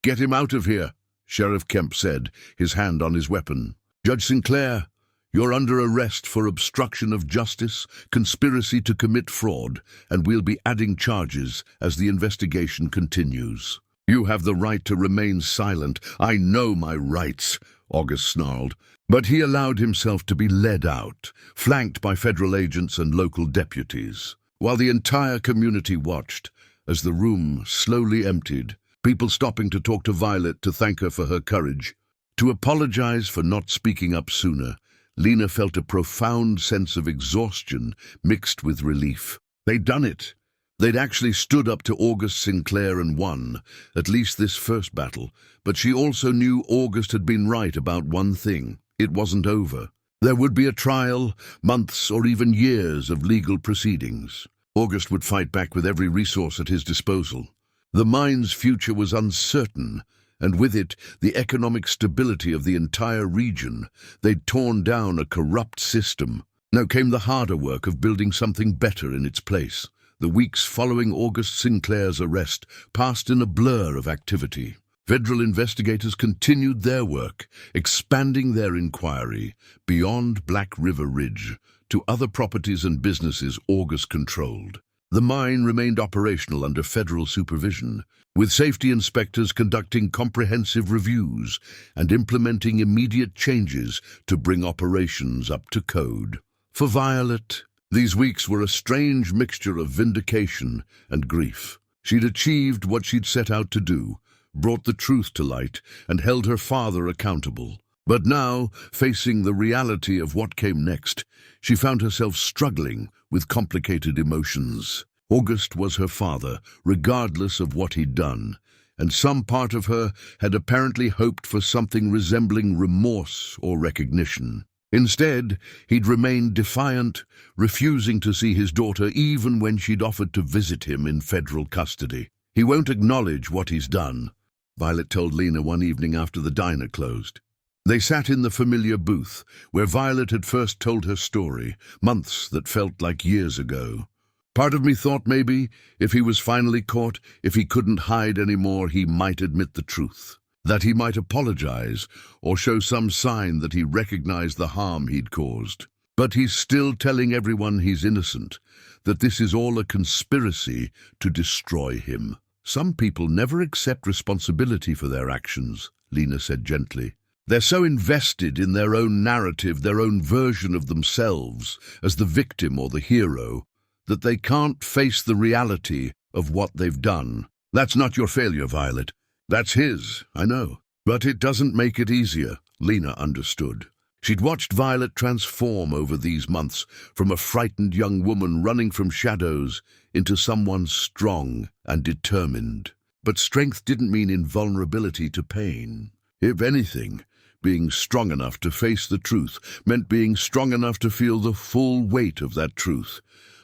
"Get him out of here," Sheriff Kemp said, his hand on his weapon. "Judge Sinclair, you're under arrest for obstruction of justice, conspiracy to commit fraud, and we'll be adding charges as the investigation continues." "You have the right to remain silent." "I know my rights," August snarled. But he allowed himself to be led out, flanked by federal agents and local deputies, while the entire community watched as the room slowly emptied, people stopping to talk to Violet to thank her for her courage. To apologize for not speaking up sooner, Lena felt a profound sense of exhaustion mixed with relief. They'd done it. They'd actually stood up to August Sinclair and won, at least this first battle, but she also knew August had been right about one thing. It wasn't over. There would be a trial, months or even years of legal proceedings. August would fight back with every resource at his disposal. The mine's future was uncertain, and with it, the economic stability of the entire region. They'd torn down a corrupt system. Now came the harder work of building something better in its place. The weeks following August Sinclair's arrest passed in a blur of activity. Federal investigators continued their work, expanding their inquiry beyond Black River Ridge to other properties and businesses August controlled. The mine remained operational under federal supervision, with safety inspectors conducting comprehensive reviews and implementing immediate changes to bring operations up to code. For Violet, these weeks were a strange mixture of vindication and grief. She'd achieved what she'd set out to do, brought the truth to light, and held her father accountable. But now, facing the reality of what came next, she found herself struggling with complicated emotions. August was her father, regardless of what he'd done, and some part of her had apparently hoped for something resembling remorse or recognition. Instead, he'd remained defiant, refusing to see his daughter even when she'd offered to visit him in federal custody. "He won't acknowledge what he's done," Violet told Lena one evening after the diner closed. They sat in the familiar booth, where Violet had first told her story, months that felt like years ago. "Part of me thought maybe, if he was finally caught, if he couldn't hide anymore, he might admit the truth. That he might apologize, or show some sign that he recognized the harm he'd caused. But he's still telling everyone he's innocent, that this is all a conspiracy to destroy him." "Some people never accept responsibility for their actions," Lena said gently. "They're so invested in their own narrative, their own version of themselves, as the victim or the hero, that they can't face the reality of what they've done. That's not your failure, Violet. That's his, I know. But it doesn't make it easier," Lena understood. She'd watched Violet transform over these months, from a frightened young woman running from shadows into someone strong and determined. But strength didn't mean invulnerability to pain. If anything, being strong enough to face the truth meant being strong enough to feel the full weight of that truth.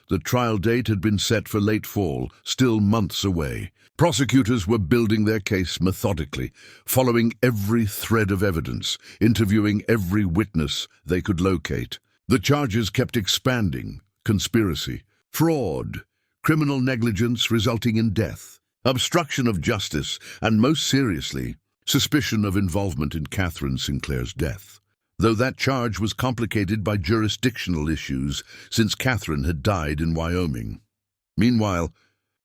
The trial date had been set for late fall, still months away. Prosecutors were building their case methodically, following every thread of evidence, interviewing every witness they could locate. The charges kept expanding: conspiracy, fraud, criminal negligence resulting in death, obstruction of justice, and most seriously, suspicion of involvement in Catherine Sinclair's death. Though that charge was complicated by jurisdictional issues, since Catherine had died in Wyoming. Meanwhile,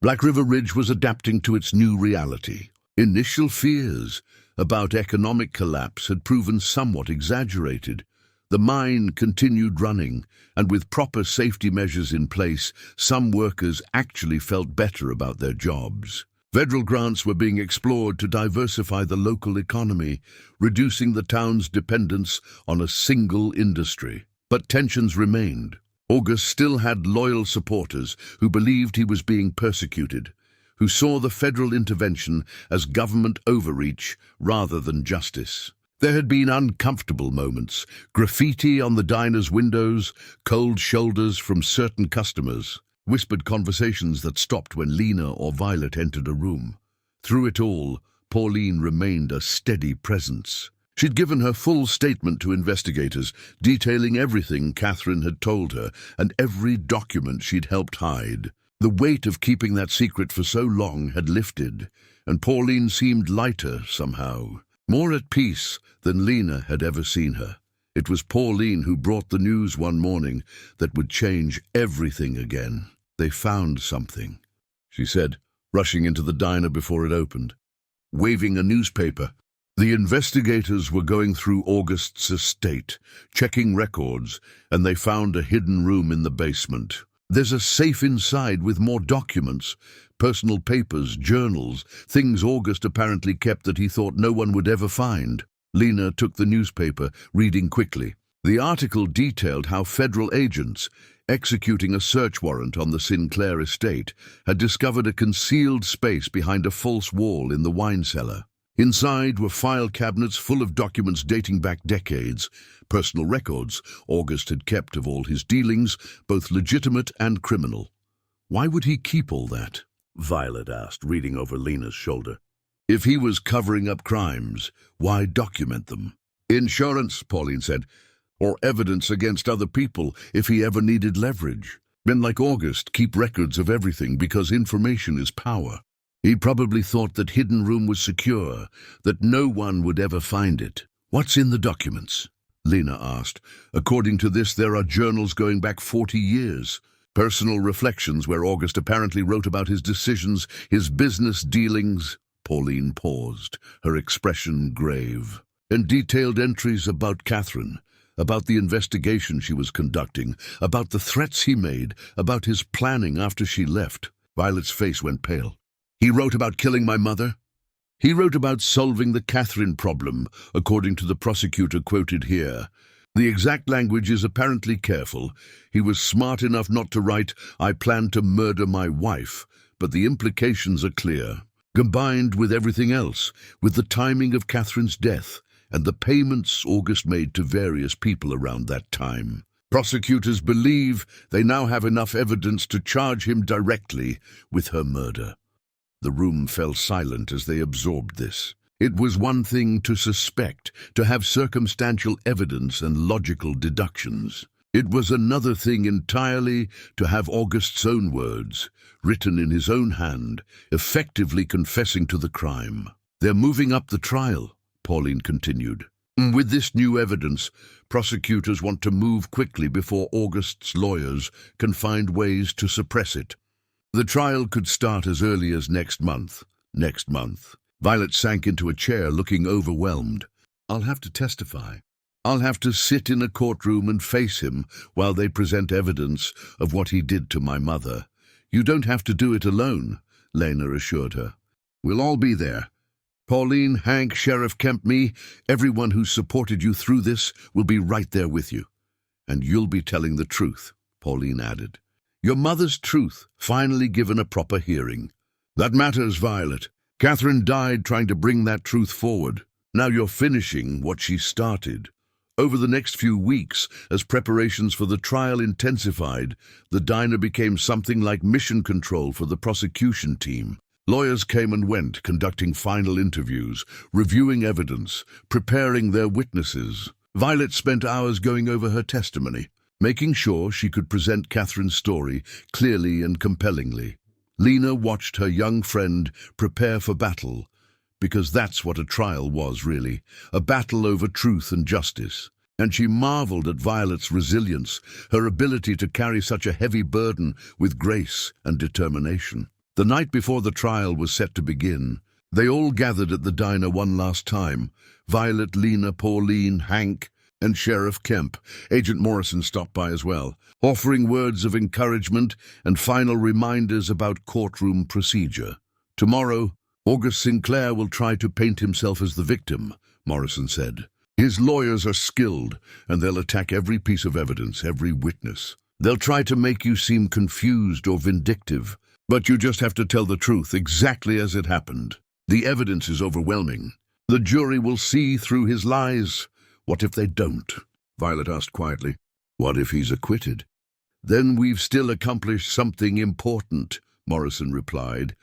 Black River Ridge was adapting to its new reality. Initial fears about economic collapse had proven somewhat exaggerated. The mine continued running, and with proper safety measures in place, some workers actually felt better about their jobs. Federal grants were being explored to diversify the local economy, reducing the town's dependence on a single industry. But tensions remained. August still had loyal supporters who believed he was being persecuted, who saw the federal intervention as government overreach rather than justice. There had been uncomfortable moments: graffiti on the diner's windows, cold shoulders from certain customers, whispered conversations that stopped when Lena or Violet entered a room. Through it all, Pauline remained a steady presence. She'd given her full statement to investigators, detailing everything Catherine had told her and every document she'd helped hide. The weight of keeping that secret for so long had lifted, and Pauline seemed lighter somehow, more at peace than Lena had ever seen her. It was Pauline who brought the news one morning that would change everything again. "They found something," she said, rushing into the diner before it opened, waving a newspaper. The investigators were going through August's estate, checking records, and they found a hidden room in the basement. "There's a safe inside with more documents, personal papers, journals, things August apparently kept that he thought no one would ever find." Lena took the newspaper, reading quickly. The article detailed how federal agents, executing a search warrant on the Sinclair estate, had discovered a concealed space behind a false wall in the wine cellar. Inside were file cabinets full of documents dating back decades, personal records August had kept of all his dealings, both legitimate and criminal. Why would he keep all that? Violet asked, reading over Lena's shoulder. If he was covering up crimes, why document them? Insurance, Pauline said, or evidence against other people if he ever needed leverage. Men like August keep records of everything because information is power. He probably thought that Hidden Room was secure, that no one would ever find it. What's in the documents? Lena asked. According to this, there are journals going back 40 years. Personal reflections where August apparently wrote about his decisions, his business dealings. Pauline paused, her expression grave. And detailed entries about Catherine, about the investigation she was conducting, about the threats he made, about his planning after she left. Violet's face went pale. He wrote about killing my mother? He wrote about solving the Catherine problem, according to the prosecutor quoted here. The exact language is apparently careful. He was smart enough not to write, I plan to murder my wife, but the implications are clear. Combined with everything else, with the timing of Catherine's death, and the payments August made to various people around that time. Prosecutors believe they now have enough evidence to charge him directly with her murder. The room fell silent as they absorbed this. It was one thing to suspect, to have circumstantial evidence and logical deductions. It was another thing entirely to have August's own words, written in his own hand, effectively confessing to the crime. They're moving up the trial, Pauline continued. With this new evidence, prosecutors want to move quickly before August's lawyers can find ways to suppress it. The trial could start as early as next month. Next month. Violet sank into a chair, looking overwhelmed. I'll have to testify. I'll have to sit in a courtroom and face him while they present evidence of what he did to my mother. You don't have to do it alone, Lena assured her. We'll all be there. Pauline, Hank, Sheriff Kemp, me, everyone who supported you through this will be right there with you. And you'll be telling the truth, Pauline added. Your mother's truth, finally given a proper hearing. That matters, Violet. Catherine died trying to bring that truth forward. Now you're finishing what she started. Over the next few weeks, as preparations for the trial intensified, the diner became something like mission control for the prosecution team. Lawyers came and went, conducting final interviews, reviewing evidence, preparing their witnesses. Violet spent hours going over her testimony, making sure she could present Catherine's story clearly and compellingly. Lena watched her young friend prepare for battle, because that's what a trial was, really, a battle over truth and justice. And she marveled at Violet's resilience, her ability to carry such a heavy burden with grace and determination. The night before the trial was set to begin, they all gathered at the diner one last time. Violet, Lena, Pauline, Hank, and Sheriff Kemp. Agent Morrison stopped by as well, offering words of encouragement and final reminders about courtroom procedure. Tomorrow, August Sinclair will try to paint himself as the victim, Morrison said. His lawyers are skilled, and they'll attack every piece of evidence, every witness. They'll try to make you seem confused or vindictive, but you just have to tell the truth exactly as it happened. The evidence is overwhelming. The jury will see through his lies. What if they don't? Violet asked quietly. What if he's acquitted? Then we've still accomplished something important, Morrison replied.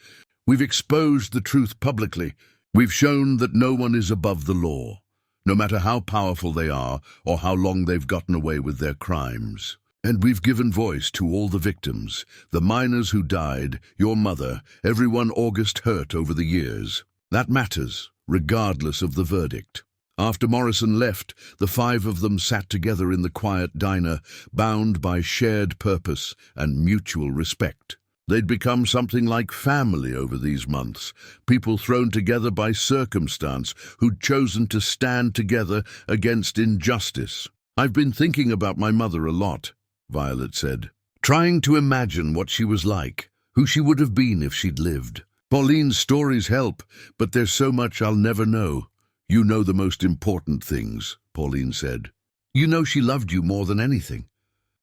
We've exposed the truth publicly. We've shown that no one is above the law, no matter how powerful they are or how long they've gotten away with their crimes. And we've given voice to all the victims, the miners who died, your mother, everyone August hurt over the years. That matters, regardless of the verdict. After Morrison left, the five of them sat together in the quiet diner, bound by shared purpose and mutual respect. They'd become something like family over these months, people thrown together by circumstance who'd chosen to stand together against injustice. I've been thinking about my mother a lot, Violet said, trying to imagine what she was like, who she would have been if she'd lived. Pauline's stories help, but there's so much I'll never know. You know the most important things, Pauline said. You know she loved you more than anything.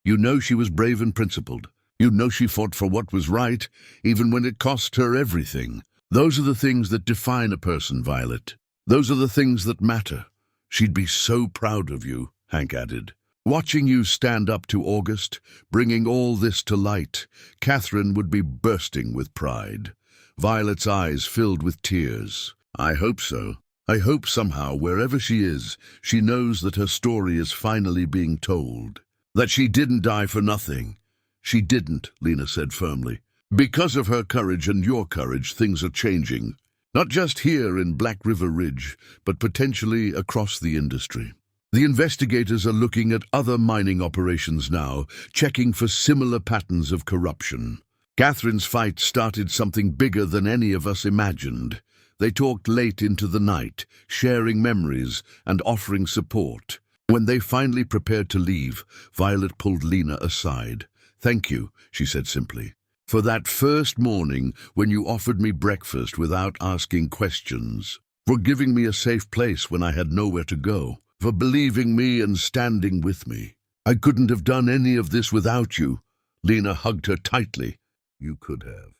You know she was brave and principled. You know she fought for what was right, even when it cost her everything. Those are the things that define a person, Violet. Those are the things that matter. She'd be so proud of you, Hank added. Watching you stand up to August, bringing all this to light, Catherine would be bursting with pride. Violet's eyes filled with tears. I hope so. I hope somehow, wherever she is, she knows that her story is finally being told. That she didn't die for nothing. She didn't, Lena said firmly. Because of her courage and your courage, things are changing. Not just here in Black River Ridge, but potentially across the industry. The investigators are looking at other mining operations now, checking for similar patterns of corruption. Catherine's fight started something bigger than any of us imagined. They talked late into the night, sharing memories and offering support. When they finally prepared to leave, Violet pulled Lena aside. "Thank you," she said simply, "for that first morning when you offered me breakfast without asking questions, for giving me a safe place when I had nowhere to go, for believing me and standing with me. I couldn't have done any of this without you." Lena hugged her tightly. "You could have.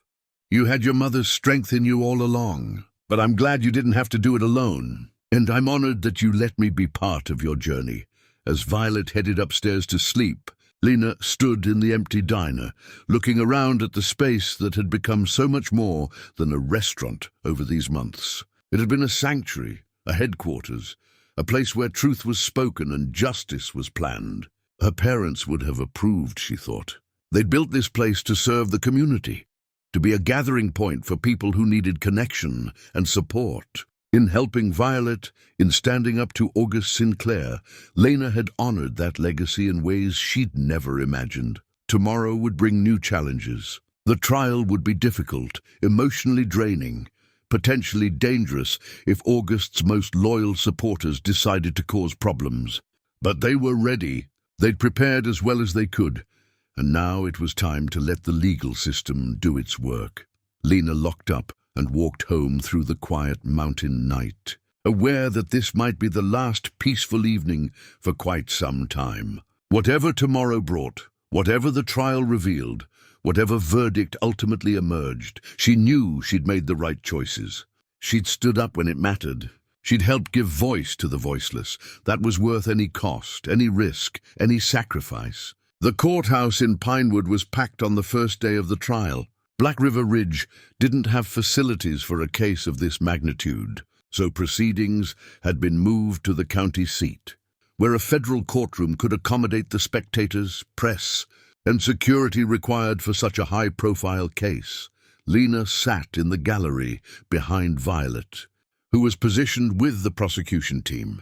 You had your mother's strength in you all along, but I'm glad you didn't have to do it alone. And I'm honored that you let me be part of your journey." As Violet headed upstairs to sleep, Lena stood in the empty diner, looking around at the space that had become so much more than a restaurant over these months. It had been a sanctuary, a headquarters, a place where truth was spoken and justice was planned. Her parents would have approved, she thought. They'd built this place to serve the community, to be a gathering point for people who needed connection and support. In helping Violet, in standing up to August Sinclair, Lena had honored that legacy in ways she'd never imagined. Tomorrow would bring new challenges. The trial would be difficult, emotionally draining, potentially dangerous if August's most loyal supporters decided to cause problems. But they were ready. They'd prepared as well as they could, and now it was time to let the legal system do its work. Lena locked up and walked home through the quiet mountain night, aware that this might be the last peaceful evening for quite some time. Whatever tomorrow brought, whatever the trial revealed, whatever verdict ultimately emerged, she knew she'd made the right choices. She'd stood up when it mattered. She'd helped give voice to the voiceless. That was worth any cost, any risk, any sacrifice. The courthouse in Pinewood was packed on the first day of the trial. Black River Ridge didn't have facilities for a case of this magnitude, so proceedings had been moved to the county seat, where a federal courtroom could accommodate the spectators, press, and security required for such a high-profile case. Lena sat in the gallery behind Violet, who was positioned with the prosecution team.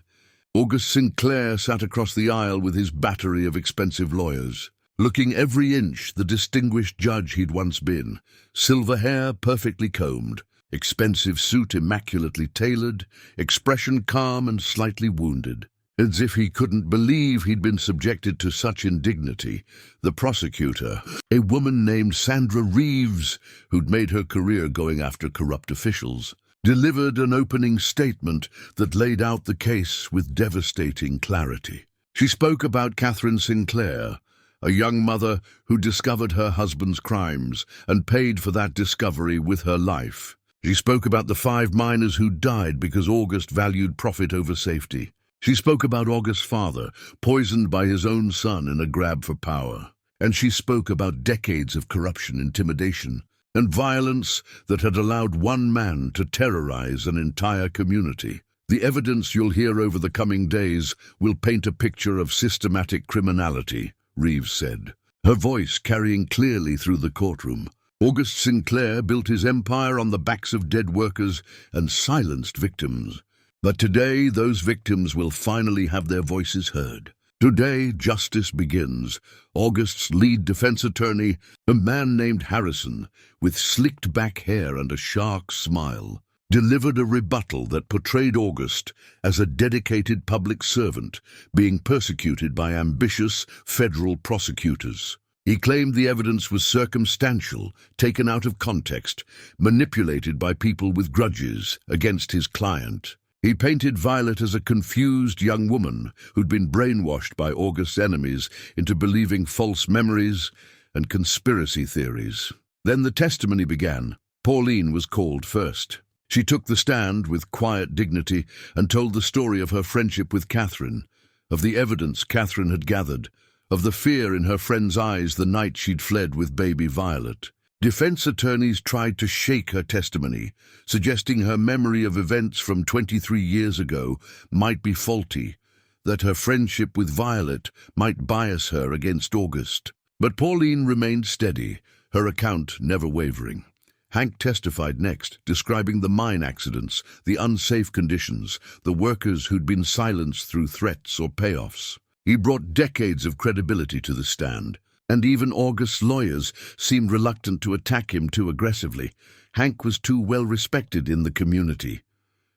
August Sinclair sat across the aisle with his battery of expensive lawyers, looking every inch the distinguished judge he'd once been. Silver hair perfectly combed, expensive suit immaculately tailored, expression calm and slightly wounded. As if he couldn't believe he'd been subjected to such indignity, the prosecutor, a woman named Sandra Reeves, who'd made her career going after corrupt officials, delivered an opening statement that laid out the case with devastating clarity. She spoke about Catherine Sinclair, a young mother who discovered her husband's crimes and paid for that discovery with her life. She spoke about the 5 miners who died because August valued profit over safety. She spoke about August's father, poisoned by his own son in a grab for power. And she spoke about decades of corruption, intimidation, and violence that had allowed one man to terrorize an entire community. The evidence you'll hear over the coming days will paint a picture of systematic criminality, Reeves said, her voice carrying clearly through the courtroom. August Sinclair built his empire on the backs of dead workers and silenced victims. But today, those victims will finally have their voices heard. Today, justice begins. August's lead defense attorney, a man named Harrison, with slicked back hair and a shark smile, delivered a rebuttal that portrayed August as a dedicated public servant being persecuted by ambitious federal prosecutors. He claimed the evidence was circumstantial, taken out of context, manipulated by people with grudges against his client. He painted Violet as a confused young woman who'd been brainwashed by August's enemies into believing false memories and conspiracy theories. Then the testimony began. Pauline was called first. She took the stand with quiet dignity and told the story of her friendship with Catherine, of the evidence Catherine had gathered, of the fear in her friend's eyes the night she'd fled with baby Violet. Defense attorneys tried to shake her testimony, suggesting her memory of events from 23 years ago might be faulty, that her friendship with Violet might bias her against August. But Pauline remained steady, her account never wavering. Hank testified next, describing the mine accidents, the unsafe conditions, the workers who'd been silenced through threats or payoffs. He brought decades of credibility to the stand, and even August's lawyers seemed reluctant to attack him too aggressively. Hank was too well respected in the community.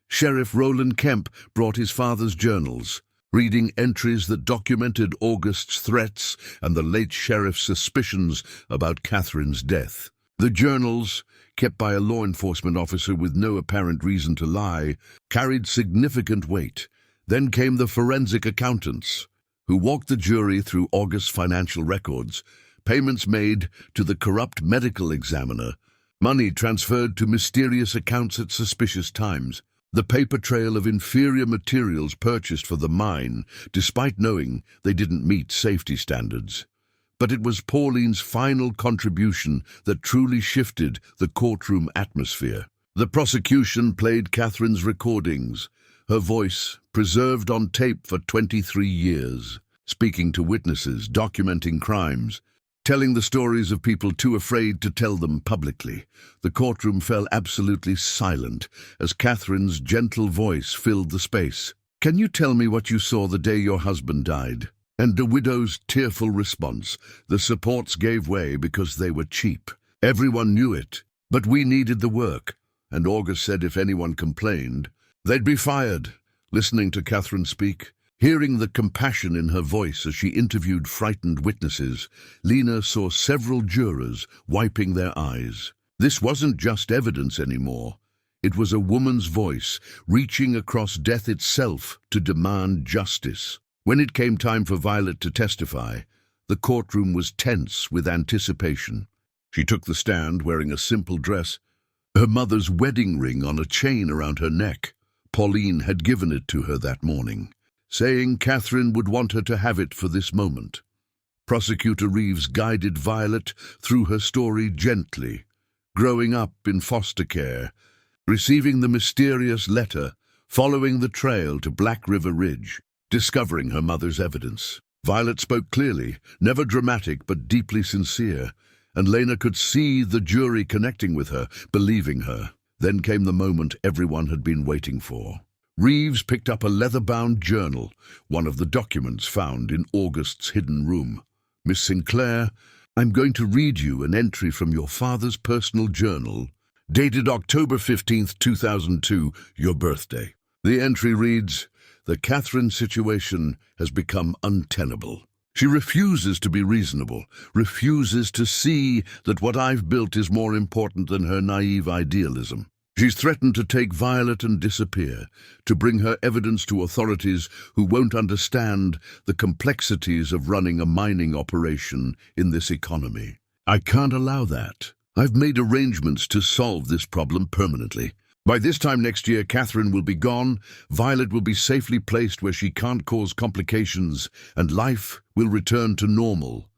Sheriff Roland Kemp brought his father's journals, reading entries that documented August's threats and the late sheriff's suspicions about Catherine's death. The journals, kept by a law enforcement officer with no apparent reason to lie, carried significant weight. Then came the forensic accountants, who walked the jury through August's financial records, payments made to the corrupt medical examiner, money transferred to mysterious accounts at suspicious times, the paper trail of inferior materials purchased for the mine, despite knowing they didn't meet safety standards. But it was Pauline's final contribution that truly shifted the courtroom atmosphere. The prosecution played Catherine's recordings, her voice preserved on tape for 23 years, speaking to witnesses, documenting crimes, telling the stories of people too afraid to tell them publicly. The courtroom fell absolutely silent as Catherine's gentle voice filled the space. "Can you tell me what you saw the day your husband died?" And the widow's tearful response. "The supports gave way because they were cheap. Everyone knew it, but we needed the work." And August said if anyone complained, they'd be fired. Listening to Catherine speak, hearing the compassion in her voice as she interviewed frightened witnesses, Lena saw several jurors wiping their eyes. This wasn't just evidence anymore. It was a woman's voice reaching across death itself to demand justice. When it came time for Violet to testify, the courtroom was tense with anticipation. She took the stand wearing a simple dress, her mother's wedding ring on a chain around her neck. Pauline had given it to her that morning, saying Catherine would want her to have it for this moment. Prosecutor Reeves guided Violet through her story gently, growing up in foster care, receiving the mysterious letter, following the trail to Black River Ridge, discovering her mother's evidence. Violet spoke clearly, never dramatic but deeply sincere, and Lena could see the jury connecting with her, believing her. Then came the moment everyone had been waiting for. Reeves picked up a leather-bound journal, one of the documents found in August's hidden room. "Miss Sinclair, I'm going to read you an entry from your father's personal journal, dated October 15th, 2002, your birthday." The entry reads, "The Catherine situation has become untenable. She refuses to be reasonable, refuses to see that what I've built is more important than her naive idealism. She's threatened to take Violet and disappear, to bring her evidence to authorities who won't understand the complexities of running a mining operation in this economy. I can't allow that. I've made arrangements to solve this problem permanently. By this time next year, Catherine will be gone, Violet will be safely placed where she can't cause complications, and life will return to normal."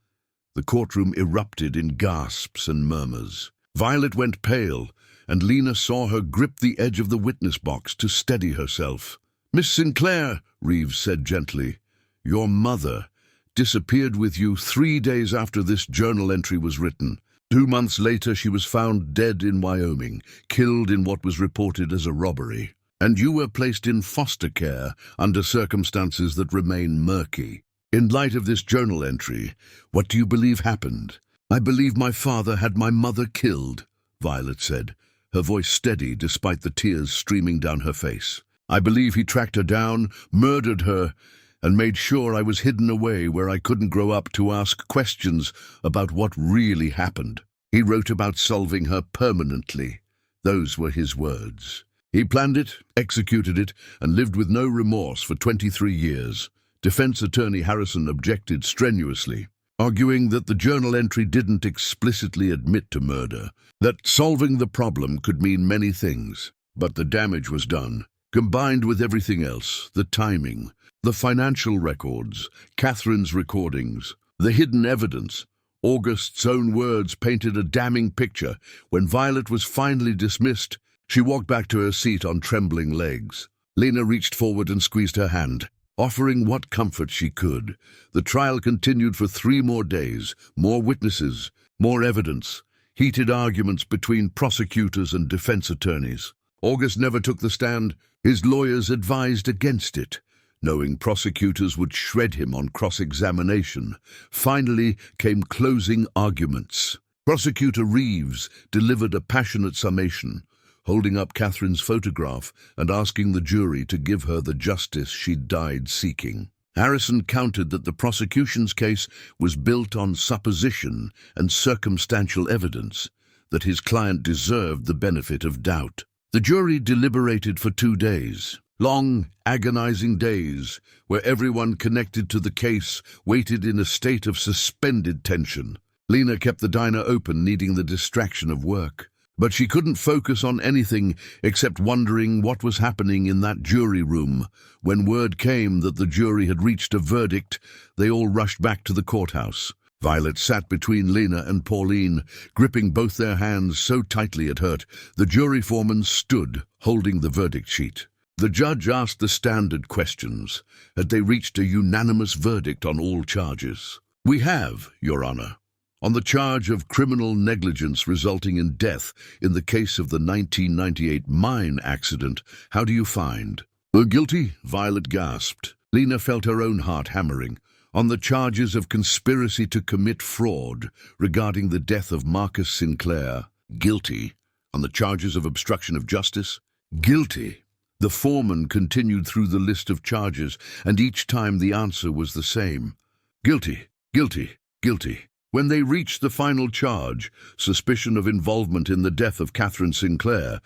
The courtroom erupted in gasps and murmurs. Violet went pale, and Lena saw her grip the edge of the witness box to steady herself. "Miss Sinclair," Reeves said gently, "your mother disappeared with you 3 days after this journal entry was written. 2 months later, she was found dead in Wyoming, killed in what was reported as a robbery. And you were placed in foster care under circumstances that remain murky. In light of this journal entry, what do you believe happened?" "I believe my father had my mother killed," Violet said, her voice steady despite the tears streaming down her face. "I believe he tracked her down, murdered her, and made sure I was hidden away where I couldn't grow up to ask questions about what really happened. He wrote about solving her permanently." Those were his words. He planned it, executed it, and lived with no remorse for 23 years. Defense attorney Harrison objected strenuously, arguing that the journal entry didn't explicitly admit to murder, that solving the problem could mean many things. But the damage was done. Combined with everything else, the timing, the financial records, Catherine's recordings, the hidden evidence, August's own words painted a damning picture. When Violet was finally dismissed, she walked back to her seat on trembling legs. Lena reached forward and squeezed her hand, offering what comfort she could. The trial continued for 3 more days, more witnesses, more evidence, heated arguments between prosecutors and defense attorneys. August never took the stand. His lawyers advised against it, knowing prosecutors would shred him on cross-examination. Finally came closing arguments. Prosecutor Reeves delivered a passionate summation, holding up Catherine's photograph and asking the jury to give her the justice she died seeking. Harrison countered that the prosecution's case was built on supposition and circumstantial evidence, that his client deserved the benefit of doubt. The jury deliberated for 2 days. Long, agonizing days, where everyone connected to the case waited in a state of suspended tension. Lena kept the diner open, needing the distraction of work. But she couldn't focus on anything except wondering what was happening in that jury room. When word came that the jury had reached a verdict, they all rushed back to the courthouse. Violet sat between Lena and Pauline, gripping both their hands so tightly it hurt. The jury foreman stood, holding the verdict sheet. The judge asked the standard questions. Had they reached a unanimous verdict on all charges? "We have, Your Honor. On the charge of criminal negligence resulting in death in the case of the 1998 mine accident, how do you find?" "Guilty," Violet gasped. Lena felt her own heart hammering. On the charges of conspiracy to commit fraud regarding the death of Marcus Sinclair, guilty. On the charges of obstruction of justice, guilty. The foreman continued through the list of charges, and each time the answer was the same. Guilty, guilty, guilty. When they reached the final charge, suspicion of involvement in the death of Catherine Sinclair,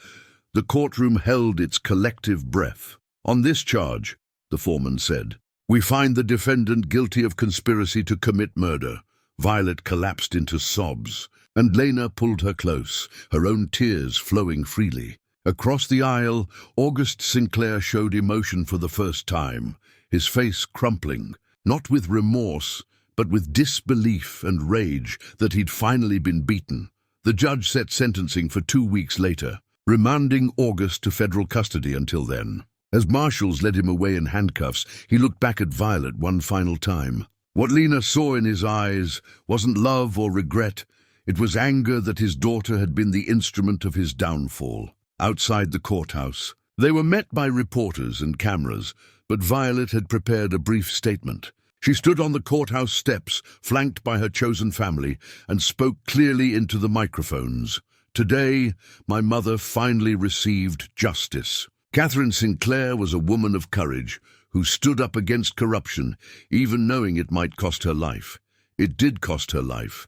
the courtroom held its collective breath. "On this charge," the foreman said, "we find the defendant guilty of conspiracy to commit murder." Violet collapsed into sobs, and Lena pulled her close, her own tears flowing freely. Across the aisle, August Sinclair showed emotion for the first time, his face crumpling, not with remorse, but with disbelief and rage that he'd finally been beaten. The judge set sentencing for 2 weeks later, remanding August to federal custody until then. As marshals led him away in handcuffs, he looked back at Violet one final time. What Lena saw in his eyes wasn't love or regret. It was anger that his daughter had been the instrument of his downfall. Outside the courthouse, they were met by reporters and cameras, but Violet had prepared a brief statement. She stood on the courthouse steps, flanked by her chosen family, and spoke clearly into the microphones. "Today, my mother finally received justice. Catherine Sinclair was a woman of courage who stood up against corruption, even knowing it might cost her life. It did cost her life,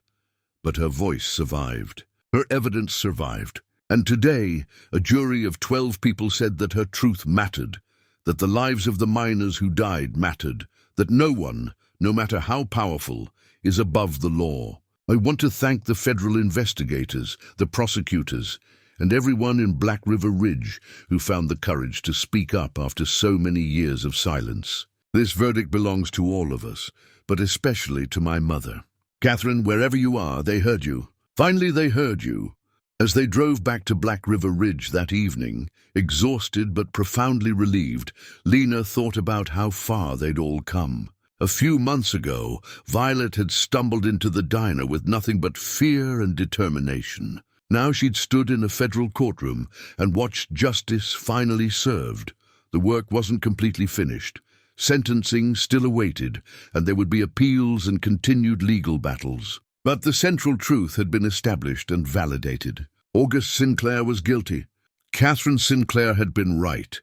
but her voice survived. Her evidence survived. And today, a jury of 12 people said that her truth mattered, that the lives of the miners who died mattered, that no one, no matter how powerful, is above the law. I want to thank the federal investigators, the prosecutors, and everyone in Black River Ridge who found the courage to speak up after so many years of silence. This verdict belongs to all of us, but especially to my mother. Catherine, wherever you are, they heard you. Finally, they heard you." As they drove back to Black River Ridge that evening, exhausted but profoundly relieved, Lena thought about how far they'd all come. A few months ago, Violet had stumbled into the diner with nothing but fear and determination. Now she'd stood in a federal courtroom and watched justice finally served. The work wasn't completely finished. Sentencing still awaited, and there would be appeals and continued legal battles. But the central truth had been established and validated. August Sinclair was guilty. Catherine Sinclair had been right.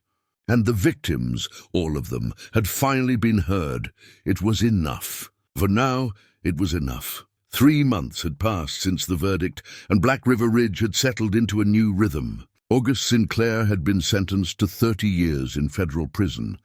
And the victims, all of them, had finally been heard. It was enough. For now, it was enough. 3 months had passed since the verdict, and Black River Ridge had settled into a new rhythm. August Sinclair had been sentenced to 30 years in federal prison,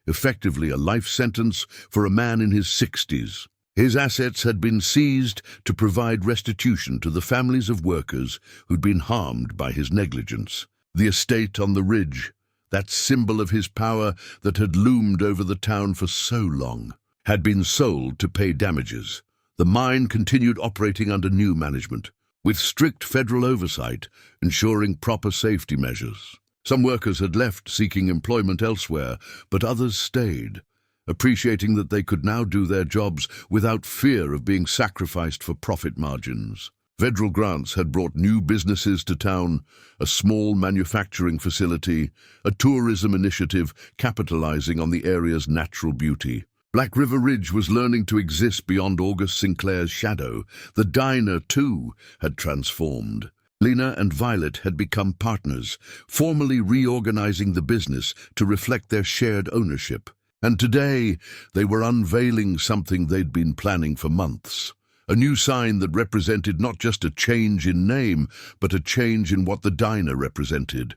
effectively a life sentence for a man in his 60s. His assets had been seized to provide restitution to the families of workers who'd been harmed by his negligence. The estate on the ridge, that symbol of his power that had loomed over the town for so long, had been sold to pay damages. The mine continued operating under new management, with strict federal oversight, ensuring proper safety measures. Some workers had left seeking employment elsewhere, but others stayed, appreciating that they could now do their jobs without fear of being sacrificed for profit margins. Federal grants had brought new businesses to town, a small manufacturing facility, a tourism initiative capitalizing on the area's natural beauty. Black River Ridge was learning to exist beyond August Sinclair's shadow. The diner, too, had transformed. Lena and Violet had become partners, formally reorganizing the business to reflect their shared ownership. And today, they were unveiling something they'd been planning for months. A new sign that represented not just a change in name, but a change in what the diner represented.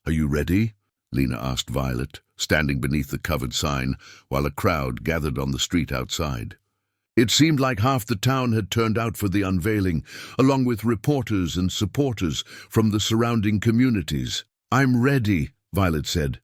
"Are you ready?" Lena asked Violet, standing beneath the covered sign, while a crowd gathered on the street outside. It seemed like half the town had turned out for the unveiling, along with reporters and supporters from the surrounding communities. "I'm ready," Violet said,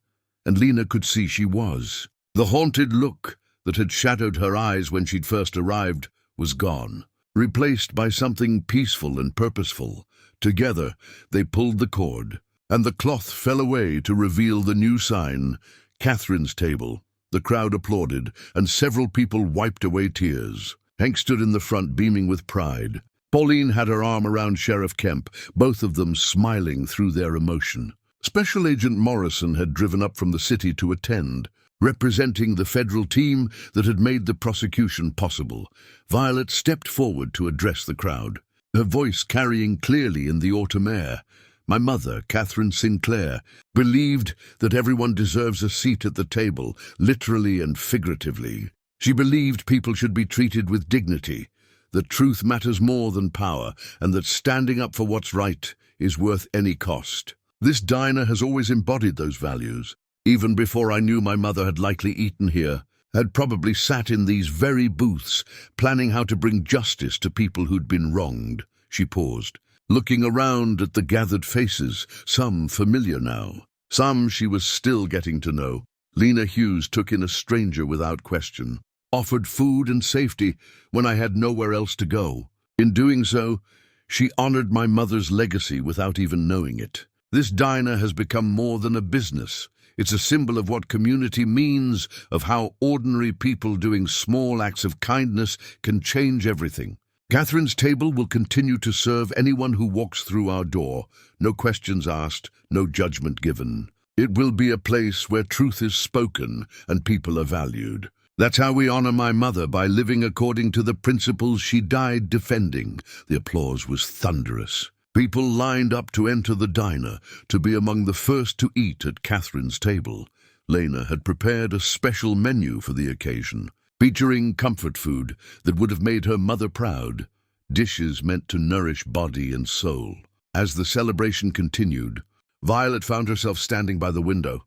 and Lena could see she was. The haunted look that had shadowed her eyes when she'd first arrived was gone, replaced by something peaceful and purposeful. Together, they pulled the cord, and the cloth fell away to reveal the new sign, Catherine's Table. The crowd applauded, and several people wiped away tears. Hank stood in the front, beaming with pride. Pauline had her arm around Sheriff Kemp, both of them smiling through their emotion. Special Agent Morrison had driven up from the city to attend, representing the federal team that had made the prosecution possible. Violet stepped forward to address the crowd, her voice carrying clearly in the autumn air. "My mother, Catherine Sinclair, believed that everyone deserves a seat at the table, literally and figuratively. She believed people should be treated with dignity, that truth matters more than power, and that standing up for what's right is worth any cost. This diner has always embodied those values. Even before I knew my mother had likely eaten here, had probably sat in these very booths, planning how to bring justice to people who'd been wronged." She paused, looking around at the gathered faces, some familiar now, some she was still getting to know. Lena Hughes took in a stranger without question, offered food and safety when I had nowhere else to go. In doing so, she honored my mother's legacy without even knowing it. This diner has become more than a business. It's a symbol of what community means, of how ordinary people doing small acts of kindness can change everything. Catherine's Table will continue to serve anyone who walks through our door, no questions asked, no judgment given. It will be a place where truth is spoken and people are valued. That's how we honor my mother, by living according to the principles she died defending." The applause was thunderous. People lined up to enter the diner, to be among the first to eat at Catherine's Table. Lena had prepared a special menu for the occasion, featuring comfort food that would have made her mother proud, dishes meant to nourish body and soul. As the celebration continued, Violet found herself standing by the window,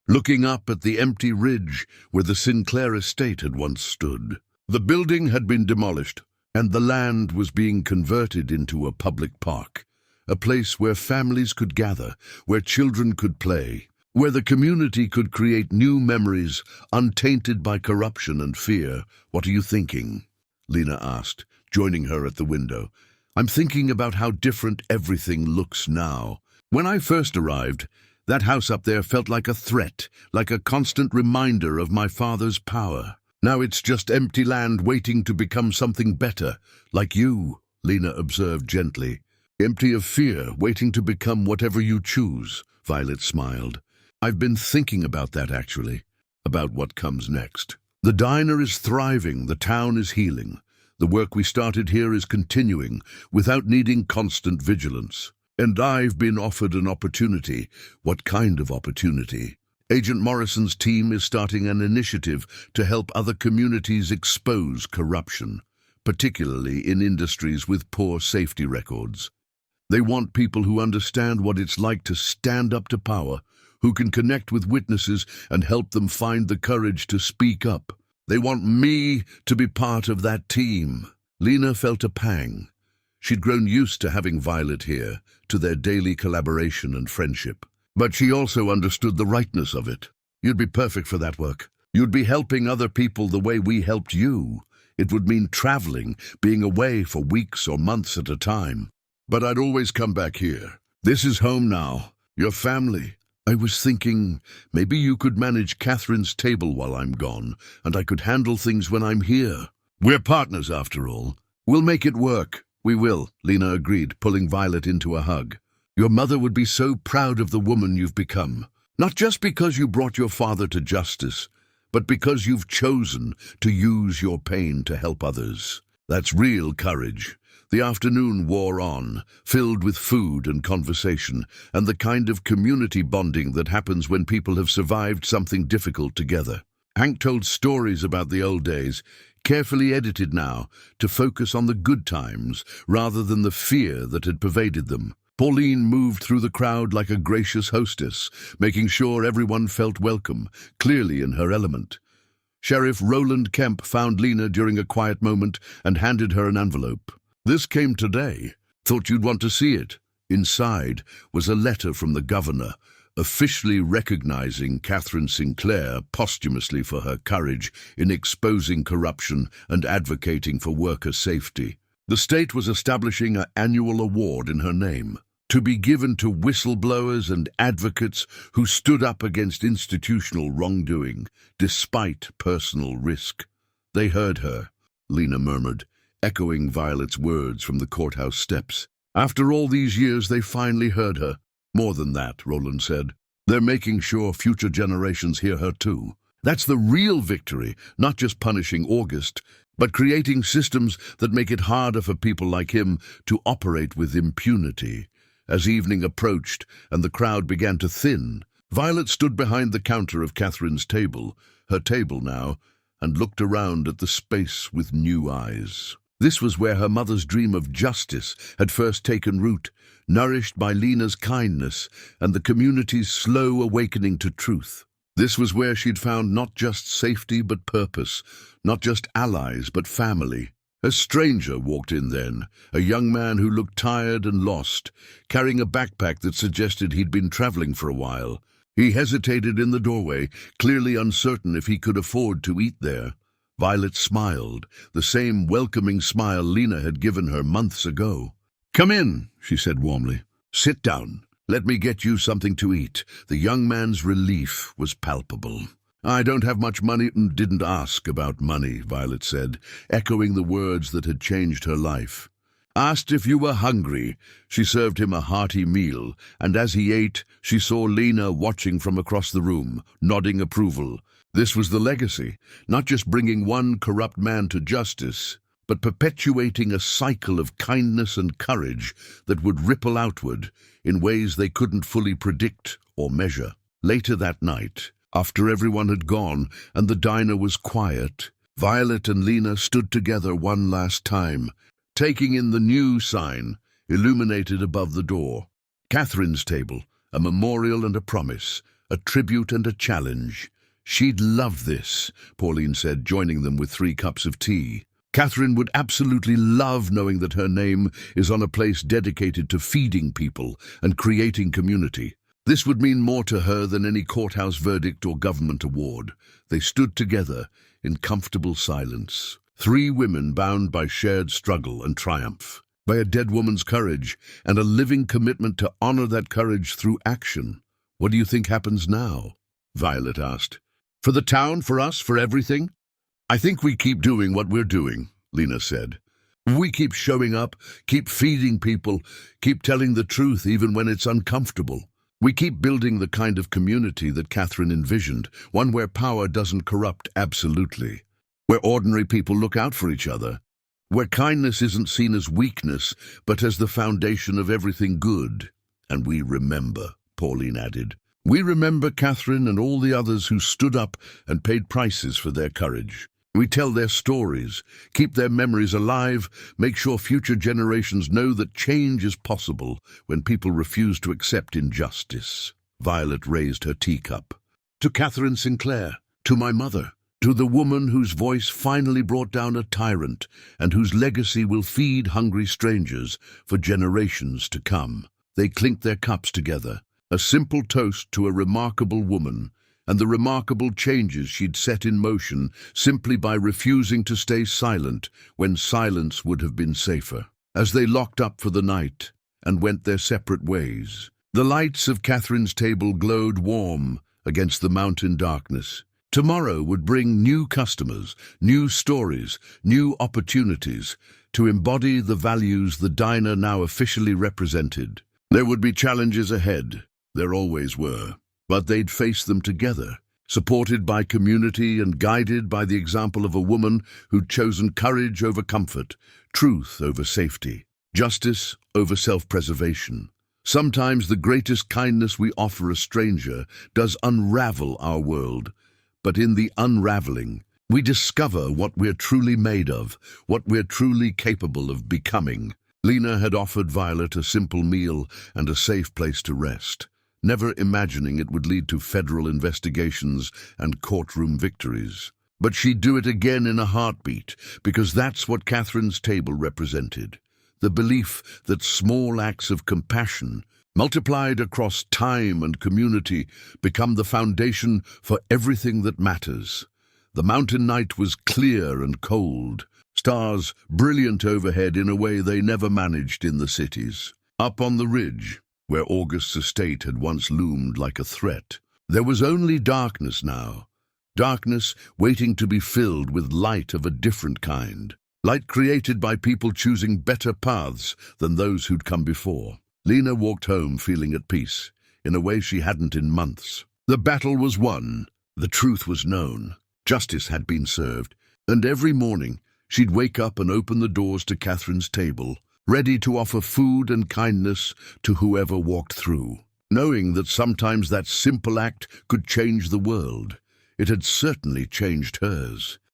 looking up at the empty ridge where the Sinclair estate had once stood. The building had been demolished, and the land was being converted into a public park. A place where families could gather, where children could play, where the community could create new memories untainted by corruption and fear. "What are you thinking?" Lena asked, joining her at the window. "I'm thinking about how different everything looks now. When I first arrived, that house up there felt like a threat, like a constant reminder of my father's power. Now it's just empty land waiting to become something better, like you," Lena observed gently. "Empty of fear, waiting to become whatever you choose," Violet smiled. "I've been thinking about that, actually, about what comes next. The diner is thriving, the town is healing. The work we started here is continuing, without needing constant vigilance. And I've been offered an opportunity." "What kind of opportunity?" "Agent Morrison's team is starting an initiative to help other communities expose corruption, particularly in industries with poor safety records. They want people who understand what it's like to stand up to power, who can connect with witnesses and help them find the courage to speak up. They want me to be part of that team. Lena felt a pang. She'd grown used to having Violet here, to their daily collaboration and friendship. But she also understood the rightness of it. You'd be perfect for that work. You'd be helping other people the way we helped you. It would mean traveling, being away for weeks or months at a time. But I'd always come back here. This is home now. Your family. I was thinking, maybe you could manage Catherine's table while I'm gone, and I could handle things when I'm here. We're partners, after all. We'll make it work. We will, Lena agreed, pulling Violet into a hug. Your mother would be so proud of the woman you've become. Not just because you brought your father to justice, but because you've chosen to use your pain to help others. That's real courage. The afternoon wore on, filled with food and conversation, and the kind of community bonding that happens when people have survived something difficult together. Hank told stories about the old days, carefully edited now, to focus on the good times rather than the fear that had pervaded them. Pauline moved through the crowd like a gracious hostess, making sure everyone felt welcome, clearly in her element. Sheriff Roland Kemp found Lena during a quiet moment and handed her an envelope. This came today. Thought you'd want to see it. Inside was a letter from the governor, officially recognizing Catherine Sinclair posthumously for her courage in exposing corruption and advocating for worker safety. The state was establishing an annual award in her name, to be given to whistleblowers and advocates who stood up against institutional wrongdoing, despite personal risk. They heard her, Lena murmured, echoing Violet's words from the courthouse steps. After all these years, they finally heard her. More than that, Roland said. They're making sure future generations hear her too. That's the real victory, not just punishing August, but creating systems that make it harder for people like him to operate with impunity. As evening approached and the crowd began to thin, Violet stood behind the counter of Catherine's table, her table now, and looked around at the space with new eyes. This was where her mother's dream of justice had first taken root, nourished by Lena's kindness and the community's slow awakening to truth. This was where she'd found not just safety but purpose, not just allies but family. A stranger walked in then, a young man who looked tired and lost, carrying a backpack that suggested he'd been traveling for a while. He hesitated in the doorway, clearly uncertain if he could afford to eat there. Violet smiled, the same welcoming smile Lena had given her months ago. "Come in," she said warmly. "Sit down. Let me get you something to eat." The young man's relief was palpable. "I don't have much money," and didn't ask about money, Violet said, echoing the words that had changed her life. Asked if you were hungry. She served him a hearty meal, and as he ate, she saw Lena watching from across the room, nodding approval. This was the legacy, not just bringing one corrupt man to justice, but perpetuating a cycle of kindness and courage that would ripple outward in ways they couldn't fully predict or measure. Later that night, after everyone had gone and the diner was quiet, Violet and Lena stood together one last time, taking in the new sign illuminated above the door. Catherine's table, a memorial and a promise, a tribute and a challenge. She'd love this, Pauline said, joining them with 3 cups of tea. Catherine would absolutely love knowing that her name is on a place dedicated to feeding people and creating community. This would mean more to her than any courthouse verdict or government award. They stood together in comfortable silence. 3 women bound by shared struggle and triumph, by a dead woman's courage and a living commitment to honor that courage through action. "What do you think happens now?" Violet asked. "For the town, for us, for everything?" "I think we keep doing what we're doing," Lena said. "We keep showing up, keep feeding people, keep telling the truth even when it's uncomfortable. We keep building the kind of community that Catherine envisioned, one where power doesn't corrupt absolutely, where ordinary people look out for each other, where kindness isn't seen as weakness, but as the foundation of everything good. And we remember," Pauline added. "We remember Catherine and all the others who stood up and paid prices for their courage. We tell their stories, keep their memories alive, make sure future generations know that change is possible when people refuse to accept injustice. Violet raised her teacup. To Catherine Sinclair, to my mother, to the woman whose voice finally brought down a tyrant and whose legacy will feed hungry strangers for generations to come. They clinked their cups together, a simple toast to a remarkable woman and the remarkable changes she'd set in motion simply by refusing to stay silent when silence would have been safer. As they locked up for the night and went their separate ways, the lights of Catherine's table glowed warm against the mountain darkness. Tomorrow would bring new customers, new stories, new opportunities to embody the values the diner now officially represented. There would be challenges ahead, there always were, but they'd face them together, supported by community and guided by the example of a woman who'd chosen courage over comfort, truth over safety, justice over self-preservation. Sometimes the greatest kindness we offer a stranger does unravel our world, but in the unraveling, we discover what we're truly made of, what we're truly capable of becoming. Lena had offered Violet a simple meal and a safe place to rest, never imagining it would lead to federal investigations and courtroom victories. But she'd do it again in a heartbeat, because that's what Catherine's table represented. The belief that small acts of compassion, multiplied across time and community, become the foundation for everything that matters. The mountain night was clear and cold, stars brilliant overhead in a way they never managed in the cities. Up on the ridge, where August's estate had once loomed like a threat, there was only darkness now. Darkness waiting to be filled with light of a different kind. Light created by people choosing better paths than those who'd come before. Lena walked home feeling at peace, in a way she hadn't in months. The battle was won, the truth was known, justice had been served, and every morning she'd wake up and open the doors to Catherine's table, ready to offer food and kindness to whoever walked through. Knowing that sometimes that simple act could change the world, it had certainly changed hers.